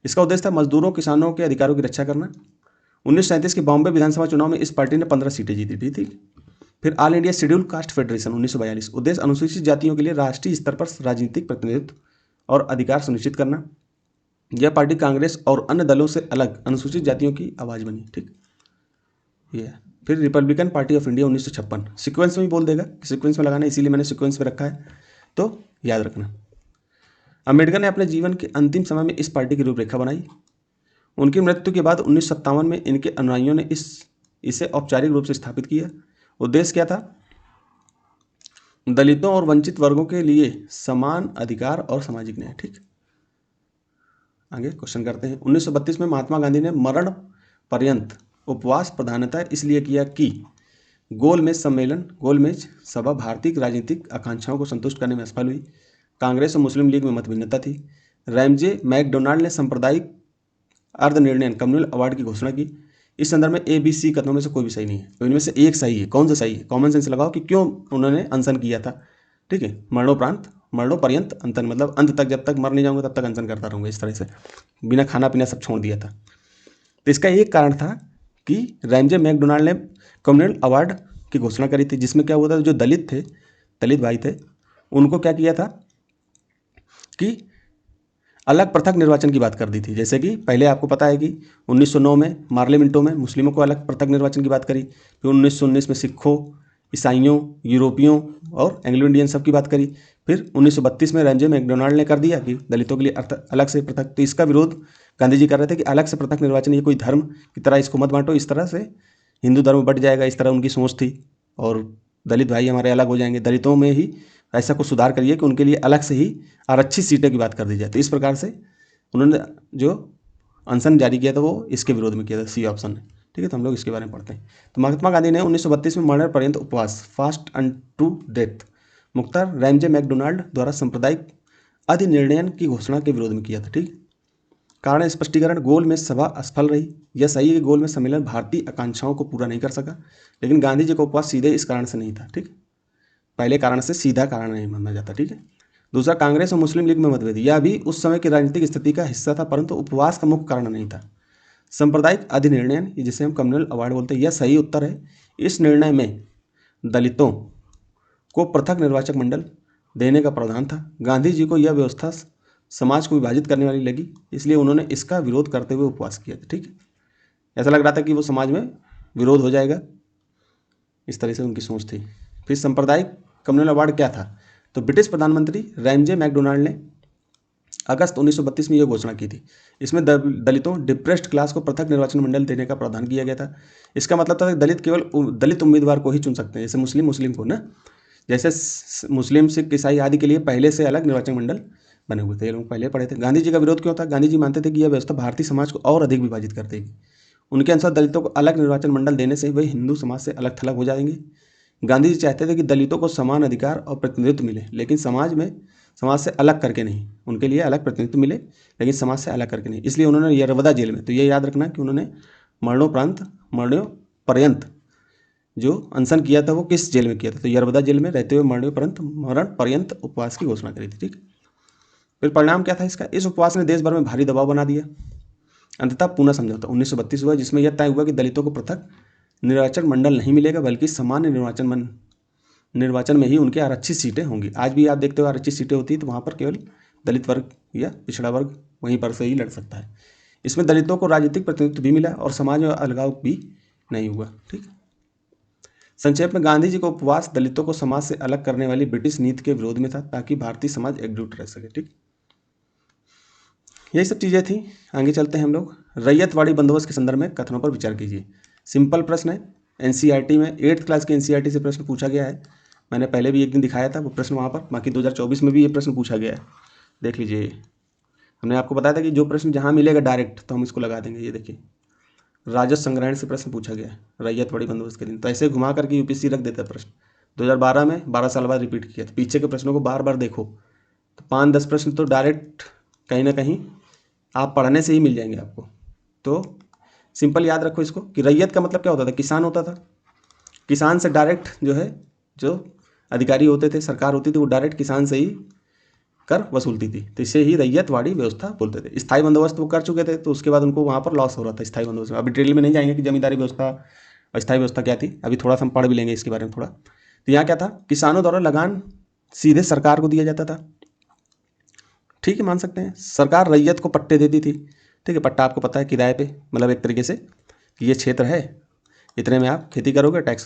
इसका उद्देश्य था मजदूरों किसानों के अधिकारों की रक्षा करना। 1937 के बॉम्बे विधानसभा चुनाव में इस पार्टी ने 15 सीटें जीती थी। फिर all India schedule caste federation 1942, उद्देश्य अनुसूचित जातियों के लिए राष्ट्रीय स्तर पर राजनीतिक प्रतिनिधित्व और अधिकार सुनिश्चित करना। यह पार्टी कांग्रेस और अन्य दलों से अलग अनुसूचित जातियों की आवाज़ बनी, ठीक। ये फिर Republican party of India 1956, sequence में भी बोल देगा, सीक्वेंस में लगाना, इसीलिए मैंने सीक्वेंस में रखा है, तो याद रखना। अम्बेडकर ने अपने जीवन के अंतिम समय में इस पार्टी की रूपरेखा बनाई। उनकी मृत्यु के बाद 1957 में इनके अनुयायियों ने इसे औपचारिक रूप से स्थापित किया। उद्देश्य क्या था, दलितों और वंचित वर्गों के लिए समान अधिकार और सामाजिक न्याय, ठीक। आगे क्वेश्चन करते हैं। 1932 में महात्मा गांधी ने मरण पर्यंत उपवास प्रधानतः इसलिए किया कि गोलमेज सभा भारतीय राजनीतिक आकांक्षाओं को संतुष्ट करने में असफल हुई। कांग्रेस और मुस्लिम लीग में मतभिन्नता थी। रैमजे मैकडोनाल्ड ने सांप्रदायिक अर्ध निर्णय कम्युनल अवार्ड की घोषणा की। इस संदर्भ में ए बी सी कथनों में से कोई भी सही नहीं है, तो इनमें से एक सही है। कौन सा सही है? कॉमन सेंस लगाओ कि क्यों उन्होंने अनशन किया था। ठीक है, मरणोपर्यंत अंतन, मतलब अंत तक, जब तक मर नहीं जाऊंगा तब तक अनशन करता रहूंगा, इस तरह से बिना खाना पीना सब छोड़ दिया था। तो इसका एक कारण था कि रैमजे मैकडोनाल्ड ने कम्युनल अवार्ड की घोषणा करी थी, जिसमें क्या हुआ था, जो दलित भाई थे, उनको क्या किया था कि अलग पृथक निर्वाचन की बात कर दी थी। जैसे कि पहले आपको पता है कि 1909 में पार्लियामेंटों में मुस्लिमों को अलग पृथक निर्वाचन की बात करी, फिर 1919 में सिखों, ईसाइयों, यूरोपियों और एंग्लो इंडियन सब की बात करी। फिर 1932 में रैमजे मैकडोनाल्ड ने कर दिया कि दलितों के लिए अलग से पृथक। तो इसका विरोध गांधी जी कर रहे थे कि अलग से पृथक निर्वाचन, ये कोई धर्म की तरह इसको मत बांटो, इस तरह से हिंदू धर्म बढ़ जाएगा, इस तरह उनकी सोच थी, और दलित भाई हमारे अलग हो जाएंगे, दलितों में ही ऐसा कुछ सुधार करिए कि उनके लिए अलग से ही आरक्षित सीटें की बात कर दी जाए। तो इस प्रकार से उन्होंने जो अनशन जारी किया था वो इसके विरोध में किया था, सी ऑप्शन ने। ठीक है, तो हम लोग इसके बारे में पढ़ते हैं। तो महात्मा गांधी ने 1932 में मरण पर्यंत उपवास, फास्ट अनटू डेथ, मुख्तार रैमजे मैकडोनाल्ड द्वारा सांप्रदायिक अधिनिर्णयन की घोषणा के विरोध में किया था। ठीक, कारण स्पष्टीकरण, गोल में सभा असफल रही। यह सही है कि गोल में सम्मेलन भारतीय आकांक्षाओं को पूरा नहीं कर सका, लेकिन गांधी जी का उपवास सीधे इस कारण से नहीं था। ठीक, पहले कारण से सीधा कारण नहीं माना जाता। ठीक है, दूसरा, कांग्रेस और मुस्लिम लीग में मतभेद, यह भी उस समय की राजनीतिक स्थिति का हिस्सा था, परंतु उपवास का मुख्य कारण नहीं था। सांप्रदायिक अधिनिर्णयन, जिसे हम कम्युनल अवार्ड बोलते हैं, यह सही उत्तर है। इस निर्णय में दलितों को पृथक निर्वाचक मंडल देने का प्रावधान था। गांधी जी को यह व्यवस्था समाज को विभाजित करने वाली लगी, इसलिए उन्होंने इसका विरोध करते हुए उपवास किया था। ठीक है, ऐसा लग रहा था कि वो समाज में विरोध हो जाएगा, इस तरह से उनकी सोच थी। फिर सांप्रदायिक कम्युनल अवार्ड क्या था? तो ब्रिटिश प्रधानमंत्री रैमजे मैकडोनाल्ड ने अगस्त 1932 में यह घोषणा की थी। इसमें दलितों, डिप्रेस्ड क्लास को पृथक निर्वाचन मंडल देने का प्रावधान किया गया था। इसका मतलब था कि दलित केवल दलित उम्मीदवार को ही चुन सकते हैं, जैसे मुस्लिम को ना, जैसे मुस्लिम, सिख, ईसाई आदि के लिए पहले से अलग निर्वाचन मंडल बने हुए थे, ये लोग पहले पढ़े थे। गांधी जी का विरोध क्यों था? गांधी जी मानते थे कि यह व्यवस्था भारतीय समाज को और अधिक विभाजित कर देगी। उनके अनुसार दलितों को अलग निर्वाचन मंडल देने से वे हिंदू समाज से अलग थलग हो जाएंगे। गांधी जी चाहते थे कि दलितों को समान अधिकार और प्रतिनिधित्व मिले, लेकिन समाज से अलग करके नहीं। उनके लिए अलग प्रतिनिधित्व मिले, लेकिन समाज से अलग करके नहीं। इसलिए उन्होंने यरवदा जेल में, तो ये याद रखना कि उन्होंने मरणोपर्यंत जो अनशन किया था वो किस जेल में किया था? तो यरवदा जेल में रहते हुए मरण पर्यंत उपवास की घोषणा करी थी। ठीक, फिर परिणाम क्या था इसका? इस उपवास ने देश भर में भारी दबाव बना दिया। अंततः पूना समझौता 1932 हुआ, जिसमें यह तय हुआ कि दलितों को पृथक निर्वाचन मंडल नहीं मिलेगा, बल्कि सामान्य निर्वाचन में ही उनके आरक्षित सीटें होंगी। आज भी आप देखते हो आरक्षित सीटें होती है, तो वहाँ पर केवल दलित वर्ग या पिछड़ा वर्ग वहीं पर से ही लड़ सकता है। इसमें दलितों को राजनीतिक प्रतिनिधित्व भी मिला और समाज में अलगाव भी नहीं हुआ। ठीक, संक्षेप में, गांधी जी का उपवास दलितों को समाज से अलग करने वाली ब्रिटिश नीति के विरोध में था, ताकि भारतीय समाज एकजुट रह सके। ठीक, यही सब चीज़ें थी। आगे चलते हैं हम लोग। रैयतवाड़ी बंदोबस्त के संदर्भ में कथनों पर विचार कीजिए। सिंपल प्रश्न है, एनसीईआरटी में 8th क्लास के एनसीईआरटी से प्रश्न पूछा गया है। मैंने पहले भी एक दिन दिखाया था वो प्रश्न वहाँ पर, बाकी 2024 में भी ये प्रश्न पूछा गया है, देख लीजिए। हमने आपको बताया था कि जो प्रश्न जहाँ मिलेगा डायरेक्ट तो हम इसको लगा देंगे। ये देखिए, राजस्व संग्रहण से प्रश्न पूछा गया है रैयतवाड़ी बंदोबस्त के दिन। तो ऐसे घुमा करके यूपीएससी रख देता है प्रश्न। 2012 में 12 साल बाद रिपीट किया था। पीछे के प्रश्नों को बार बार देखो, तो 5-10 प्रश्न तो डायरेक्ट कहीं ना कहीं आप पढ़ने से ही मिल जाएंगे आपको। तो सिंपल याद रखो इसको कि रैयत का मतलब क्या होता था? किसान होता था। किसान से डायरेक्ट जो है, जो अधिकारी होते थे, सरकार होती थी, वो डायरेक्ट किसान से ही कर वसूलती थी। तो इसे ही रैयतवाड़ी व्यवस्था बोलते थे। स्थायी बंदोबस्त वो कर चुके थे, तो उसके बाद उनको वहाँ पर लॉस हो रहा था स्थायी बंदोबस्त में। अभी डिटेल में नहीं जाएंगे कि जमींदारी व्यवस्था और स्थायी व्यवस्था क्या थी, अभी थोड़ा सा हम पढ़ भी लेंगे इसके बारे में थोड़ा। तो यहाँ क्या था? किसानों द्वारा लगान सीधे सरकार को दिया जाता था। ठीक है, मान सकते हैं। सरकार रैयत को पट्टे देती थी। ठीक है, पट्टा आपको पता है, किराए पे, मतलब एक तरीके से कि ये क्षेत्र है, इतने में आप खेती करोगे, टैक्स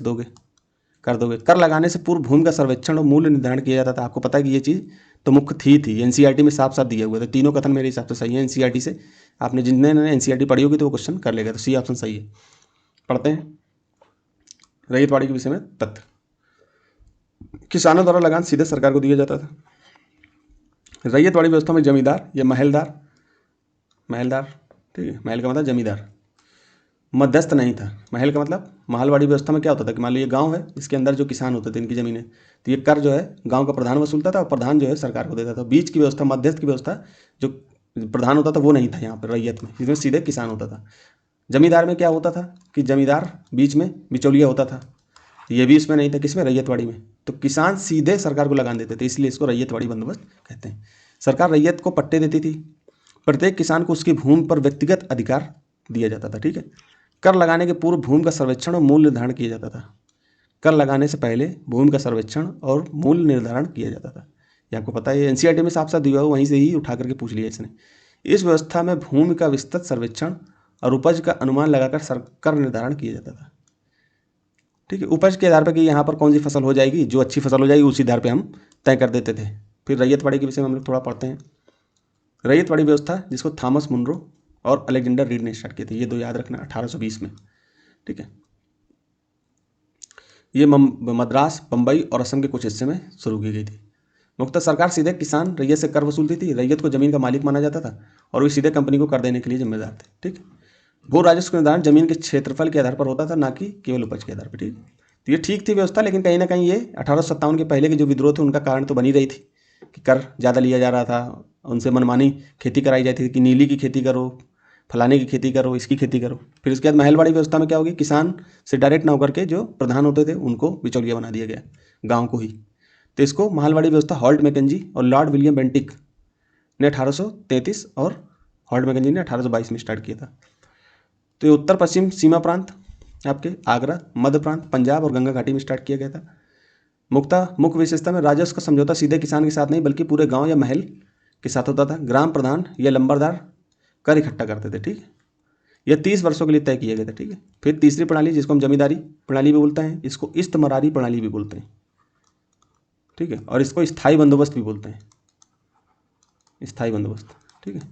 कर दोगे। कर लगाने से पूर्व भूमि का सर्वेक्षण और मूल्य निर्धारण किया जाता था। आपको पता है कि ये चीज़ तो मुख्य थी एनसीईआरटी में साफ साफ दिया हुआ था। तीनों कथन मेरे हिसाब से सही है एनसीईआरटी से। आपने जितने एनसीईआरटी पढ़ी होगी तो वो क्वेश्चन कर लेगा, तो सी ऑप्शन सही है। पढ़ते हैं रैयतवाड़ी के विषय में तथ्य। किसानों द्वारा लगान सीधे सरकार को दिया जाता था। रैयतवाड़ी व्यवस्था में जमींदार या महलदार, ठीक है, महल का मतलब जमींदार, मध्यस्थ नहीं था। महल का मतलब महलवाड़ी व्यवस्था में क्या होता था कि मान लो ये गांव है, इसके अंदर जो किसान होते थे इनकी ज़मीनें, तो ये कर जो है गांव का प्रधान वसूलता था और प्रधान जो है सरकार को देता था। बीच की व्यवस्था, मध्यस्थ की व्यवस्था, जो प्रधान होता था वो नहीं था यहाँ पर रैयत में, इसमें सीधे किसान होता था। जमींदार में क्या होता था कि जमींदार बीच में बिचौलिया होता था, ये भी इसमें नहीं था, किसमें, रैयतवाड़ी में। तो किसान सीधे सरकार को लगान देते थे, इसलिए इसको रैयतवाड़ी बंदोबस्त कहते हैं। सरकार रैयत को पट्टे देती थी, प्रत्येक किसान को उसकी भूमि पर व्यक्तिगत अधिकार दिया जाता था। ठीक है। कर लगाने के पूर्व भूमि का सर्वेक्षण और मूल्य निर्धारण किया जाता था। कर लगाने से पहले भूमि का सर्वेक्षण और मूल्य निर्धारण किया जाता था। ये आपको पता है, एनसीईआरटी में साफ साफ दिया हुआ, वहीं से ही उठा करके पूछ लिया इसने। इस व्यवस्था में भूमि का विस्तृत सर्वेक्षण और उपज का अनुमान लगाकर कर निर्धारण किया जाता था। ठीक है। उपज के आधार पर कि यहाँ पर कौन सी फसल हो जाएगी, जो अच्छी फसल हो जाएगी उसी आधार पर हम तय कर देते थे। फिर रैयतवाड़ी के विषय में हम लोग थोड़ा पढ़ते हैं। रैयतवाड़ी व्यवस्था जिसको थॉमस मुनरो और अलेक्जेंडर रीड ने स्टार्ट किए थे, ये दो याद रखना, 1820 में। ठीक है। ये मद्रास, बम्बई और असम के कुछ हिस्से में शुरू की गई थी। मुख्यतः सरकार सीधे किसान रैयत से कर वसूलती थी। रैयत को जमीन का मालिक माना जाता था और वे सीधे कंपनी को कर देने के लिए जिम्मेदार थे। ठीक। भू राजस्व का निर्धारण जमीन के क्षेत्रफल के आधार पर होता था, ना कि केवल उपज के आधार पर। ठीक। तो ये ठीक थी व्यवस्था, लेकिन कहीं ना कहीं ये 1857 के पहले के जो विद्रोह थे उनका कारण तो बनी रही थी कि कर ज़्यादा लिया जा रहा था, उनसे मनमानी खेती कराई जाती थी कि नीली की खेती करो, फलाने की खेती करो, इसकी खेती करो। फिर उसके बाद महलवाड़ी व्यवस्था में क्या होगी, किसान से डायरेक्ट ना होकर के जो प्रधान होते थे उनको बिचौलिया बना दिया गया, गांव को ही। तो इसको महलवाड़ी व्यवस्था हॉल्ट मैकेंजी और लॉर्ड विलियम बेंटिक ने 1833 और हॉल्ट मैकेंजी ने 1822 में स्टार्ट किया था। तो ये उत्तर पश्चिम सीमा प्रांत आपके आगरा, मध्य प्रांत, पंजाब और गंगा घाटी में स्टार्ट किया गया था। मुख्य विशेषता में राजस्व का समझौता सीधे किसान के साथ नहीं बल्कि पूरे गांव या महल के साथ होता था। ग्राम प्रधान या लंबरदार कर इकट्ठा करते थे। ठीक है। यह 30 वर्षों के लिए तय किया गया था। ठीक है। फिर तीसरी प्रणाली जिसको हम जमींदारी प्रणाली भी बोलते हैं, इसको इस्तमरारी प्रणाली भी बोलते हैं। ठीक है। और इसको स्थायी बंदोबस्त भी बोलते हैं, स्थायी बंदोबस्त। ठीक है।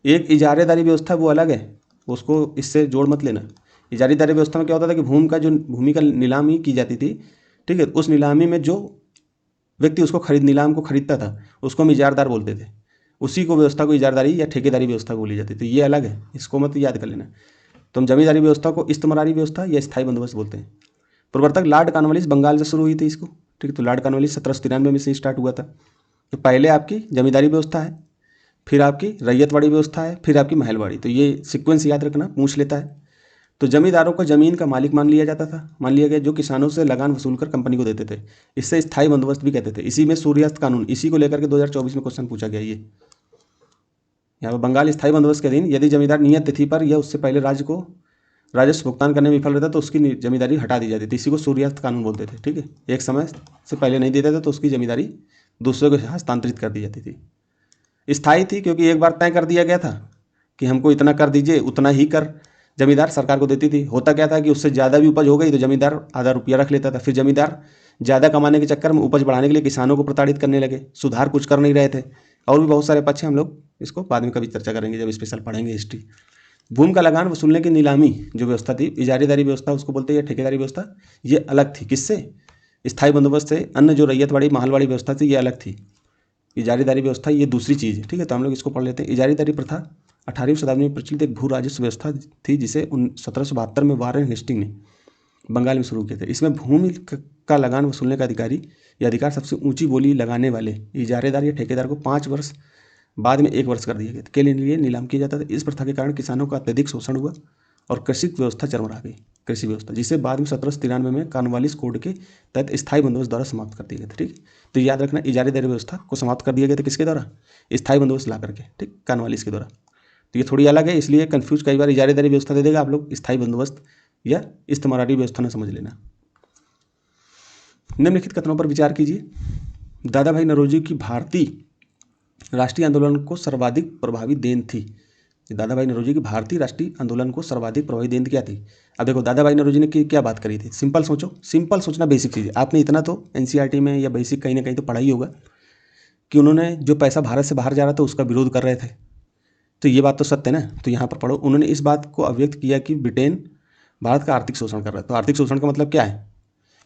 एक इजारेदारी व्यवस्था वो अलग है, उसको इससे जोड़ मत लेना। इजारेदारी व्यवस्था में क्या होता था कि भूमि का नीलामी की जाती थी। ठीक है। उस नीलामी में जो व्यक्ति उसको नीलाम को खरीदता था उसको हम इजारदार बोलते थे। उसी को व्यवस्था को इजारदारी या ठेकेदारी व्यवस्था बोली जाती थी। ये अलग है, इसको मत याद कर लेना। तो हम जमींदारी व्यवस्था को इस्तमरारी व्यवस्था या स्थायी बंदोबस्त बोलते हैं। प्रवर्तक लॉर्ड कॉर्नवालिस बंगाल से शुरू हुई थी इसको। ठीक है। तो लॉर्ड कॉर्नवालिस 1793 में से स्टार्ट हुआ था। तो पहले आपकी जमींदारी व्यवस्था है, फिर आपकी रैयतवाड़ी व्यवस्था है, फिर आपकी महलवाड़ी। तो ये सीक्वेंस याद रखना, पूछ लेता है। तो जमींदारों को जमीन का मालिक मान लिया जाता था, मान लिया गया, जो किसानों से लगान वसूल कर कंपनी को देते थे। इससे स्थायी बंदोबस्त भी कहते थे। इसी में सूर्यास्त कानून, इसी को लेकर के 2024 में क्वेश्चन पूछा गया। ये यहाँ पर बंगाल स्थायी बंदोबस्त के अधीन यदि जमींदार नियत तिथि पर या उससे पहले राज्य को राजस्व भुगतान करने में विफल रहता तो उसकी जमींदारी हटा दी जाती थी। इसी को सूर्यास्त कानून बोलते थे। ठीक है। एक समय से पहले नहीं देते थे तो उसकी जमींदारी दूसरे को हस्तांतरित कर दी जाती थी। स्थायी थी क्योंकि एक बार तय कर दिया गया था कि हमको इतना कर दीजिए, उतना ही कर जमींदार सरकार को देती थी। होता क्या था कि उससे ज़्यादा भी उपज हो गई तो जमींदार आधा रुपया रख लेता था। फिर जमींदार ज़्यादा कमाने के चक्कर में उपज बढ़ाने के लिए किसानों को प्रताड़ित करने लगे, सुधार कुछ कर नहीं रहे थे। और भी बहुत सारे पक्ष हैं, हम लोग इसको बाद में कभी चर्चा करेंगे जब स्पेशल पढ़ेंगे हिस्ट्री। भूमि का लगान वसूलने की नीलामी जो व्यवस्था थी, इजारेदारी व्यवस्था उसको बोलते हैं, ठेकेदारी व्यवस्था, ये अलग थी। किससे? स्थायी बंदोबस्त से। अन्य जो रैयतवाड़ी महलवाड़ी व्यवस्था थी ये अलग थी। इजारेदारी व्यवस्था ये दूसरी चीज़ है। ठीक है। तो हम लोग इसको पढ़ लेते हैं। इजारेदारी प्रथा 18वीं शताब्दी में प्रचलित एक भू राजस्व व्यवस्था थी जिसे 1772 में वारेन हेस्टिंग ने बंगाल में शुरू किया था। इसमें भूमि का लगान वसूलने का अधिकार सबसे ऊंची बोली लगाने वाले इजारेदार या ठेकेदार को 5 वर्ष बाद में 1 वर्ष कर दिया गया के लिए नीलाम किया जाता था। इस प्रथा के कारण किसानों का अत्यधिक शोषण हुआ और कृषि व्यवस्था चरमरा गई, कृषि व्यवस्था, जिसे बाद में 1793 में कॉर्नवालिस कोड के तहत स्थायी बंदोबस्त द्वारा समाप्त कर दिया गया था। ठीक। तो याद रखना, इजारेदारी व्यवस्था को समाप्त कर दिया गया था किसके द्वारा? स्थायी बंदोबस्त ला करके। ठीक। कॉर्नवालिस के द्वारा। तो ये थोड़ी अलग है, इसलिए कंफ्यूज कई बार इजारेदारी व्यवस्था दे देगा, आप लोग स्थायी बंदोबस्त या इस्तमारारी व्यवस्था न समझ लेना। निम्नलिखित कथनों पर विचार कीजिए। दादा भाई नौरोजी की भारतीय राष्ट्रीय आंदोलन को सर्वाधिक प्रभावी देन थी। दादा भाई नौरोजी की भारतीय राष्ट्रीय आंदोलन को सर्वाधिक प्रभावी देन क्या थी? अब देखो, दादा भाई नौरोजी ने क्या बात करी थी? सिंपल सोचो, सिंपल सोचना बेसिक चीज़ है। आपने इतना तो एनसीईआरटी में या बेसिक कहीं ना कहीं तो पढ़ा ही होगा कि उन्होंने जो पैसा भारत से बाहर जा रहा था उसका विरोध कर रहे थे। तो ये बात तो सत्य है ना। तो यहाँ पर पढ़ो, उन्होंने इस बात को अभिव्यक्त किया कि ब्रिटेन भारत का आर्थिक शोषण कर रहा है। तो आर्थिक शोषण का मतलब क्या है?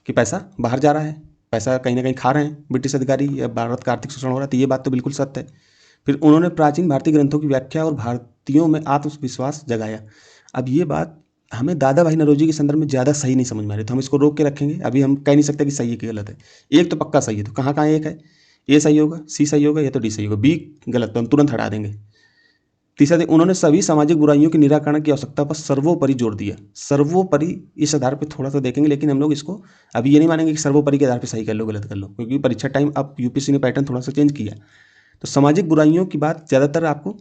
कि पैसा बाहर जा रहा है, पैसा कहीं ना कहीं खा रहे हैं ब्रिटिश अधिकारी, या भारत का आर्थिक शोषण हो रहा है। तो ये बात तो बिल्कुल सत्य है। फिर उन्होंने प्राचीन भारतीय ग्रंथों की व्याख्या और भारतीयों में आत्मविश्वास जगाया। अब ये बात हमें दादा भाई नौरोजी के संदर्भ में ज़्यादा सही नहीं समझ में आ रही, तो हम इसको रोक के रखेंगे। अभी हम कह नहीं सकते कि सही है कि गलत है। एक तो पक्का सही है, तो कहाँ कहाँ एक है? ए सही होगा, सी सही होगा, या तो डी सही होगा। बी गलत, तो हम तुरंत हटा देंगे। तीसरा, उन्होंने सभी सामाजिक बुराइयों के निराकरण की आवश्यकता पर सर्वोपरि जोर दिया। सर्वोपरि इस आधार पर थोड़ा सा देखेंगे, लेकिन हम लोग इसको अभी ये नहीं मानेंगे कि सर्वोपरि के आधार पर सही कर लो गलत कर लो, क्योंकि परीक्षा टाइम अब यूपीएससी ने पैटर्न थोड़ा सा चेंज किया। तो सामाजिक बुराइयों की बात ज़्यादातर आपको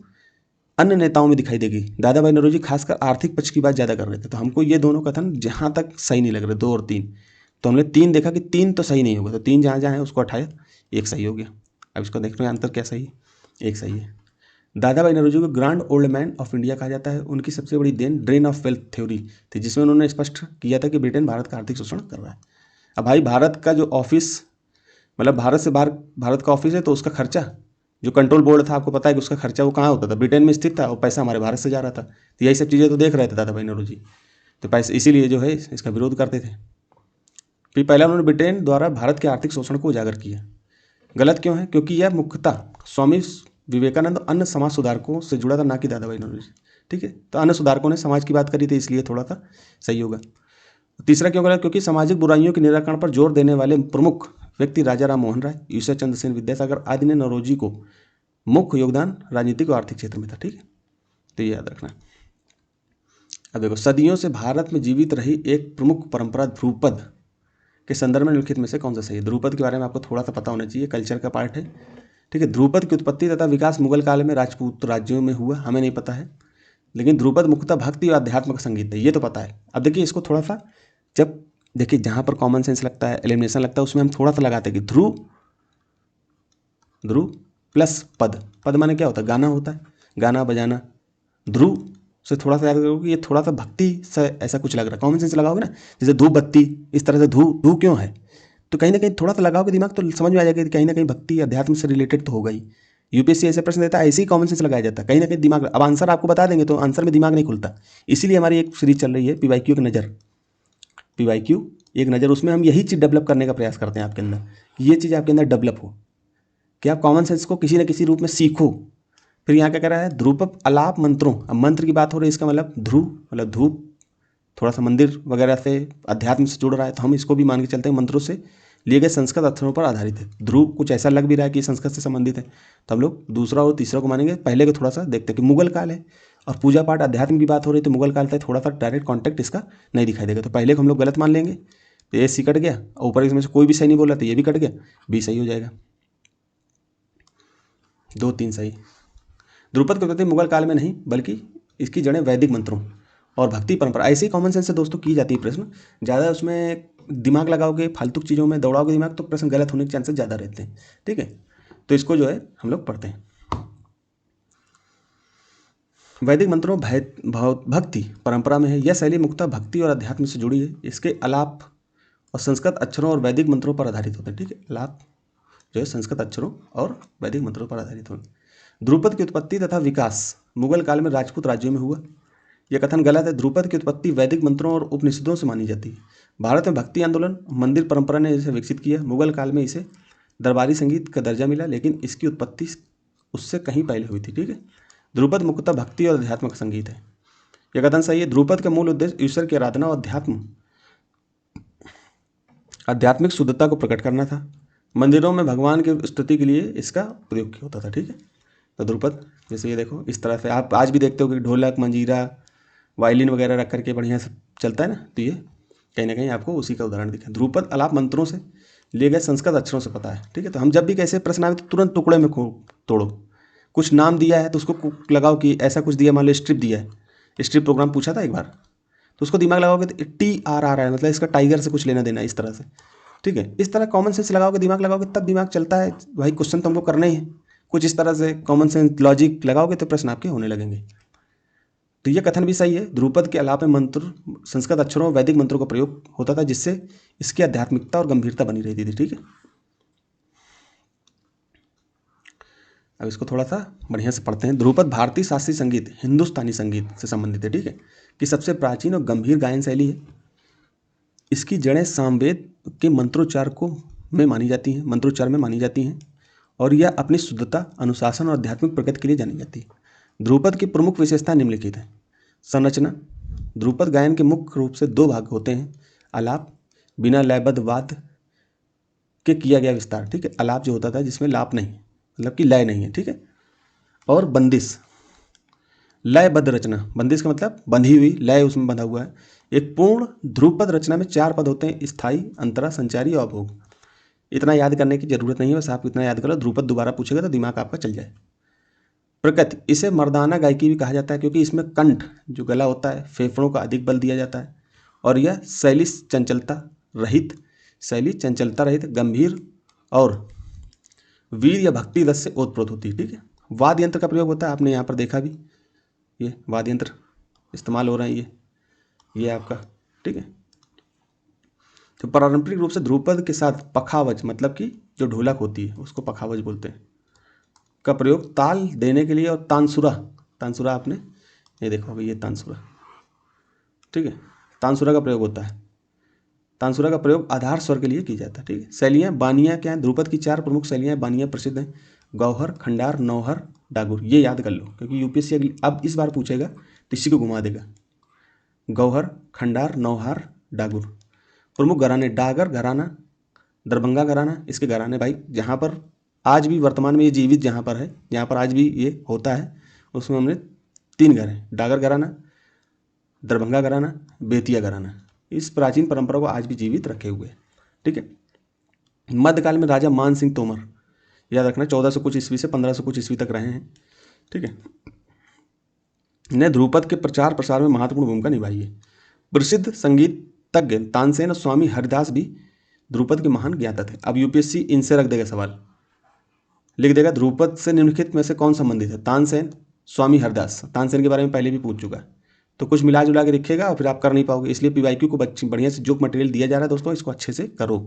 अन्य नेताओं में दिखाई देगी। दादा भाई नौरोजी खासकर आर्थिक पक्ष की बात ज़्यादा कर रहे थे, तो हमको ये दोनों कथन जहाँ तक सही नहीं लग रहे, 2 और 3। तो हमने 3 देखा कि 3 तो सही नहीं होगा, तो 3 जहाँ जहाँ है उसको हटाया, 1 सही हो गया। अब इसको देखते हैं अंतर क्या सही है, 1 सही है। दादा भाई नौरोजी को grand old man of India कहा जाता है। उनकी सबसे बड़ी देन ड्रेन ऑफ वेल्थ थ्योरी थी, जिसमें उन्होंने स्पष्ट किया था कि ब्रिटेन भारत का आर्थिक शोषण कर रहा है। अब भाई भारत का जो ऑफिस, मतलब भारत से बाहर भारत का ऑफिस है, तो उसका खर्चा, जो कंट्रोल बोर्ड था, आपको पता है कि उसका खर्चा वो कहाँ होता था? ब्रिटेन में स्थित था, और पैसा हमारे भारत से जा रहा था। तो यही सब चीज़ें तो देख रहे थे दादा भाई नौरोजी, तो पैसे इसीलिए जो है इसका विरोध करते थे। फिर पहला उन्होंने ब्रिटेन द्वारा भारत के आर्थिक शोषण को उजागर किया। गलत क्यों है? क्योंकि यह मुख्यतः स्वामी विवेकानंद और अन्य समाज सुधारकों से जुड़ा था, ना कि दादा भाई नौरोजी। ठीक है, तो अन्य सुधारकों ने समाज की बात करी थी, इसलिए थोड़ा सा सही होगा। तीसरा क्यों गलत? क्योंकि सामाजिक बुराइयों के निराकरण पर जोर देने वाले प्रमुख व्यक्ति राजा राम मोहन राय, ईश्वर चंद्र सेन, विद्यासागर आदि ने नौरोजी को मुख्य योगदान राजनीतिक और आर्थिक क्षेत्र में था। ठीक है, तो ये याद रखना। अब देखो, सदियों से भारत में जीवित रही एक प्रमुख परंपरा ध्रुपद के संदर्भ में निम्नलिखित में से कौन सा सही है? ध्रुपद के बारे में आपको थोड़ा सा पता होना चाहिए, कल्चर का पार्ट है। ठीक है, ध्रुपद की उत्पत्ति तथा विकास मुगल काल में राजपूत राज्यों में हुआ, हमें नहीं पता है। लेकिन ध्रुपद मुख्यतः भक्ति और अध्यात्म का संगीत है, ये तो पता है। अब देखिए इसको थोड़ा सा, जब देखिए जहाँ पर कॉमन सेंस लगता है, एलिमिनेशन लगता है, उसमें हम थोड़ा सा लगाते हैं कि ध्रुव प्लस पद। पद माने क्या होता है? गाना होता है, गाना बजाना। ध्रुव से थोड़ा सा याद करोगे कि ये थोड़ा सा भक्ति से ऐसा कुछ लग रहा है, कॉमन सेंस लगाओगे ना, जैसे धूप बत्ती, इस तरह से धू क्यों है, तो कहीं ना कहीं थोड़ा सा लगाओगे दिमाग, तो समझ में आ जाएगा कि कहीं ना कहीं भक्ति अध्यात्म से रिलेटेड तो होगा ही। यूपीएससी ऐसे प्रश्न देता है, ऐसे ही कॉमन सेंस लगाया जाता है, कहीं ना कहीं दिमाग। अब आंसर आपको बता देंगे तो आंसर में दिमाग नहीं खुलता, इसीलिए हमारी एक सीरीज चल रही है पीवाईक्यू की नज़र, पीवाईक्यू एक नज़र। उसमें हम यही चीज़ डेवलप करने का प्रयास करते हैं आपके अंदर, कि ये चीज़ आपके अंदर डेवलप हो, कि आप कॉमन सेंस को किसी न किसी रूप में सीखो। फिर यहाँ क्या कह रहा है? ध्रुपद अलाप मंत्रों। अब मंत्र की बात हो रही है, इसका मतलब ध्रुव मतलब धूप, थोड़ा सा मंदिर वगैरह से अध्यात्म से जुड़ रहा है, तो हम इसको भी मान के चलते हैं मंत्रों से लिए गए संस्कृत अक्षरों पर आधारित है। ध्रुव कुछ ऐसा लग भी रहा है कि संस्कृत से संबंधित है, तो हम लोग दूसरा और तीसरा को मानेंगे। पहले को थोड़ा सा देखते हैं कि मुगल काल है और पूजा पाठ अध्यात्म की बात हो रही है, तो मुगल काल तक थोड़ा सा डायरेक्ट कॉन्टेक्ट इसका नहीं दिखाई देगा, तो पहले को हम लोग गलत मान लेंगे। तो ए सी कट गया, और ऊपर इसमें से कोई भी सही नहीं बोला, तो ये भी कट गया, बी सही हो जाएगा। 2 3 सही। ध्रुपद की उत्पत्ति मुगल काल में नहीं, बल्कि इसकी जड़ें वैदिक मंत्रों और भक्ति परंपरा। ऐसे ही कॉमन सेंस से दोस्तों की जाती है प्रश्न, ज़्यादा उसमें दिमाग लगाओगे, फालतू चीज़ों में दौड़ाओगे दिमाग, तो प्रश्न गलत होने के चांसेस ज़्यादा रहते हैं। ठीक है, तो इसको जो है हम लोग पढ़ते हैं। वैदिक मंत्रों भक्ति परंपरा में है। यह शैली मुख्यतः भक्ति और अध्यात्म से जुड़ी है। इसके अलाप और संस्कृत अक्षरों और वैदिक मंत्रों पर आधारित होते हैं। ठीक है, अलाप जो है संस्कृत अक्षरों और वैदिक मंत्रों पर आधारित होते हैं। ध्रुपद की उत्पत्ति तथा विकास मुगल काल में राजपूत राज्यों में हुआ, यह कथन गलत है। ध्रुपद की उत्पत्ति वैदिक मंत्रों और उपनिषदों से मानी जाती है। भारत में भक्ति आंदोलन मंदिर परंपरा ने इसे विकसित किया। मुगल काल में इसे दरबारी संगीत का दर्जा मिला, लेकिन इसकी उत्पत्ति उससे कहीं पहले हुई थी। ठीक है, ध्रुपद मुख्यतः भक्ति और अध्यात्म का संगीत है, यह कथन सही है। ध्रुपद का मूल उद्देश्य ईश्वर की आराधना और आध्यात्मिक शुद्धता को प्रकट करना था। मंदिरों में भगवान की स्तुति के लिए इसका प्रयोग होता था। ठीक है, तो ध्रुपद जैसे ये देखो, इस तरह से आप आज भी देखते हो कि ढोलक मंजीरा वायलिन वगैरह रख करके बढ़िया से चलता है ना, तो ये कहीं ना कहीं आपको उसी का उदाहरण दिखा। ध्रुपद अलाप मंत्रों से लिए गए संस्कृत अक्षरों से पता है। ठीक है, तो हम जब भी कैसे प्रश्न आए तो तुरंत टुकड़े में तोड़ो। कुछ नाम दिया है तो उसको लगाओ कि ऐसा कुछ दिया, मान लो स्ट्रिप दिया है, स्ट्रिप प्रोग्राम पूछा था एक बार, तो उसको दिमाग लगाओगे तो TRR है, मतलब इसका टाइगर से कुछ लेना देना, इस तरह से। ठीक है, इस तरह कॉमन सेंस लगाओगे, दिमाग लगाओगे, तब दिमाग चलता है भाई, क्वेश्चन तो हमको करना ही है। कुछ इस तरह से कॉमन सेंस लॉजिक लगाओगे तो प्रश्न आपके होने लगेंगे। तो यह कथन भी सही है। ध्रुपद के अलावा मंत्र संस्कृत अक्षरों और वैदिक मंत्रों का प्रयोग होता था, जिससे इसकी आध्यात्मिकता और गंभीरता बनी रहती थी। ठीक है, अब इसको थोड़ा सा बढ़िया से पढ़ते हैं। ध्रुपद भारतीय शास्त्रीय संगीत हिंदुस्तानी संगीत से संबंधित है। ठीक है, कि सबसे प्राचीन और गंभीर गायन शैली है। इसकी जड़ें सामवेद के मंत्रोच्चार में मानी जाती हैं, और यह अपनी शुद्धता, अनुशासन और आध्यात्मिक प्रगति के लिए जानी जाती है। ध्रुपद की प्रमुख विशेषता निम्नलिखित है। संरचना, ध्रुपद गायन के मुख्य रूप से दो भाग होते हैं, आलाप बिना लयबद्ध वाद्य के किया गया विस्तार, ठीक है, आलाप जो होता था जिसमें लाप नहीं, मतलब कि लय नहीं है, ठीक है, और बंदिश लयबद्ध रचना, बंदिश का मतलब बंधी हुई, लय उसमें बंधा हुआ है। एक पूर्ण ध्रुपद रचना में 4 पद होते हैं, स्थाई, अंतरा, संचारी और अभोग। इतना याद करने की जरूरत नहीं है, बस आप इतना याद करो, ध्रुपद दोबारा पूछेगा तो दिमाग आपका चल जाए। प्रकृति, इसे मर्दाना गायकी भी कहा जाता है क्योंकि इसमें कंठ जो गला होता है, फेफड़ों का अधिक बल दिया जाता है, और यह शैली चंचलता रहित गंभीर और वीर या भक्ति रस से ओतप्रोत होती है, ठीक है। वाद्य यंत्र का प्रयोग होता है, आपने यहाँ पर देखा भी, ये वाद्य यंत्र इस्तेमाल हो रहे हैं, ये आपका, ठीक है। तो पारंपरिक रूप से ध्रुपद के साथ पखावज, मतलब कि जो ढोलक होती है उसको पखावज बोलते हैं, का प्रयोग ताल देने के लिए, और तानसुरा आपने ये देखा होगा, ये तानसुरा, ठीक है, तानसुरा का प्रयोग होता है। तानसुरा का प्रयोग आधार स्वर के लिए किया जाता है, ठीक है। शैलियाँ बानियाँ क्या हैं, ध्रुपद की 4 प्रमुख शैलियाँ बानियाँ प्रसिद्ध हैं, गौहर, खंडार, नौहर, डागुर। ये याद कर लो क्योंकि यूपीएससी अब इस बार पूछेगा तो इसी को घुमा देगा। गौहर, खंडार, नौहार, डागुर। प्रमुख घराने, डागर घराना, दरभंगा घराना, इसके घराने भाई जहाँ पर आज भी वर्तमान में ये जीवित जहाँ पर है, जहाँ पर आज भी ये होता है, उसमें हमने 3 घर हैं, डागर घराना, दरभंगा घराना, बेतिया घराना। इस प्राचीन परंपरा को आज भी जीवित रखे हुए, ठीक है। मध्यकाल में राजा मान सिंह तोमर, याद रखना 1400 कुछ ईस्वी से 1500 कुछ ईस्वी तक रहे हैं, ठीक है, ने ध्रुपद के प्रचार प्रसार में महत्वपूर्ण भूमिका निभाई है। प्रसिद्ध संगीतज्ञ तानसेन और स्वामी हरिदास भी ध्रुपद के महान ज्ञाता थे। अब यूपीएससी इनसे रख देगा सवाल, लिख देगा ध्रुपद से निम्नलिखित में से कौन संबंधित है, तानसेन, स्वामी हरदास। तानसेन के बारे में पहले भी पूछ चुका है, तो कुछ मिला जुला के लिखेगा और फिर आप कर नहीं पाओगे, इसलिए पीवाईक्यू को बढ़िया से जो मटेरियल दिया जा रहा है दोस्तों, इसको अच्छे से करो,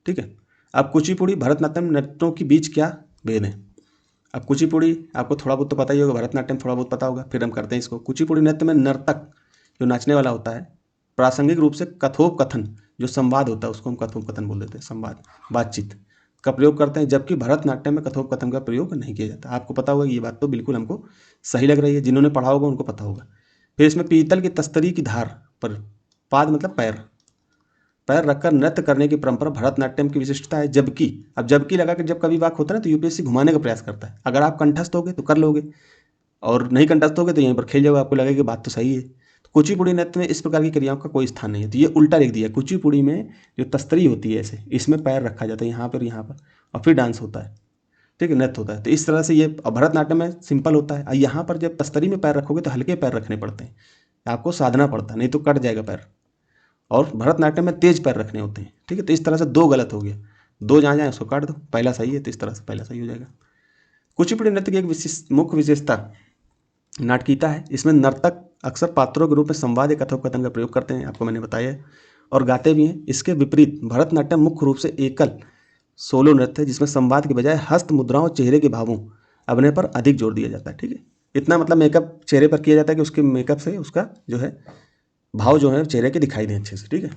ठीक है। अब कुचिपुड़ी भरतनाट्यम नृत्यों के बीच क्या भेद है। अब कुचिपुड़ी आपको थोड़ा बहुत तो पता ही होगा, भरतनाट्यम थोड़ा बहुत पता होगा, फिर हम करते हैं इसको। कुचिपुड़ी नृत्य में नर्तक जो नाचने वाला होता है, प्रासंगिक रूप से कथोपकथन जो संवाद होता है उसको हम कथोपकथन बोल देते हैं, संवाद, बातचीत का प्रयोग करते हैं, जबकि भरतनाट्यम में कथोपकथन का प्रयोग नहीं किया जाता। आपको पता होगा, ये बात तो बिल्कुल हमको सही लग रही है, जिन्होंने पढ़ा होगा उनको पता होगा। फिर इसमें पीतल की तस्तरी की धार पर, पाद मतलब पैर रखकर नृत्य करने की परंपरा भरतनाट्यम की विशिष्टता है। जबकि लगा कि जब कभी वाक होता है ना तो यूपीएससी घुमाने का प्रयास करता है। अगर आप कंठस्थ होगे तो कर लोगे, और नहीं कंठस्थ होगे तो यहीं पर खेल जाओगे, आपको लगेगा कि बात तो सही है। तो कुचिपुड़ी नृत्य में इस प्रकार की क्रियाओं का कोई स्थान नहीं है, तो ये उल्टा लिख दिया। कुचिपुड़ी में जो तस्तरी होती है ऐसे, इसमें पैर रखा जाता है यहाँ पर और फिर डांस होता है, ठीक है, नृत्य होता है। तो इस तरह से ये भरतनाट्यम में सिंपल होता है, और यहाँ पर जब तस्तरी में पैर रखोगे तो हल्के पैर रखने पड़ते हैं, आपको साधना पड़ता है, नहीं तो कट जाएगा पैर। और भरतनाट्यम में तेज पैर रखने होते हैं, ठीक है। तो इस तरह से 2 गलत हो गया, 2 जहाँ जाए उसको काट दो, पहला सही है, तो इस तरह से पहला सही हो जाएगा। कुचिपुड़ी नृत्य की एक मुख्य विशेषता नाटकीयता है। इसमें नर्तक अक्सर पात्रों के रूप में संवाद या कथोपकथन का प्रयोग करते हैं, आपको मैंने बताया है, और गाते भी हैं। इसके विपरीत भरतनाट्यम मुख्य रूप से एकल सोलो नृत्य है, जिसमें संवाद के बजाय हस्त मुद्राओं और चेहरे के भावों अभिनय पर अधिक जोर दिया जाता है, ठीक है। इतना मतलब मेकअप चेहरे पर किया जाता है कि उसके मेकअप से उसका जो है भाव जो है चेहरे के दिखाई दें अच्छे से, ठीक है।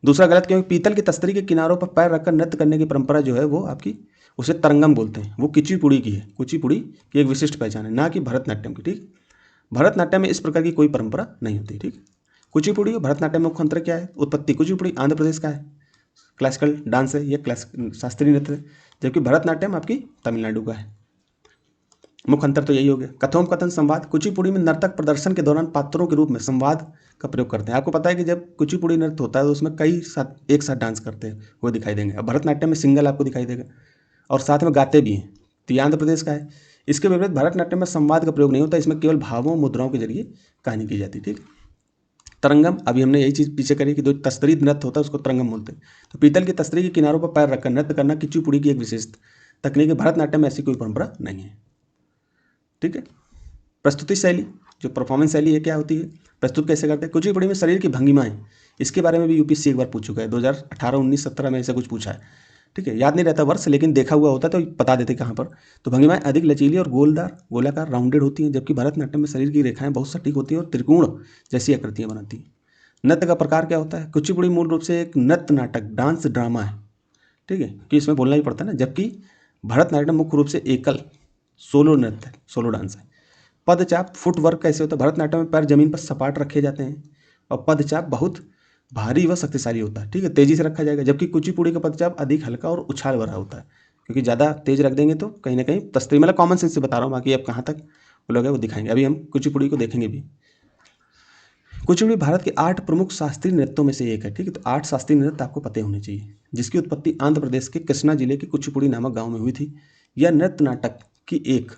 दूसरा गलत क्योंकि पीतल की तस्तरी के किनारों पर पैर रखकर नृत्य करने की परंपरा जो है वो आपकी, उसे तरंगम बोलते हैं, वो कुचिपुड़ी की है। कुचिपुड़ी की एक विशिष्ट पहचान है, ना कि भरतनाट्यम की, ठीक। भरतनाट्यम में इस प्रकार की कोई परंपरा नहीं होती, ठीक। कुचिपुड़ी और भरतनाट्यम में मुख्य अंतर क्या है। उत्पत्ति, कुचिपुड़ी आंध्र प्रदेश का है, क्लासिकल डांस है, ये शास्त्रीय नृत्य है, जबकि भरतनाट्यम आपकी तमिलनाडु का है। मुख्य अंतर तो यही हो गया। कथोपकथन संवाद, कुचिपुड़ी में नर्तक प्रदर्शन के दौरान पात्रों के रूप में संवाद का प्रयोग करते हैं। आपको पता है कि जब कुचिपुड़ी नृत्य होता है तो उसमें कई साथ एक साथ डांस करते हैं, वो दिखाई देंगे। अब भरतनाट्यम में सिंगल आपको दिखाई देगा, और साथ में गाते भी हैं, तो ये आंध्र प्रदेश का है। इसके विपरीत भरतनाट्यम में संवाद का प्रयोग नहीं होता, इसमें केवल भावों मुद्राओं के जरिए कहानी की जाती है, ठीक। तरंगम, अभी हमने यही चीज़ पीछे करी कि जो तस्तरी नृत्य होता है उसको तरंगम बोलते हैं। तो पीतल की तस्तरी के किनारों पर पैर रखकर नृत्य करना कुचिपुड़ी की एक विशेष तकनीक है। भरतनाट्यम में ऐसी कोई परंपरा नहीं है, ठीक है। प्रस्तुति शैली, जो परफॉर्मेंस शैली है, क्या होती है, प्रस्तुत कैसे करते हैं। कुचिपुड़ी में शरीर की भंगिमाएं, इसके बारे में भी यूपीएससी एक बार पूछ चुका है, 2018, 19, 17 में ऐसा कुछ पूछा है, ठीक है। याद नहीं रहता वर्ष, लेकिन देखा हुआ होता तो बता देते कहाँ पर। तो भंगिमाएं अधिक लचीली और गोलाकार राउंडेड होती हैं, जबकि भरतनाट्यम में शरीर की रेखाएं बहुत सटीक होती हैं और त्रिकोण जैसी आकृतियां बनाती हैं। नृत्य का प्रकार क्या होता है। कुचिपुड़ी मूल रूप से एक नृत्य नाटक डांस ड्रामा है, ठीक है, कि इसमें बोलना ही पड़ता है ना, जबकि भरतनाट्यम मुख्य रूप से एकल सोलो नृत्य है, सोलो डांस है। पदचाप फुटवर्क कैसे होता है? भरतनाट्यम में पैर जमीन पर सपाट रखे जाते हैं और पदचाप बहुत भारी व शक्तिशाली होता है, ठीक है, तेजी से रखा जाएगा। जबकि कुचिपुड़ी का पदचाप अधिक हल्का और उछाल भरा होता है, क्योंकि ज़्यादा तेज रख देंगे तो कहीं ना कहीं तस्वीर, मतलब कॉमन सेंस से बता रहा हूँ, बाकी अब कहाँ तक वो लोग है वो दिखाएंगे। अभी हम कुचिपुड़ी को देखेंगे भी। कुचिपुड़ी भारत के 8 प्रमुख शास्त्रीय नृत्यों में से एक है, ठीक है। तो 8 शास्त्रीय नृत्य आपको पते होने चाहिए, जिसकी उत्पत्ति आंध्र प्रदेश के कृष्णा जिले के कुचिपुड़ी नामक गांव में हुई थी। यह नृत्य नाटक की एक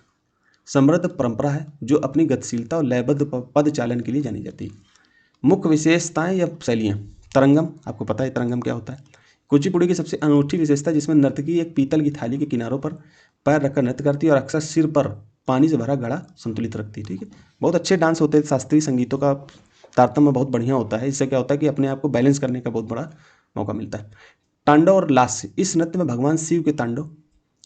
समृद्ध परंपरा है जो अपनी गतिशीलता और लयबद्ध पद चालन के लिए जानी जाती है। मुख्य विशेषताएं या शैलियाँ। तरंगम, आपको पता है तरंगम क्या होता है। कुचिपुड़ी की सबसे अनूठी विशेषता जिसमें नर्तकी एक पीतल की थाली के किनारों पर पैर रखकर नृत्य करती है और अक्सर सिर पर पानी से भरा घड़ा संतुलित रखती है, ठीक है। बहुत अच्छे डांस होते हैं, शास्त्रीय संगीतों का तारतम्य बहुत बढ़िया होता है। इससे क्या होता है कि अपने आप को बैलेंस करने का बहुत बड़ा मौका मिलता है। तांडव और लास्य, इस नृत्य में भगवान शिव के तांडव,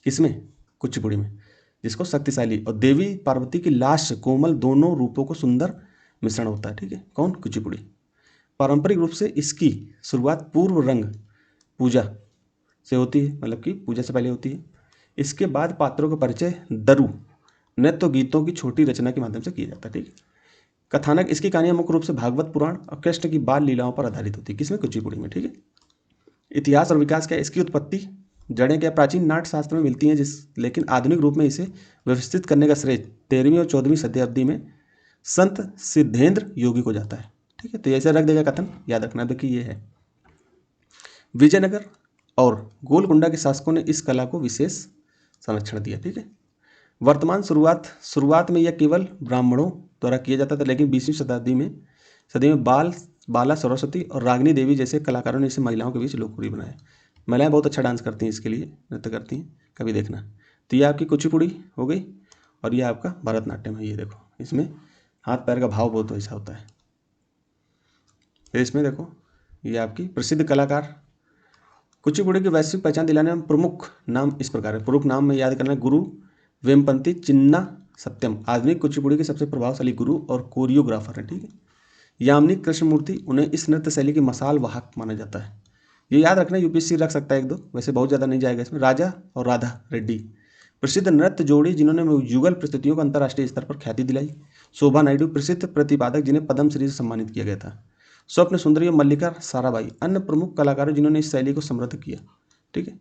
किसमें? कुचिपुड़ी में, जिसको शक्तिशाली, और देवी पार्वती की लास्य कोमल, दोनों रूपों को सुंदर मिश्रण होता है, ठीक है। कौन? कुचिपुड़ी। पारंपरिक रूप से इसकी शुरुआत पूर्व रंग पूजा से होती है, मतलब कि पूजा से पहले होती है। इसके बाद पात्रों का परिचय दरु नृत्य गीतों की छोटी रचना के माध्यम से किया जाता है, ठीक है। कथानक, इसकी कहानियां मुख्य रूप से भागवत पुराण और कृष्ण की बाल लीलाओं पर आधारित होती है, किसमें? कुचिपुड़ी में, ठीक है। इतिहास और विकास क्या है? इसकी उत्पत्ति जड़ें क्या प्राचीन नाट्य शास्त्र में मिलती हैं, लेकिन आधुनिक रूप में इसे व्यवस्थित करने का श्रेय 13वीं और 14वीं शताब्दी में संत सिद्धेंद्र योगी को जाता है, ठीक है। तो ऐसे रख देगा कथन, याद रखना। देखिए ये है, विजयनगर और गोलकुंडा के शासकों ने इस कला को विशेष संरक्षण दिया, ठीक है। वर्तमान शुरुआत में यह केवल ब्राह्मणों द्वारा किया जाता था, लेकिन 20वीं सदी में बाला सरस्वती और रागिनी देवी जैसे कलाकारों ने इसे महिलाओं के बीच लोकप्रिय बनाया। महिलाएं बहुत अच्छा डांस करती हैं, इसके लिए नृत्य करती हैं, कभी देखना। तो ये आपकी कुचिपुड़ी हो गई, और ये आपका भरतनाट्यम है। ये देखो, इसमें हाथ पैर का भाव बहुत ऐसा होता है। फिर इसमें देखो, ये आपकी प्रसिद्ध कलाकार। कुचिपुड़ी की वैश्विक पहचान दिलाने में प्रमुख नाम इस प्रकार है। प्रमुख नाम में याद करना है, गुरु वेमपंती चिन्ना सत्यम, आधुनिक कुचिपुड़ी के सबसे प्रभावशाली गुरु और कोरियोग्राफर हैं, ठीक है। यामिनी कृष्णमूर्ति, उन्हें इस नृत्य शैली की मसाल वाहक माना जाता है। ये याद रखना, यूपीएससी रख सकता है 1-2, वैसे बहुत ज़्यादा नहीं जाएगा इसमें। राजा और राधा रेड्डी, प्रसिद्ध नृत्य जोड़ी जिन्होंने युगल प्रस्तुतियों को अंतर्राष्ट्रीय स्तर पर ख्याति दिलाई। शोभा नायडू, प्रसिद्ध प्रतिपादक जिन्हें पद्मश्री से सम्मानित किया गया था। स्वप्न सुंदरी और मल्लिका साराभाई, अन्य प्रमुख कलाकार जिन्होंने इस शैली को समृद्ध किया, ठीक है।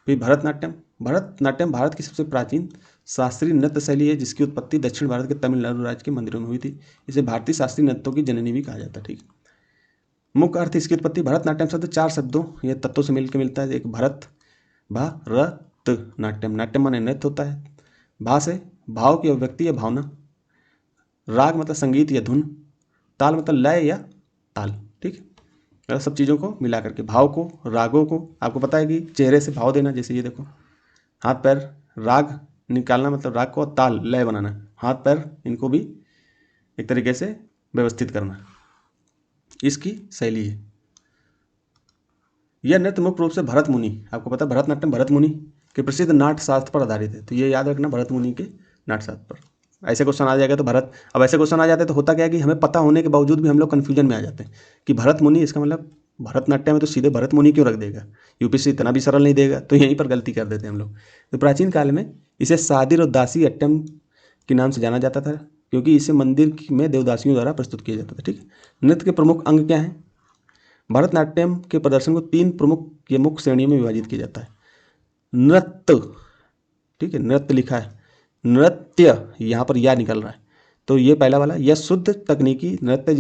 फिर भरतनाट्यम भारत की सबसे प्राचीन शास्त्रीय नृत्य शैली है, जिसकी उत्पत्ति दक्षिण भारत के तमिलनाडु राज्य के मंदिरों में हुई थी। इसे भारतीय शास्त्रीय नृत्यों की जननी भी कहा जाता है, ठीक है। मुख्य अर्थ इसकी उत्पत्ति, भरतनाट्यम शब्द 4 शब्दों या तत्वों से मिलकर मिलता है। एक भरत, भरत नाट्यम, नाट्यम माने नृत्य होता है। भा से भाव की अभिव्यक्ति या भावना, राग मतलब संगीत या धुन, ताल मतलब लय या ताल, ठीक है। सब चीज़ों को मिला करके, भाव को, रागों को, आपको पता है कि चेहरे से भाव देना, जैसे ये देखो, हाथ पैर, राग निकालना मतलब राग को, ताल लय बनाना, हाथ पैर इनको भी एक तरीके से व्यवस्थित करना, इसकी शैली है। यह नृत्य मुख्य रूप से भरत मुनि, आपको पता है भरतनाट्यम भरत मुनि के प्रसिद्ध नाट्य शास्त्र पर आधारित है। तो ये याद रखना, भरत मुनि के नाट्य शास्त्र पर। ऐसे क्वेश्चन आ जाएगा तो अब ऐसे क्वेश्चन आ जाते हैं तो होता क्या है कि हमें पता होने के बावजूद भी हम लोग कन्फ्यूजन में आ जाते हैं कि भरत मुनि, इसका मतलब भरतनाट्यम में तो सीधे भरत मुनि क्यों रख देगा, यूपीएससी इतना भी सरल नहीं देगा, तो यहीं पर गलती कर देते हैं हम लोग। तो प्राचीन काल में इसे सादिर और दासी अट्टम के नाम से जाना जाता था, क्योंकि इसे मंदिर में देवदासियों द्वारा प्रस्तुत किया जाता था, ठीक है। नृत्य के प्रमुख अंग क्या हैं? भरतनाट्यम के प्रदर्शन को 3 प्रमुख मुख्य श्रेणियों में विभाजित किया जाता है। नृत्य, ठीक है, नृत्य लिखा है, नृत्य यहाँ पर या निकल रहा है, तो ये पहला वाला। यह शुद्ध तकनीकी नृत्य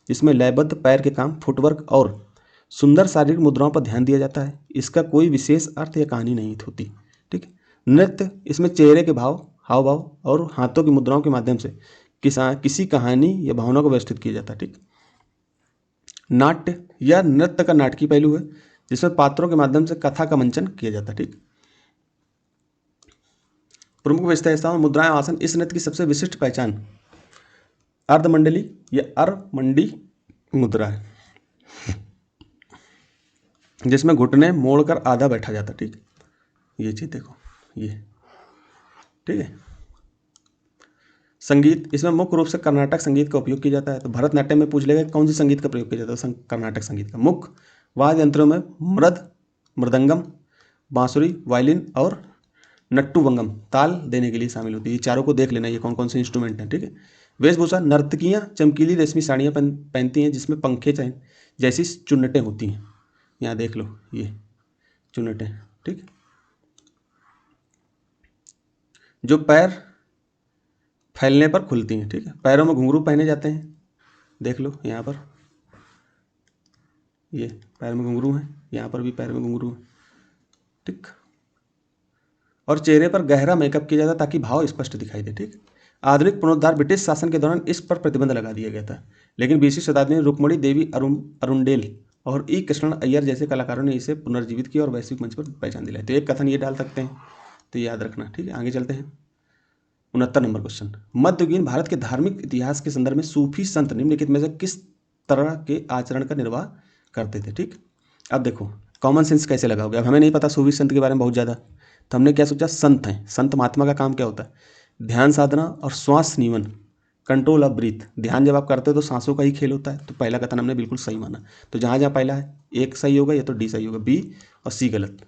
जिसमें लयबद्ध पैर के काम, फुटवर्क और सुंदर शारीरिक मुद्राओं पर ध्यान दिया जाता है। इसका कोई विशेष अर्थ या कहानी नहीं होती, ठीक है। नृत्य, इसमें चेहरे के भाव, हाव भाव और हाथों की मुद्राओं के माध्यम से किसी कहानी या भावना को व्यवस्थित किया जाता है, ठीक। नाट्य, यह नृत्य का नाटकीय पहलू है, जिसमें पात्रों के माध्यम से कथा का मंचन किया जाता है, ठीक। प्रमुख विशेषताएं, मुद्राएं, आसन। इस नृत्य की सबसे विशिष्ट पहचान अर्धमंडली या अरमंडी मुद्रा है, जिसमें घुटने मोड़कर आधा बैठा जाता है, ठीक। ये चीज देखो, ये ठीक है। संगीत, इसमें मुख्य रूप से कर्नाटक संगीत का उपयोग किया जाता है। तो भरतनाट्यम में पूछ लेगा कौन सी संगीत का प्रयोग किया जाता है, कर्नाटक संगीत का। मुख्य वाद्य यंत्रों में मृदंगम, बांसुरी, वायलिन और नट्टू भंगम ताल देने के लिए शामिल होती है। ये चारों को देख लेना, ये कौन कौन से इंस्ट्रूमेंट हैं, ठीक है। वेशभूषा, नर्तकियां चमकीली रेशमी साड़ियां पहनती हैं जिसमें पंखे जैसी चुन्नटें होती हैं। यहाँ देख लो ये चुन्नटें, ठीक। जो पैर फैलने पर खुलती हैं, ठीक है। पैरों में घुंघरू पहने जाते हैं, देख लो यहाँ पर, ये पैर में घुंघरू हैं, यहाँ पर भी पैर में घुंघरू हैं, ठीक। और चेहरे पर गहरा मेकअप किया जाता है ताकि भाव स्पष्ट दिखाई दे, ठीक। आधुनिक पुनरुद्धार ब्रिटिश शासन के दौरान इस पर प्रतिबंध लगा दिया गया था, लेकिन 20वीं शताब्दी में रुक्मणी देवी अरुंडेल और ई कृष्णन अय्यर जैसे कलाकारों ने इसे पुनर्जीवित किया और वैश्विक मंच पर पहचान दिलाई। तो एक कथन ये डाल सकते हैं, तो याद रखना, ठीक है। आगे चलते हैं। 69 नंबर क्वेश्चन, मध्ययुगीन भारत के धार्मिक इतिहास के संदर्भ में सूफी संत निम्नलिखित में से किस तरह के आचरण का निर्वाह करते थे, ठीक। अब देखो कॉमन सेंस कैसे लगाओगे। अब हमें नहीं पता सूफी संत के बारे में बहुत ज़्यादा, तो हमने क्या सोचा, संत हैं। संत महात्मा का काम क्या होता है, ध्यान साधना और श्वास नियमन, कंट्रोल ऑफ ब्रीथ। ध्यान जब आप करते हो तो सांसों का ही खेल होता है। तो पहला कथन हमने बिल्कुल सही माना। तो जहाँ जहाँ पहला है एक सही होगा, या तो डी सही होगा, बी और सी गलत।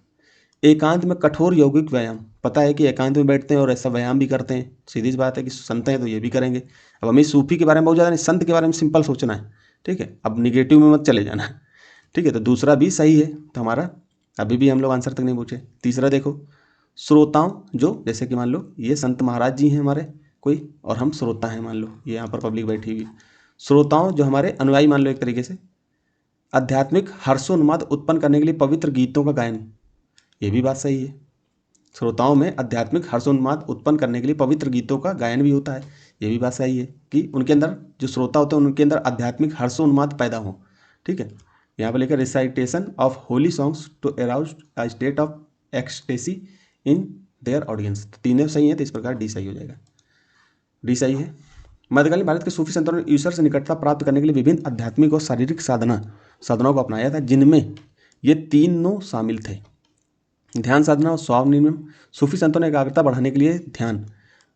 एकांत में कठोर यौगिक व्यायाम, पता है कि एकांत में बैठते हैं और ऐसा व्यायाम भी करते हैं, सीधी सी बात है कि संत हैं तो ये भी करेंगे। अब हमें सूफी के बारे में बहुत ज़्यादा नहीं, संत के बारे में सिंपल सोचना है, ठीक है। अब निगेटिव में मत चले जाना, ठीक है। तो दूसरा भी सही है, तो हमारा अभी भी हम लोग आंसर तक नहीं पूछे। तीसरा देखो, श्रोताओं, जो जैसे कि मान लो ये संत महाराज जी हैं हमारे कोई, और हम श्रोता हैं, मान लो ये यहाँ पर पब्लिक बैठी हुई है। श्रोताओं जो हमारे अनुयायी मान लो एक तरीके से, आध्यात्मिक हर्षोन्माद उत्पन्न करने के लिए पवित्र गीतों का गायन, ये भी बात सही है। श्रोताओं में आध्यात्मिक हर्षोन्माद उत्पन्न करने के लिए पवित्र गीतों का गायन भी होता है, ये भी बात सही है कि उनके अंदर जो श्रोता होते हैं उनके अंदर आध्यात्मिक हर्षोन्माद पैदा हो, ठीक है। यहाँ पर लिखा recitation of holy songs to arouse a state of ecstasy in their audience. तो तीनों सही हैं, तो इस प्रकार डी सही हो जाएगा, डी सही है। मध्यकालीन भारत के सूफी संतों ने ईश्वर से निकटता प्राप्त करने के लिए विभिन्न आध्यात्मिक और शारीरिक साधनों को अपनाया था, जिनमें ये तीनों शामिल थे, ध्यान साधना और स्वाव नियमन। सूफी संतों ने एकाग्रता बढ़ाने के लिए ध्यान,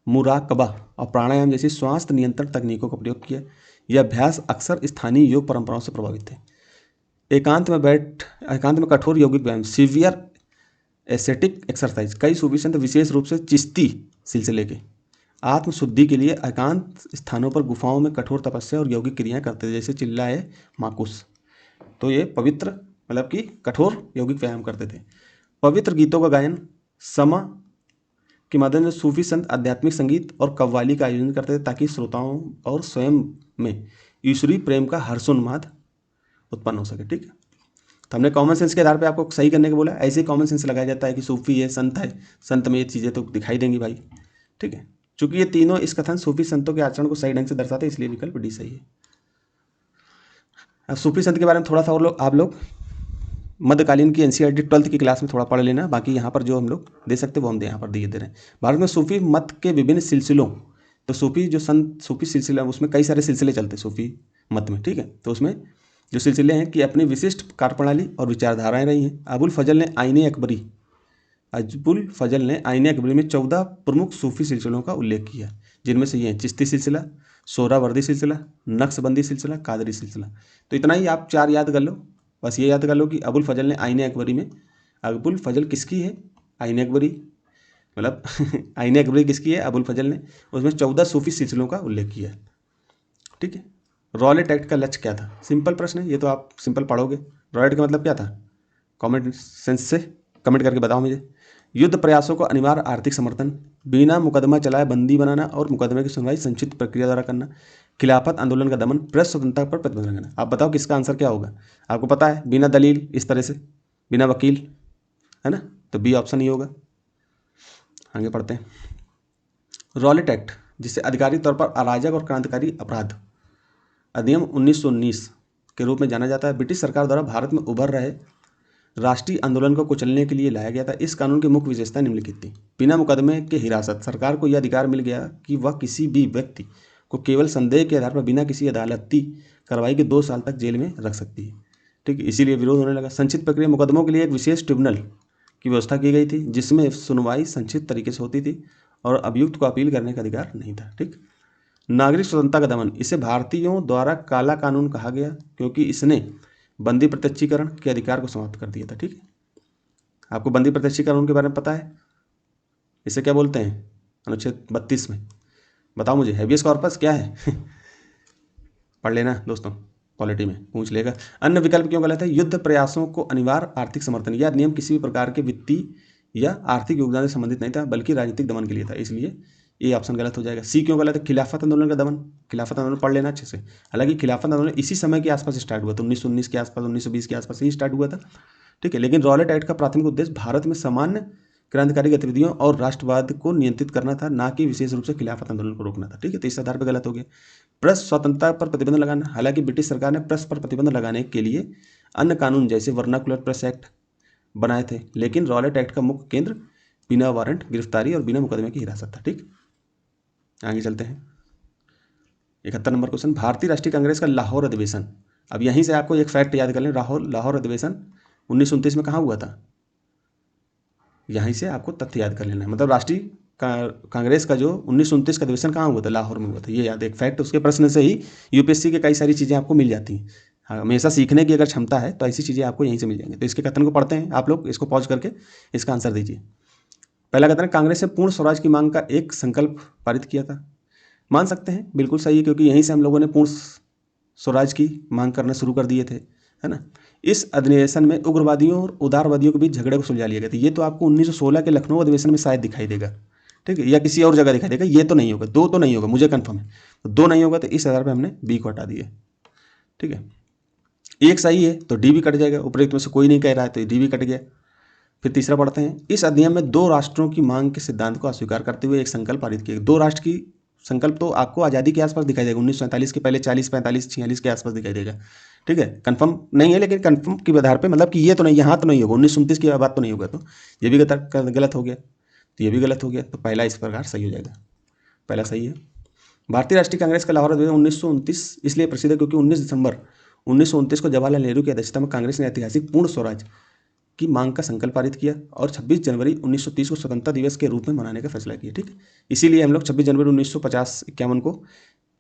मुराकबा और प्राणायाम जैसी श्वास नियंत्रण तकनीकों का प्रयोग किया। यह अभ्यास अक्सर स्थानीय योग परंपराओं से प्रभावित थे। एकांत में कठोर यौगिक व्यायाम, सीवियर एसेटिक एक्सरसाइज। कई सूफी संत विशेष रूप से चिश्ती सिलसिले के आत्मशुद्धि के लिए एकांत स्थानों पर गुफाओं में कठोर तपस्या और यौगिक क्रियाएं करते थे, जैसे चिल्लाए माकुस। तो ये पवित्र मतलब कि कठोर यौगिक व्यायाम करते थे। पवित्र गीतों का गायन, समा के माध्यम से सूफी संत आध्यात्मिक संगीत और कव्वाली का आयोजन करते थे ताकि श्रोताओं और स्वयं में ईश्वरीय प्रेम का हर्षोन्माद उत्पन्न हो सके, ठीक है। तो हमने कॉमन सेंस के आधार पे आपको सही करने को बोला। ऐसे ही कॉमन सेंस लगाया जाता है कि सूफी है, संत है, संत में ये चीज़ें तो दिखाई देंगी भाई, ठीक है। चूंकि ये तीनों इस कथन सूफी संतों के आचरण को सही ढंग से दर्शाते हैं, इसलिए विकल्प डी सही है। अब सूफी संत के बारे में थोड़ा सा और आप लोग मध्यकालीन की एनसीईआरटी 12th की क्लास में थोड़ा पढ़ लेना। बाकी यहाँ पर जो हम लोग दे सकते हैं वो हम यहाँ पर दिए दे रहे हैं। भारत में सूफी मत के विभिन्न सिलसिलों, तो सूफी सिलसिला, उसमें कई सारे सिलसिले चलते हैं सूफी मत में, ठीक है। तो उसमें जो सिलसिले हैं कि अपनी विशिष्ट कार्यप्रणाली और विचारधाराएं रही हैं। अबुल फजल ने आईने अकबरी में 14 प्रमुख सूफी सिलसिलों का उल्लेख किया, जिनमें से ये हैं चिश्ती सिलसिला, सोहरावर्दी सिलसिला, नक्शबंदी सिलसिला, कादरी सिलसिला। तो इतना ही आप 4 याद कर लो। बस ये याद कर लो कि अबुल फजल ने आईने अकबरी में, अबुल फजल किसकी है, आईने अकबरी, मतलब आईने अकबरी किसकी है, अबुल फजल ने, उसमें 14 सूफी सिलसिलों का उल्लेख किया, ठीक है। रॉलेट एक्ट का लक्ष्य क्या था, सिंपल प्रश्न है ये, तो आप सिंपल पढ़ोगे। रॉलेट का मतलब क्या था, कॉमन सेंस से कमेंट करके बताओ मुझे। युद्ध प्रयासों को अनिवार्य आर्थिक समर्थन, बिना मुकदमा चलाए बंदी बनाना और मुकदमे की सुनवाई संक्षिप्त प्रक्रिया द्वारा करना, खिलाफत आंदोलन का दमन, प्रेस स्वतंत्रता पर प्रतिबंध लगाना। आप बताओ किसका आंसर क्या होगा। आपको पता है, बिना दलील, इस तरह से, बिना वकील, है ना, तो बी ऑप्शन ही होगा। आगे पढ़ते हैं। रॉलेट एक्ट, जिसे आधिकारिक तौर पर अराजक और क्रांतिकारी अपराध अधिनियम 1919 के रूप में जाना जाता है, ब्रिटिश सरकार द्वारा भारत में उभर रहे राष्ट्रीय आंदोलन को कुचलने के लिए लाया गया था। इस कानून की मुख्य विशेषता निम्नलिखित थी। बिना मुकदमे के हिरासत, सरकार को यह अधिकार मिल गया कि वह किसी भी व्यक्ति को केवल संदेह के आधार पर बिना किसी अदालती कार्रवाई के 2 साल तक जेल में रख सकती है, ठीक है, इसीलिए विरोध होने लगा। संक्षिप्त प्रक्रिया, मुकदमों के लिए एक विशेष ट्रिब्यूनल की व्यवस्था की गई थी, जिसमें सुनवाई संक्षिप्त तरीके से होती थी और अभियुक्त को अपील करने का अधिकार नहीं था, ठीक। नागरिक स्वतंत्रता का दमन, इसे भारतीयों द्वारा काला कानून कहा गया क्योंकि इसने बंदी प्रत्यक्षीकरण के अधिकार को समाप्त कर दिया था, ठीक है। आपको बंदी प्रत्यक्षीकरण के बारे में पता है, इसे क्या बोलते हैं अनुच्छेद 32 में? बताओ मुझे, हैबियस कॉर्पस क्या है? पढ़ लेना दोस्तों, पॉलिटी में पूछ लेगा। अन्य विकल्प क्यों गलत है? युद्ध प्रयासों को अनिवार्य आर्थिक समर्थन, यह नियम किसी भी प्रकार के वित्तीय या आर्थिक योगदान से संबंधित नहीं था बल्कि राजनीतिक दमन के लिए था, इसलिए ये ऑप्शन गलत हो जाएगा। सी क्यों गलत है? खिलाफत आंदोलन का दमन। खिलाफत आंदोलन पढ़ लेना अच्छे से। हालांकि खिलाफत आंदोलन इसी समय के आसपास स्टार्ट हुआ था, 1919 के आसपास, 1920 के आसपास ही स्टार्ट हुआ था, ठीक है। लेकिन रॉलेट एक्ट का प्राथमिक उद्देश्य भारत में सामान्य क्रांतिकारी गतिविधियों और राष्ट्रवाद को नियंत्रित करना था, ना कि विशेष रूप से खिलाफत आंदोलन को रोकना था, ठीक है। तो इस आधार पर गलत हो गया। प्रेस स्वतंत्रता पर प्रतिबंध लगाना, हालांकि ब्रिटिश सरकार ने प्रेस पर प्रतिबंध लगाने के लिए अन्य कानून जैसे वर्नाकुलर प्रेस एक्ट बनाए थे, लेकिन रॉलेट एक्ट का मुख्य केंद्र बिना वारंट गिरफ्तारी और बिना मुकदमे की हिरासत था, ठीक। आगे चलते हैं। 71 नंबर क्वेश्चन, भारतीय राष्ट्रीय कांग्रेस का लाहौर अधिवेशन। अब यहीं से आपको एक फैक्ट याद कर लें, लाहौर अधिवेशन 1929 में कहाँ हुआ था? यहीं से आपको तथ्य याद कर लेना है। मतलब राष्ट्रीय कांग्रेस का जो 1929 का अधिवेशन कहाँ हुआ था? लाहौर में हुआ था, ये याद। एक फैक्ट, उसके प्रश्न से ही यूपीएससी के कई सारी चीज़ें आपको मिल जाती हैं। हमेशा सीखने की अगर क्षमता है तो ऐसी चीज़ें आपको यहीं से मिल जाएंगी। तो इसके कथन को पढ़ते हैं आप लोग, इसको पॉज करके इसका आंसर दीजिए। पहला कथन है, कांग्रेस ने पूर्ण स्वराज की मांग का एक संकल्प पारित किया था। मान सकते हैं, बिल्कुल सही है, क्योंकि यहीं से हम लोगों ने पूर्ण स्वराज की मांग करना शुरू कर दिए थे, है ना। इस अधिवेशन में उग्रवादियों और उदारवादियों के बीच झगड़े को सुलझा लिया गया था। ये तो आपको 1916 के लखनऊ अधिवेशन में शायद दिखाई देगा, ठीक है, या किसी और जगह दिखाई देगा। ये तो नहीं होगा, दो तो नहीं होगा, मुझे कंफर्म है। तो दो नहीं होगा, तो इस आधार पर हमने बी को हटा दिया, ठीक है। एक सही है तो डी भी कट जाएगा, उपरोक्त में से कोई नहीं कह रहा है तो डी भी कट गया। फिर तीसरा पढ़ते हैं, इस अधिनियम में दो राष्ट्रों की मांग के सिद्धांत को अस्वीकार करते हुए एक संकल्प पारित किया। दो राष्ट्र की संकल्प तो आपको आज़ादी के आसपास दिखाई देगा, 1947 के पहले 40, 45, 46 के आसपास दिखाई देगा, ठीक है। कंफर्म नहीं है, लेकिन कंफर्म के आधार पे, मतलब कि ये तो नहीं, यहाँ तो नहीं होगा, 1929 की बात तो नहीं होगा, तो ये भी गलत हो गया, तो ये भी गलत हो गया। तो पहला इस प्रकार सही हो जाएगा, पहला सही है। भारतीय राष्ट्रीय कांग्रेस का लाहौर अधिवेशन 1929 इसलिए प्रसिद्ध है क्योंकि 19 दिसंबर 1929 को जवाहरलाल नेहरू की अध्यक्षता में कांग्रेस ने ऐतिहासिक पूर्ण स्वराज की मांग का संकल्प पारित किया और 26 जनवरी 1930 को स्वतंत्रता दिवस के रूप में मनाने का फैसला किया, ठीक। इसीलिए हम लोग 26 जनवरी 1950-51 को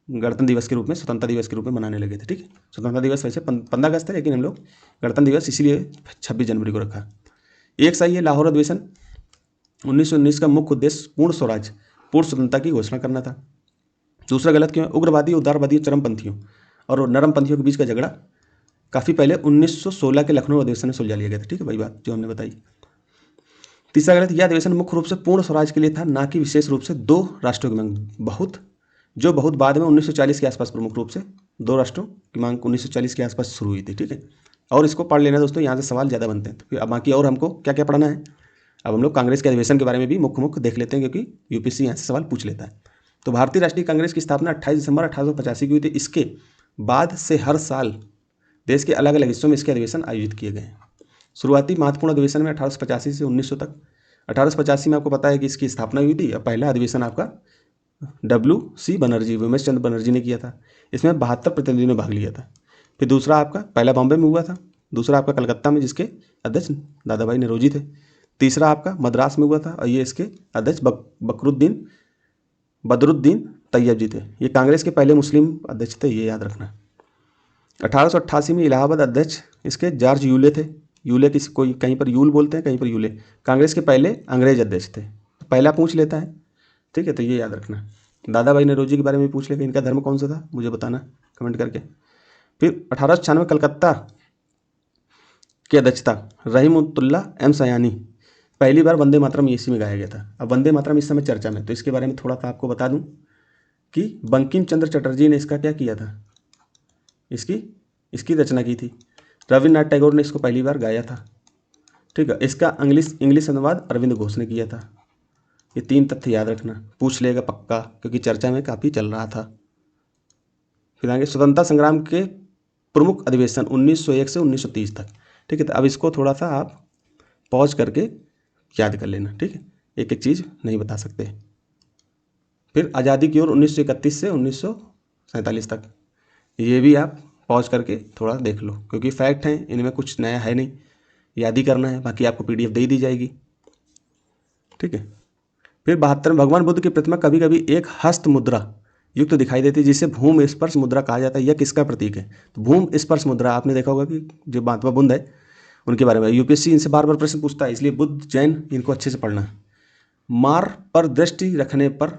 गणतंत्र दिवस के रूप में, स्वतंत्रता दिवस के रूप में मनाने लगे थे, ठीक है। स्वतंत्रता दिवस वैसे 15 अगस्त है, लेकिन हम लोग गणतंत्र दिवस इसीलिए 26 जनवरी को रखा। एक सही है, लाहौर अधिवेशन 1919 का मुख्य उद्देश्य पूर्ण स्वराज, पूर्ण स्वतंत्रता की घोषणा करना था। दूसरा गलत क्यों है? उग्रवादी, उदारवादी, चरमपंथियों और नरमपंथियों के बीच का झगड़ा काफ़ी पहले 1916 के लखनऊ अधिवेशन में सुलझा लिया गया था, ठीक है, वही बात जो हमने बताई। तीसरा गलत, यह अधिवेशन मुख्य रूप से पूर्ण स्वराज के लिए था, ना कि विशेष रूप से दो राष्ट्रों की मांग, बहुत बाद में 1940 के आसपास प्रमुख रूप से दो राष्ट्रों की मांग 1940 के आसपास शुरू हुई थी, ठीक है। और इसको पढ़ लेना दोस्तों, यहाँ से सवाल ज़्यादा बनते हैं। तो फिर अब बाकी और हमको क्या क्या पढ़ना है, अब हम लोग कांग्रेस के अधिवेशन के बारे में भी मुख्य देख लेते हैं, क्योंकि यूपीएससी यहाँ से सवाल पूछ लेता है। तो भारतीय राष्ट्रीय कांग्रेस की स्थापना 28 दिसंबर 1885 की हुई थी। इसके बाद से हर साल देश के अलग अलग हिस्सों में इसके अधिवेशन आयोजित किए गए हैं। शुरुआती महत्वपूर्ण अधिवेशन में 1885 से 1900 तक। 1885 में आपको पता है कि इसकी स्थापना हुई थी। पहला अधिवेशन आपका WC बनर्जी, उमेश चंद्र बनर्जी ने किया था। इसमें 72 प्रतिनिधियों ने भाग लिया था। फिर दूसरा आपका पहला बॉम्बे में हुआ था, दूसरा आपका कलकत्ता में, जिसके अध्यक्ष दादा भाई नौरोजी थे। तीसरा आपका मद्रास में हुआ था और ये इसके अध्यक्ष बदरुद्दीन तैयब जी थे। ये कांग्रेस के पहले मुस्लिम अध्यक्ष थे, ये याद रखना। 1888 में इलाहाबाद अध्यक्ष इसके जॉर्ज यूले थे। यूले किसी, कोई कहीं पर यूल बोलते हैं, कहीं पर यूले। कांग्रेस के पहले अंग्रेज अध्यक्ष थे। पहला पूछ लेता है, ठीक है, तो ये याद रखना। दादा भाई नौरोजी के बारे में पूछ लेगा, इनका धर्म कौन सा था मुझे बताना कमेंट करके। फिर 1896 कलकत्ता की अध्यक्षता रहीमुतुल्लाह एम सयानी। पहली बार वंदे मातरम इसी में गाया गया था। अब वंदे मातरम इस समय चर्चा में, तो इसके बारे में थोड़ा सा आपको बता दूं कि बंकिम चंद्र चटर्जी ने इसका क्या किया था, इसकी रचना की थी। रविन्द्रनाथ टैगोर ने इसको पहली बार गाया था, ठीक है। इसका इंग्लिश अनुवाद अरविंद घोष ने किया था। ये 3 तथ्य याद रखना, पूछ लेगा पक्का, क्योंकि चर्चा में काफ़ी चल रहा था। फिर आगे स्वतंत्रता संग्राम के प्रमुख अधिवेशन 1901 से 1930 तक, ठीक है। तो अब इसको थोड़ा सा आप पॉज करके याद कर लेना, ठीक है, एक एक चीज़ नहीं बता सकते। फिर आज़ादी की ओर 1931 से 1947 तक, ये भी आप पॉज करके थोड़ा देख लो, क्योंकि फैक्ट हैं, इनमें कुछ नया है नहीं, याद ही करना है। बाकी आपको PDF दे दी जाएगी, ठीक है। फिर 72 भगवान बुद्ध की प्रतिमा कभी कभी एक हस्त मुद्रा युक्त दिखाई देती है, जिसे भूमि स्पर्श मुद्रा कहा जाता है। यह किसका प्रतीक है? तो भूमि स्पर्श मुद्रा आपने देखा होगा कि जो महात्मा बुद्ध है उनके बारे में यूपीएससी इनसे बार बार प्रश्न पूछता है, इसलिए बुद्ध जैन इनको अच्छे से पढ़ना है। मार पर दृष्टि रखने पर,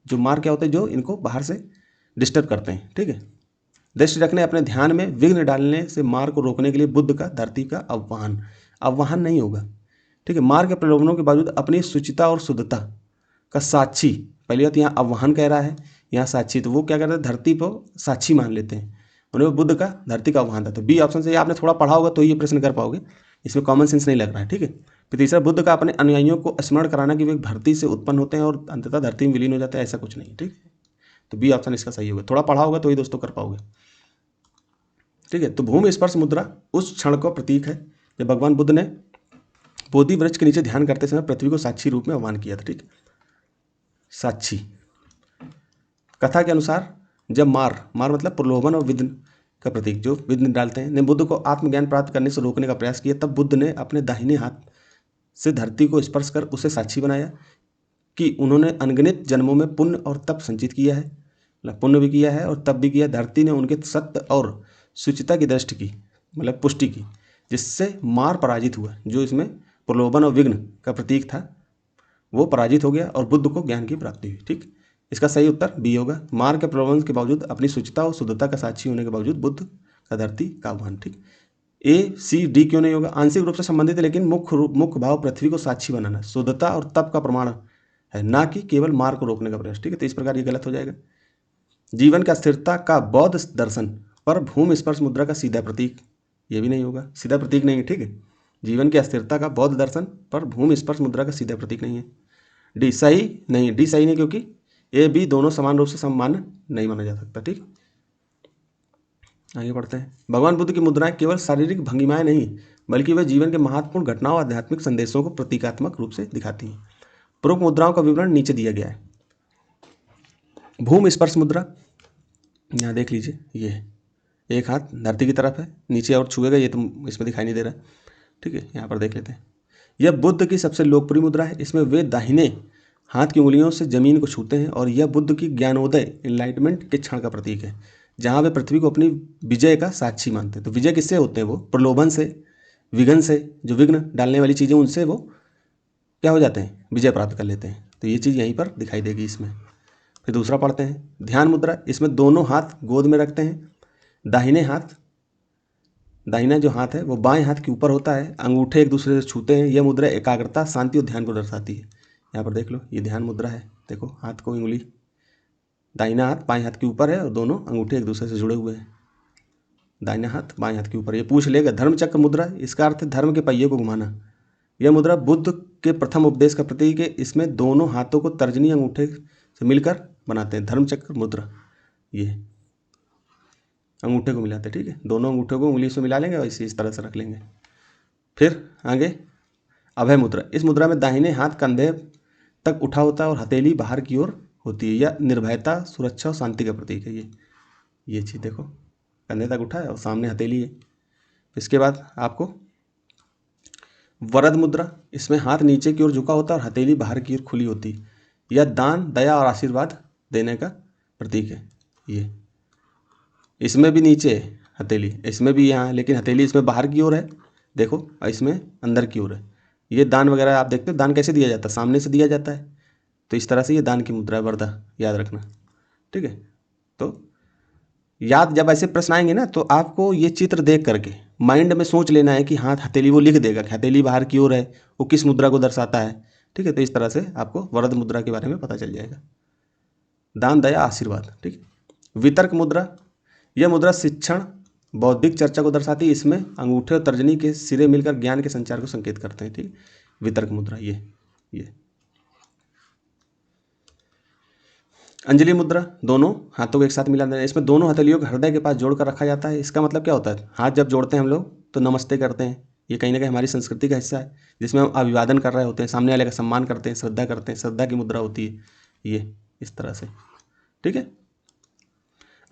जो मार क्या होते हैं, जो इनको बाहर से डिस्टर्ब करते हैं, ठीक है। दृष्टि रखने, अपने ध्यान में विघ्न डालने से मार को रोकने के लिए बुद्ध का धरती का आह्वान नहीं होगा, ठीक है। मार के प्रलोभनों के बावजूद अपनी शुचिता और शुद्धता का साक्षी, पहली बात यहाँ आह्वान कह रहा है, यहाँ साक्षी, तो वो क्या करते हैं, धरती को साक्षी मान लेते हैं, उन्हें बुद्ध का धरती का आह्वान था। तो बी ऑप्शन से आपने थोड़ा पढ़ा होगा तो ये प्रश्न कर पाओगे, इसमें कॉमन सेंस नहीं लग रहा है, ठीक है। फिर तीसरा, बुद्ध का अपने अनुयायियों को स्मरण कराना कि वे धरती से उत्पन्न होते हैं और अंततः धरती में विलीन हो जाते हैं, ऐसा कुछ नहीं, ठीक है। तो बी ऑप्शन इसका सही होगा, थोड़ा पढ़ा होगा तो ही दोस्तों कर पाओगे, ठीक है। तो भूमि स्पर्श मुद्रा उस क्षण का प्रतीक है जब भगवान बुद्ध ने बोधि वृक्ष के नीचे ध्यान करते समय पृथ्वी को साक्षी रूप में आह्वान किया था, ठीक। साक्षी। कथा के अनुसार जब मार मतलब प्रलोभन और विघ्न का प्रतीक, जो विघ्न डालते हैं, ने बुद्ध को आत्मज्ञान प्राप्त करने से रोकने का प्रयास किया, तब बुद्ध ने अपने दाहिने हाथ से धरती को स्पर्श कर उसे साक्षी बनाया कि उन्होंने अनगिनत जन्मों में पुण्य और तप संचित किया है, मतलब पुण्य भी किया है और तप भी किया। धरती ने उनके सत्य और शुचिता की दृष्टि की, मतलब पुष्टि की, जिससे मार पराजित हुआ, जो इसमें प्रलोभन और विघ्न का प्रतीक था, वो पराजित हो गया और बुद्ध को ज्ञान की प्राप्ति हुई, ठीक। इसका सही उत्तर बी होगा। मार के प्रलोभन के बावजूद अपनी शुचिता और शुद्धता का साक्षी होने के बावजूद बुद्ध का धरती का आह्वान, ठीक। ए सी डी क्यों नहीं होगा, आंशिक रूप से संबंधित है, लेकिन मुख्य भाव पृथ्वी को साक्षी बनाना, शुद्धता और तप का प्रमाण है, ना कि केवल मार को रोकने का प्रयास, ठीक है। तो इस प्रकार ये गलत हो जाएगा। जीवन का स्थिरता का बौद्ध दर्शन पर भूमि स्पर्श मुद्रा का सीधा प्रतीक, ये भी नहीं होगा, सीधा प्रतीक नहीं है, ठीक है। जीवन की अस्थिरता का बौद्ध दर्शन पर भूमि स्पर्श मुद्रा का सीधा प्रतीक नहीं है। डी सही नहीं, डी सही नहीं, क्योंकि ए बी दोनों समान रूप से समान नहीं माना जा सकता, ठीक। आगे बढ़ते हैं। भगवान बुद्ध की मुद्राएं केवल शारीरिक भंगिमाएं नहीं, बल्कि वे जीवन के महत्वपूर्ण घटनाओं और आध्यात्मिक संदेशों को प्रतीकात्मक रूप से दिखाती हैं। प्रमुख मुद्राओं का विवरण नीचे दिया गया है। भूमि स्पर्श मुद्रा, यहाँ देख लीजिए, ये है, एक हाथ धरती की तरफ है, नीचे और छुएगा, ये तो इसमें दिखाई नहीं दे रहा है, ठीक है। यहाँ पर देख लेते हैं। यह बुद्ध की सबसे लोकप्रिय मुद्रा है। इसमें वे दाहिने हाथ की उंगलियों से जमीन को छूते हैं और यह बुद्ध की ज्ञानोदय एनलाइटमेंट के क्षण का प्रतीक है, जहाँ वे पृथ्वी को अपनी विजय का साक्षी मानते हैं। तो विजय किससे होते हैं, वो प्रलोभन से, विघ्न से, जो विघ्न डालने वाली चीज़ें, उनसे वो क्या हो जाते हैं, विजय प्राप्त कर लेते हैं। तो ये चीज़ यहीं पर दिखाई देगी इसमें। फिर दूसरा पढ़ते हैं, ध्यान मुद्रा। इसमें दोनों हाथ गोद में रखते हैं, दाहिना जो हाथ है वो बाएं हाथ के ऊपर होता है, अंगूठे एक दूसरे से छूते हैं। यह मुद्रा एकाग्रता, शांति और ध्यान को दर्शाती है। यहाँ पर देख लो, ये ध्यान मुद्रा है, देखो हाथ को उंगली, दाहिना हाथ बाएं हाथ के ऊपर है और दोनों अंगूठे एक दूसरे से जुड़े हुए हैं, दाहिना हाथ बाएं हाथ के ऊपर। ये पूछ लेगा। धर्म चक्र मुद्रा, इसका अर्थ है धर्म के पहिए को घुमाना। यह मुद्रा बुद्ध के प्रथम उपदेश का प्रतीक है। इसमें दोनों हाथों को तर्जनी अंगूठे से मिलकर बनाते हैं। धर्म चक्र मुद्रा, ये अंगूठे को मिलाते हैं, ठीक है। दोनों अंगूठे को उंगली से मिला लेंगे और इस तरह से रख लेंगे। फिर आगे अभय मुद्रा। इस मुद्रा में दाहिने हाथ कंधे तक उठा होता है और हथेली बाहर की ओर होती है। यह निर्भयता, सुरक्षा और शांति का प्रतीक है। ये चीज़ देखो, कंधे तक उठा है और सामने हथेली है। इसके बाद आपको वरद मुद्रा। इसमें हाथ नीचे की ओर झुका होता है और हथेली बाहर की ओर खुली होती है। यह दान, दया और आशीर्वाद देने का प्रतीक है। ये इसमें भी नीचे है हथेली, इसमें भी यहाँ है, लेकिन हथेली इसमें बाहर की ओर है, देखो, और इसमें अंदर की ओर है। ये दान वगैरह आप देखते हो, दान कैसे दिया जाता है, सामने से दिया जाता है। तो इस तरह से ये दान की मुद्रा है, वरदा, याद रखना, ठीक है। तो याद, जब ऐसे प्रश्न आएंगे ना, तो आपको ये चित्र देख करके माइंड में सोच लेना है कि हाथ हथेली, वो लिख देगा कि हथेली बाहर की ओर है, वो किस मुद्रा को दर्शाता है, ठीक है। तो इस तरह से आपको वरद मुद्रा के बारे में पता चल जाएगा। दान, दया, आशीर्वाद, ठीक। वितर्क मुद्रा। यह मुद्रा शिक्षण, बौद्धिक चर्चा को दर्शाती है। इसमें अंगूठे और तर्जनी के सिरे मिलकर ज्ञान के संचार को संकेत करते हैं, ठीक। वितर्क मुद्रा, ये अंजलि मुद्रा। दोनों हाथों को एक साथ मिला देना। इसमें दोनों हथेलियों को हृदय के पास जोड़कर रखा जाता है। इसका मतलब क्या होता है, हाथ जब जोड़ते हैं हम लोग तो नमस्ते करते हैं। ये कहीं ना कहीं हमारी संस्कृति का हिस्सा है, जिसमें हम अभिवादन कर रहे होते हैं, सामने वाले का सम्मान करते हैं, श्रद्धा करते हैं, श्रद्धा की मुद्रा होती है ये, इस तरह से, ठीक है।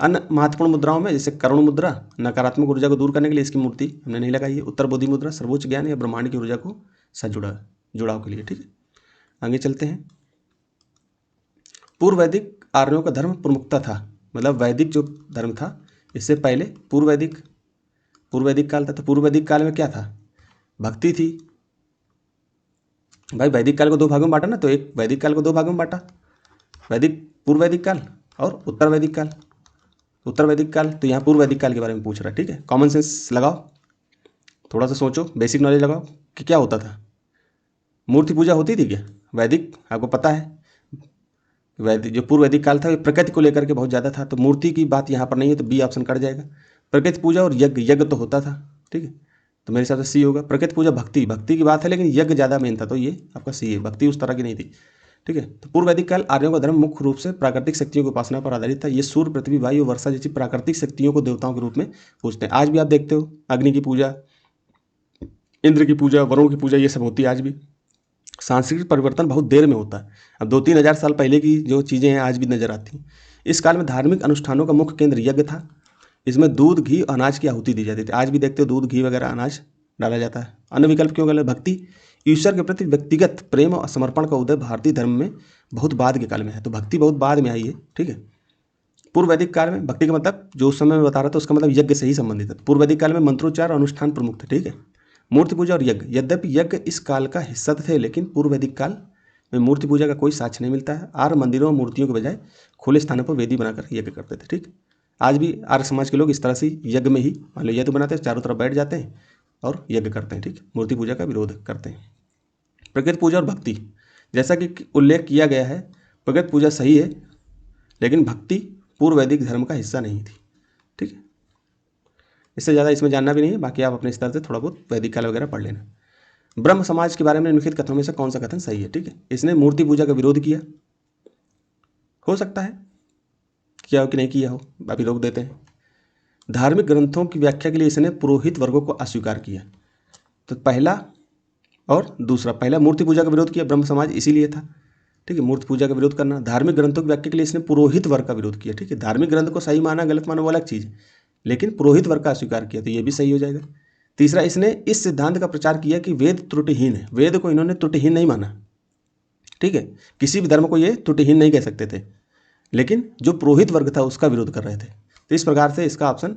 अन्य महत्वपूर्ण मुद्राओं में जैसे करुण मुद्रा, नकारात्मक ऊर्जा को दूर करने के लिए इसकी मूर्ति हमने नहीं लगाई है। उत्तर बोधि मुद्रा, सर्वोच्च ज्ञान या ब्रह्मांड की ऊर्जा को साथ जुड़ाव के लिए, ठीक है। आगे चलते हैं। पूर्व वैदिक आर्यों का धर्म प्रमुखता था, मतलब वैदिक जो धर्म था, इससे पहले पूर्व वैदिक काल था। तो पूर्व वैदिक काल में क्या था, भक्ति थी, भाई वैदिक काल को दो भागों में बांटा ना, तो एक वैदिक काल को दो भागों में बांटा, वैदिक पूर्व वैदिक काल और उत्तर वैदिक काल। उत्तर वैदिक काल तो यहाँ पूर्व वैदिक काल के बारे में पूछ रहा है, ठीक है। कॉमन सेंस लगाओ, थोड़ा सा सोचो, बेसिक नॉलेज लगाओ कि क्या होता था। मूर्ति पूजा होती थी क्या वैदिक, आपको पता है। वैदिक जो पूर्व वैदिक काल था ये प्रकृति को लेकर के बहुत ज़्यादा था, तो मूर्ति की बात यहाँ पर नहीं है, तो बी ऑप्शन कट जाएगा। प्रकृति पूजा और यज्ञ, यज्ञ तो होता था, ठीक है, तो मेरे हिसाब से सी होगा। प्रकृति पूजा भक्ति, भक्ति की बात है, लेकिन यज्ञ ज़्यादा मेन था, तो ये आपका सी है, भक्ति उस तरह की नहीं थी, ठीक है। तो पूर्व वैदिक काल आर्यों का धर्म मुख्य रूप से प्राकृतिक शक्तियों की उपासना पर आधारित था। ये सूर्य, पृथ्वी, वायु, वर्षा जैसी प्राकृतिक शक्तियों को देवताओं के रूप में पूजते हैं। आज भी आप देखते हो अग्नि की पूजा, इंद्र की पूजा, वरुण की पूजा, ये सब होती है आज भी। सांस्कृतिक परिवर्तन बहुत देर में होता है। अब 2-3 हज़ार साल पहले की जो चीज़ें हैं आज भी नजर आती हैं। इस काल में धार्मिक अनुष्ठानों का मुख्य केंद्र यज्ञ था। इसमें दूध, घी, अनाज की आहुति दी जाती थी। आज भी देखते हो दूध, घी वगैरह, अनाज डाला जाता है। अन्य विकल्प क्यों गलत। भक्ति, ईश्वर के प्रति व्यक्तिगत प्रेम और समर्पण का उदय भारतीय धर्म में बहुत बाद के काल में है, तो भक्ति बहुत बाद में आई है, ठीक है। पूर्व वैदिक काल में भक्ति का मतलब जो उस समय में बता रहा था उसका मतलब यज्ञ से ही संबंधित है। पूर्व वैदिक काल में मंत्रोच्चार और अनुष्ठान प्रमुख थे, ठीक है। मूर्ति पूजा और यज्ञ, यद्यपि यज्ञ इस काल का हिस्सा थे, लेकिन पूर्व वैदिक काल में मूर्ति पूजा का कोई साक्ष्य नहीं मिलता है। आर्य मंदिरों और मूर्तियों के बजाय खुले स्थानों पर वेदी बनाकर यज्ञ करते थे, ठीक। आज भी आर्य समाज के लोग इस तरह से यज्ञ में ही मान लो यज्ञ बनाते हैं, चारों तरफ बैठ जाते हैं और यज्ञ करते हैं, ठीक। मूर्ति पूजा का विरोध करते हैं। प्रकृति पूजा और भक्ति, जैसा कि उल्लेख किया गया है, प्रकृति पूजा सही है, लेकिन भक्ति पूर्व वैदिक धर्म का हिस्सा नहीं थी, ठीक है। इससे ज़्यादा इसमें जानना भी नहीं है, बाकी आप अपने स्तर से थोड़ा बहुत वैदिक काल वगैरह पढ़ लेना। ब्रह्म समाज के बारे में निम्नलिखित कथनों में से कौन सा कथन सही है, ठीक है। इसने मूर्ति पूजा का विरोध किया, हो सकता है किया हो कि नहीं किया हो, अभी रोक देते हैं। धार्मिक ग्रंथों की व्याख्या के लिए इसने पुरोहित वर्गों को अस्वीकार किया, तो पहला और दूसरा, पहला मूर्ति पूजा का विरोध किया ब्रह्म समाज इसीलिए था, ठीक है, मूर्ति पूजा का विरोध करना। धार्मिक ग्रंथों की व्याख्या के लिए इसने पुरोहित वर्ग का विरोध किया, ठीक है। धार्मिक ग्रंथ को सही माना गलत माना वो अलग चीज़ है, लेकिन पुरोहित वर्ग का अस्वीकार किया, तो ये भी सही हो जाएगा। तीसरा, इसने इस सिद्धांत का प्रचार किया कि वेद त्रुटिहीन है। वेद को इन्होंने त्रुटिहीन नहीं माना, ठीक है, किसी भी धर्म को ये त्रुटिहीन नहीं कह सकते थे, लेकिन जो पुरोहित वर्ग था उसका विरोध कर रहे थे। तो इस प्रकार से इसका ऑप्शन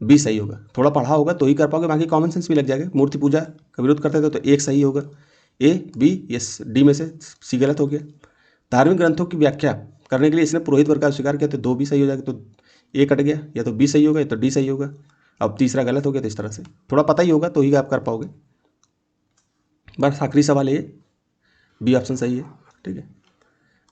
बी सही होगा। थोड़ा पढ़ा होगा तो ही कर पाओगे, बाकी कॉमन सेंस भी लग जाएगा। मूर्ति पूजा का विरोध करते थे तो एक सही होगा, ए, बी, यस, डी में से सी गलत हो गया। धार्मिक ग्रंथों की व्याख्या करने के लिए इसने पुरोहित वर्ग का स्वीकार किया, तो दो भी सही हो जाएगा, तो ए कट गया, या तो बी सही होगा या तो डी सही होगा। अब तीसरा गलत हो गया, तो इस तरह से थोड़ा पता ही होगा तो ही आप कर पाओगे। बस आखिरी सवाल ये, बी ऑप्शन सही है, ठीक है।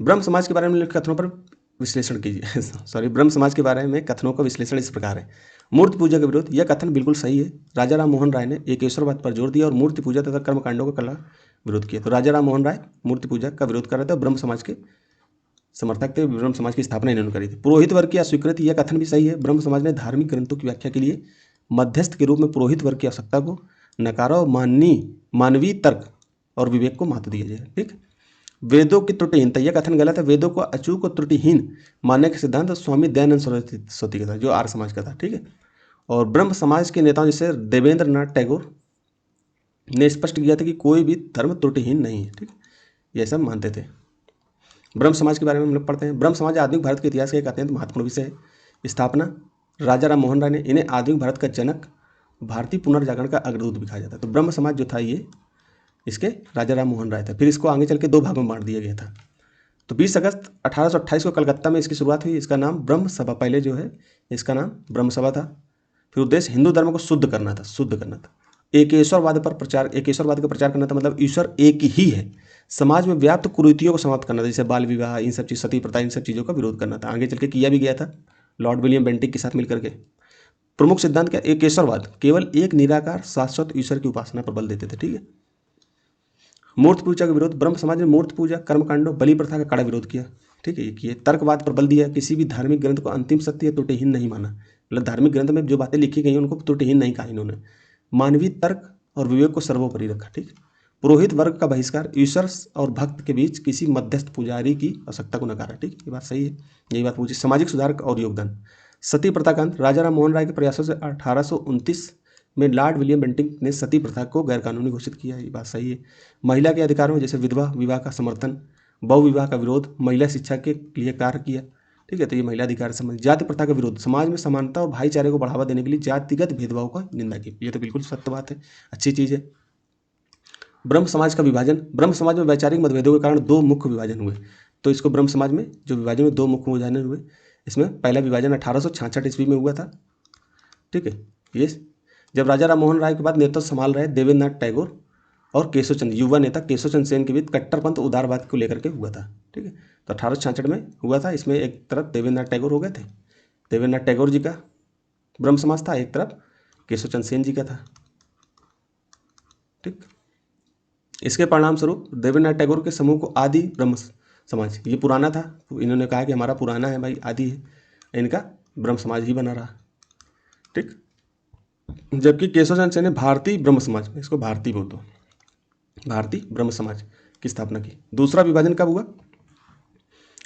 ब्रह्म समाज के बारे में कथनों पर विश्लेषण कीजिए सॉरी, ब्रह्म समाज के बारे में कथनों का विश्लेषण इस प्रकार है। मूर्ति पूजा का विरोध, यह कथन बिल्कुल सही है। राजा राम मोहन राय ने एकेश्वरवाद पर जोर दिया और मूर्ति पूजा तथा कर्मकांडों का कला विरोध किया। तो राजा राम मोहन राय मूर्ति पूजा का विरोध कर रहे थे और ब्रह्म समाज के समर्थक थे। ब्रह्म समाज की स्थापना इन्होंने करी थी। पुरोहित वर्ग की अस्वीकृति, यह कथन भी सही है। ब्रह्म समाज ने धार्मिक ग्रंथों की व्याख्या के लिए मध्यस्थ के रूप में पुरोहित वर्ग की आवश्यकता को नकारा और मानवीय तर्क और विवेक को महत्व दिया जाए, ठीक। वेदों की त्रुटिहीनता, यह कथन गलत है। वेदों को अचूक और त्रुटिहीन मानने का सिद्धांत स्वामी दयानंद सरस्वती का था, जो आर्य समाज का था, ठीक है। और ब्रह्म समाज के नेताओं जैसे देवेंद्र नाथ टैगोर ने स्पष्ट किया था कि कोई भी धर्म त्रुटिहीन नहीं है, ठीक, ये सब मानते थे। ब्रह्म समाज के बारे में हम लोग पढ़ते हैं। ब्रह्म समाज आधुनिक भारत के इतिहास का एक अत्यंत महत्वपूर्ण विषय है। स्थापना राजा राम मोहन राय ने, इन्हें आधुनिक भारत का जनक, भारतीय पुनर्जागरण का अग्रदूत भी कहा जाता है। तो ब्रह्म समाज जो था ये इसके राजा राम मोहन राय था। फिर इसको आगे चल के दो भागों में बांट दिया गया था। तो 20 अगस्त 1828 को कलकत्ता में इसकी शुरुआत हुई। इसका नाम ब्रह्म सभा, पहले जो है इसका नाम ब्रह्म सभा था। फिर उद्देश्य हिंदू धर्म को शुद्ध करना था। एकेश्वरवाद का प्रचार करना था, मतलब ईश्वर एक ही है। समाज में व्याप्त कुरीतियों को समाप्त करना था, जैसे बाल विवाह, इन सब चीज़, सती प्रथा, इन सब चीज़ों का विरोध करना था। आगे चल के किया भी गया था लॉर्ड विलियम बेंटिक के साथ मिलकर के। प्रमुख सिद्धांत क्या, एकेश्वरवाद, केवल एक निराकार शाश्वत ईश्वर की उपासना पर बल देते थे, ठीक है। मूर्ति पूजा का विरोध, ब्रह्म समाज ने मूर्ति पूजा, कर्मकांडों, बलि प्रथा का कड़ा विरोध किया, ठीक है। ये तर्कवाद पर बल दिया, किसी भी धार्मिक ग्रंथ को अंतिम सत्य त्रुटिहीन नहीं माना, मतलब धार्मिक ग्रंथ में जो बातें लिखी गई उनको त्रुटिहीन नहीं कहा इन्होंने। मानवीय तर्क और विवेक को सर्वोपरि रखा, ठीक। पुरोहित वर्ग का बहिष्कार, ईश्वर और भक्त के बीच किसी मध्यस्थ पुजारी की आवश्यकता को नकारा, ठीक, ये बात सही है। यही बात पूछी। सामाजिक सुधार और योगदान, सती प्रथा का अंत, राजा राम मोहन राय के प्रयासों से 1829 में लॉर्ड विलियम बेंटिक ने सती प्रथा को गैरकानूनी घोषित किया, ये बात सही है। महिला के अधिकारों जैसे विधवा विवाह का समर्थन, बहु विवाह का विरोध, महिला शिक्षा के लिए कार्य किया, ठीक है। तो ये महिला अधिकार संबंधी। जाति प्रथा का विरोध, समाज में समानता और भाईचारे को बढ़ावा देने के लिए जातिगत भेदभाव का निंदा की, ये तो बिल्कुल सत्य बात है, अच्छी चीज़ है। ब्रह्म समाज का विभाजन, ब्रह्म समाज में वैचारिक मतभेदों के कारण दो मुख्य विभाजन हुए। तो इसको ब्रह्म समाज में जो विभाजन हुए, दो मुख्य विभाजन हुए। इसमें पहला विभाजन 1866 ईस्वी में हुआ था, ठीक है। ये जब राजा राम मोहन राय के बाद नेतृत्व संभाल रहे देवेंद्रनाथ टैगोर और केशव चंद्र, युवा नेता केशव चंद्र सेन के बीच कट्टरपंथ उदारवाद को लेकर के हुआ था, ठीक है। तो 1866 में हुआ था। इसमें एक तरफ देवेंद्रनाथ टैगोर हो गए थे, देवेंद्रनाथ टैगोर जी का ब्रह्म समाज था, एक तरफ केशव चंद्र सेन जी का था, ठीक। इसके परिणाम स्वरूप देवेंद्रनाथ टैगोर के समूह को आदि ब्रह्म समाज, ये पुराना था, इन्होंने कहा कि हमारा पुराना है भाई, आदि है, इनका ब्रह्म समाज ही बना रहा, ठीक। जबकि केशव चंद्र सेन ने भारतीय ब्रह्म समाज में, इसको भारतीय बोल दो, भारतीय ब्रह्म समाज की स्थापना की। दूसरा विभाजन कब हुआ?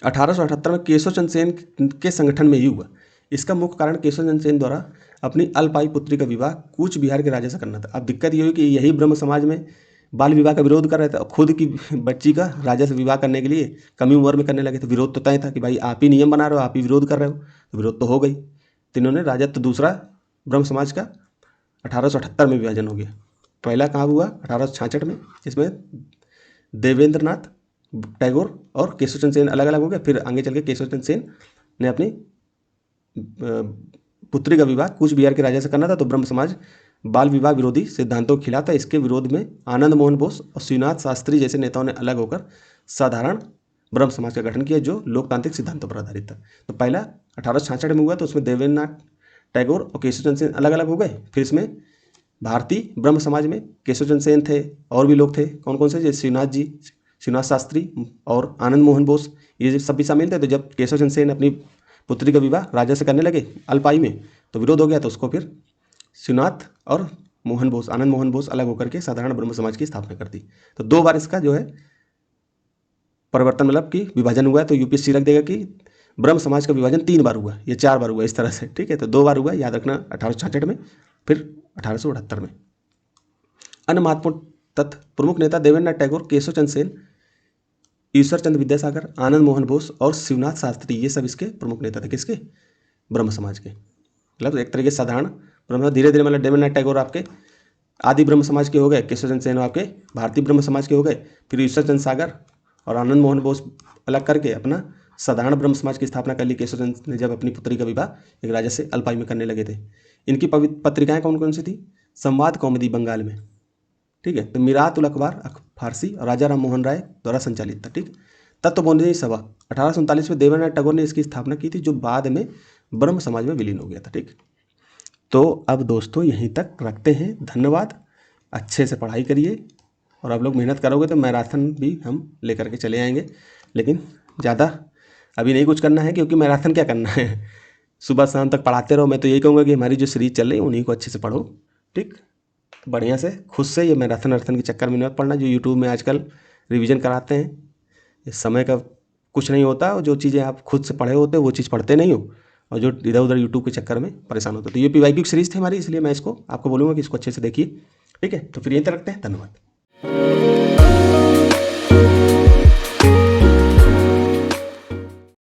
1878 में केशव चंद्र सेन के संगठन में ही हुआ। इसका मुख्य कारण केशव चंद्र सेन द्वारा अपनी अल्पाई पुत्री का विवाह कूच बिहार के राजा से करना था। अब दिक्कत ये हुई कि यही ब्रह्म समाज में बाल विवाह का विरोध कर रहे थे और खुद की बच्ची का राजा से विवाह करने के लिए कमी उम्र में करने लगे थे। विरोध तो तय था कि भाई आप ही नियम बना रहे हो, आप ही विरोध कर रहे हो, तो विरोध तो हो गई। तो इन्होंने राजत्व दूसरा ब्रह्म समाज का 1878 में विभाजन हो गया। पहला कहाँ हुआ? 1866 में, जिसमें देवेंद्रनाथ टैगोर और केशव चंद्र सेन अलग अलग हो गए। फिर आगे चल के केशव चंद्र सेन ने अपनी पुत्री का विवाह कूच बिहार के राजा से करना था, तो ब्रह्म समाज बाल विवाह विरोधी सिद्धांतों के खिलाफ था। इसके विरोध में आनंद मोहन बोस और शिवनाथ शास्त्री जैसे नेताओं ने अलग होकर साधारण ब्रह्म समाज का गठन किया, जो लोकतांत्रिक सिद्धांतों पर आधारित था। तो पहला 1866 में हुआ, तो उसमें देवेंद्रनाथ टैगोर और केशव चंद्र सेन अलग अलग हो गए। फिर इसमें भारतीय ब्रह्म समाज में केशव चंद्र सेन थे, और भी लोग थे, कौन कौन से, जैसे शिवनाथ जी, शिवनाथ शास्त्री और आनंद मोहन बोस, ये सब भी शामिल थे। तो जब केशव चंद्र सेन अपनी पुत्री का विवाह राजा से करने लगे अल्पाई में, तो विरोध हो गया, तो उसको फिर शिवनाथ और मोहन बोस, आनंद मोहन बोस अलग होकर के साधारण ब्रह्म समाज की स्थापना कर दी। तो 2 बार इसका जो है परिवर्तन, मतलब कि विभाजन हुआ है। तो यूपीएससी रख देगा कि ब्रह्म समाज का विभाजन 3 बार हुआ, ये 4 बार हुआ इस तरह से, ठीक है। तो 2 बार हुआ, याद रखना, 1866 में, फिर 1878 में। अन्य महत्वपूर्ण तथ्य: प्रमुख नेता देवेंद्रनाथ टैगोर, केशव चंद्र सेन, ईश्वर चंद्र विद्यासागर, आनंद मोहन बोस और शिवनाथ शास्त्री, ये सब इसके प्रमुख नेता थे। किसके? ब्रह्म समाज के। मतलब एक तरीके से साधारण ब्रह्म, धीरे धीरे मतलब देवेंद्रनाथ टैगोर आपके आदि ब्रह्म समाज के हो गए, केशव चंद्र सेन आपके भारतीय ब्रह्म समाज के हो गए। फिर ईश्वर चंद्र सागर और आनंद मोहन बोस अलग करके अपना साधारण ब्रह्म समाज की स्थापना कर ली, केशव चंद्र ने जब अपनी पुत्री का विवाह एक राजा से अल्पाई में करने लगे थे। इनकी पत्रिकाएं कौन कौन सी थी? संवाद कौमुदी बंगाल में, ठीक है। तो मिरात उल अखबार फारसी और राजा राम मोहन राय द्वारा संचालित था, ठीक। तत्वबोधिनी सभा 1839 में देवेंद्रनाथ टैगोर ने इसकी स्थापना की थी, जो बाद में ब्रह्म समाज में विलीन हो गया था, ठीक। तो अब दोस्तों यहीं तक रखते हैं, धन्यवाद। अच्छे से पढ़ाई करिए, और आप लोग मेहनत करोगे तो मैराथन भी हम लेकर के चले आएंगे। लेकिन ज़्यादा अभी नहीं कुछ करना है, क्योंकि मैराथन क्या करना है, सुबह शाम तक पढ़ाते रहो। मैं तो यही कहूँगा कि हमारी जो सीरीज चल रही है उन्हीं को अच्छे से पढ़ो, ठीक, बढ़िया से, खुद से। ये मैराथन अर्थन के चक्कर में मत पढ़ना, जो यूट्यूब में आजकल रिवीजन कराते हैं। इस समय का कुछ नहीं होता, और जो चीज़ें आप खुद से पढ़े होते हो वो चीज़ पढ़ते नहीं हो, और जो इधर उधर यूट्यूब के चक्कर में परेशान होते हो। तो ये पीवाईक्यू सीरीज थी हमारी, इसलिए मैं इसको आपको बोलूँगा कि इसको अच्छे से देखिए, ठीक है। तो फिर यहीं तक रखते हैं, धन्यवाद।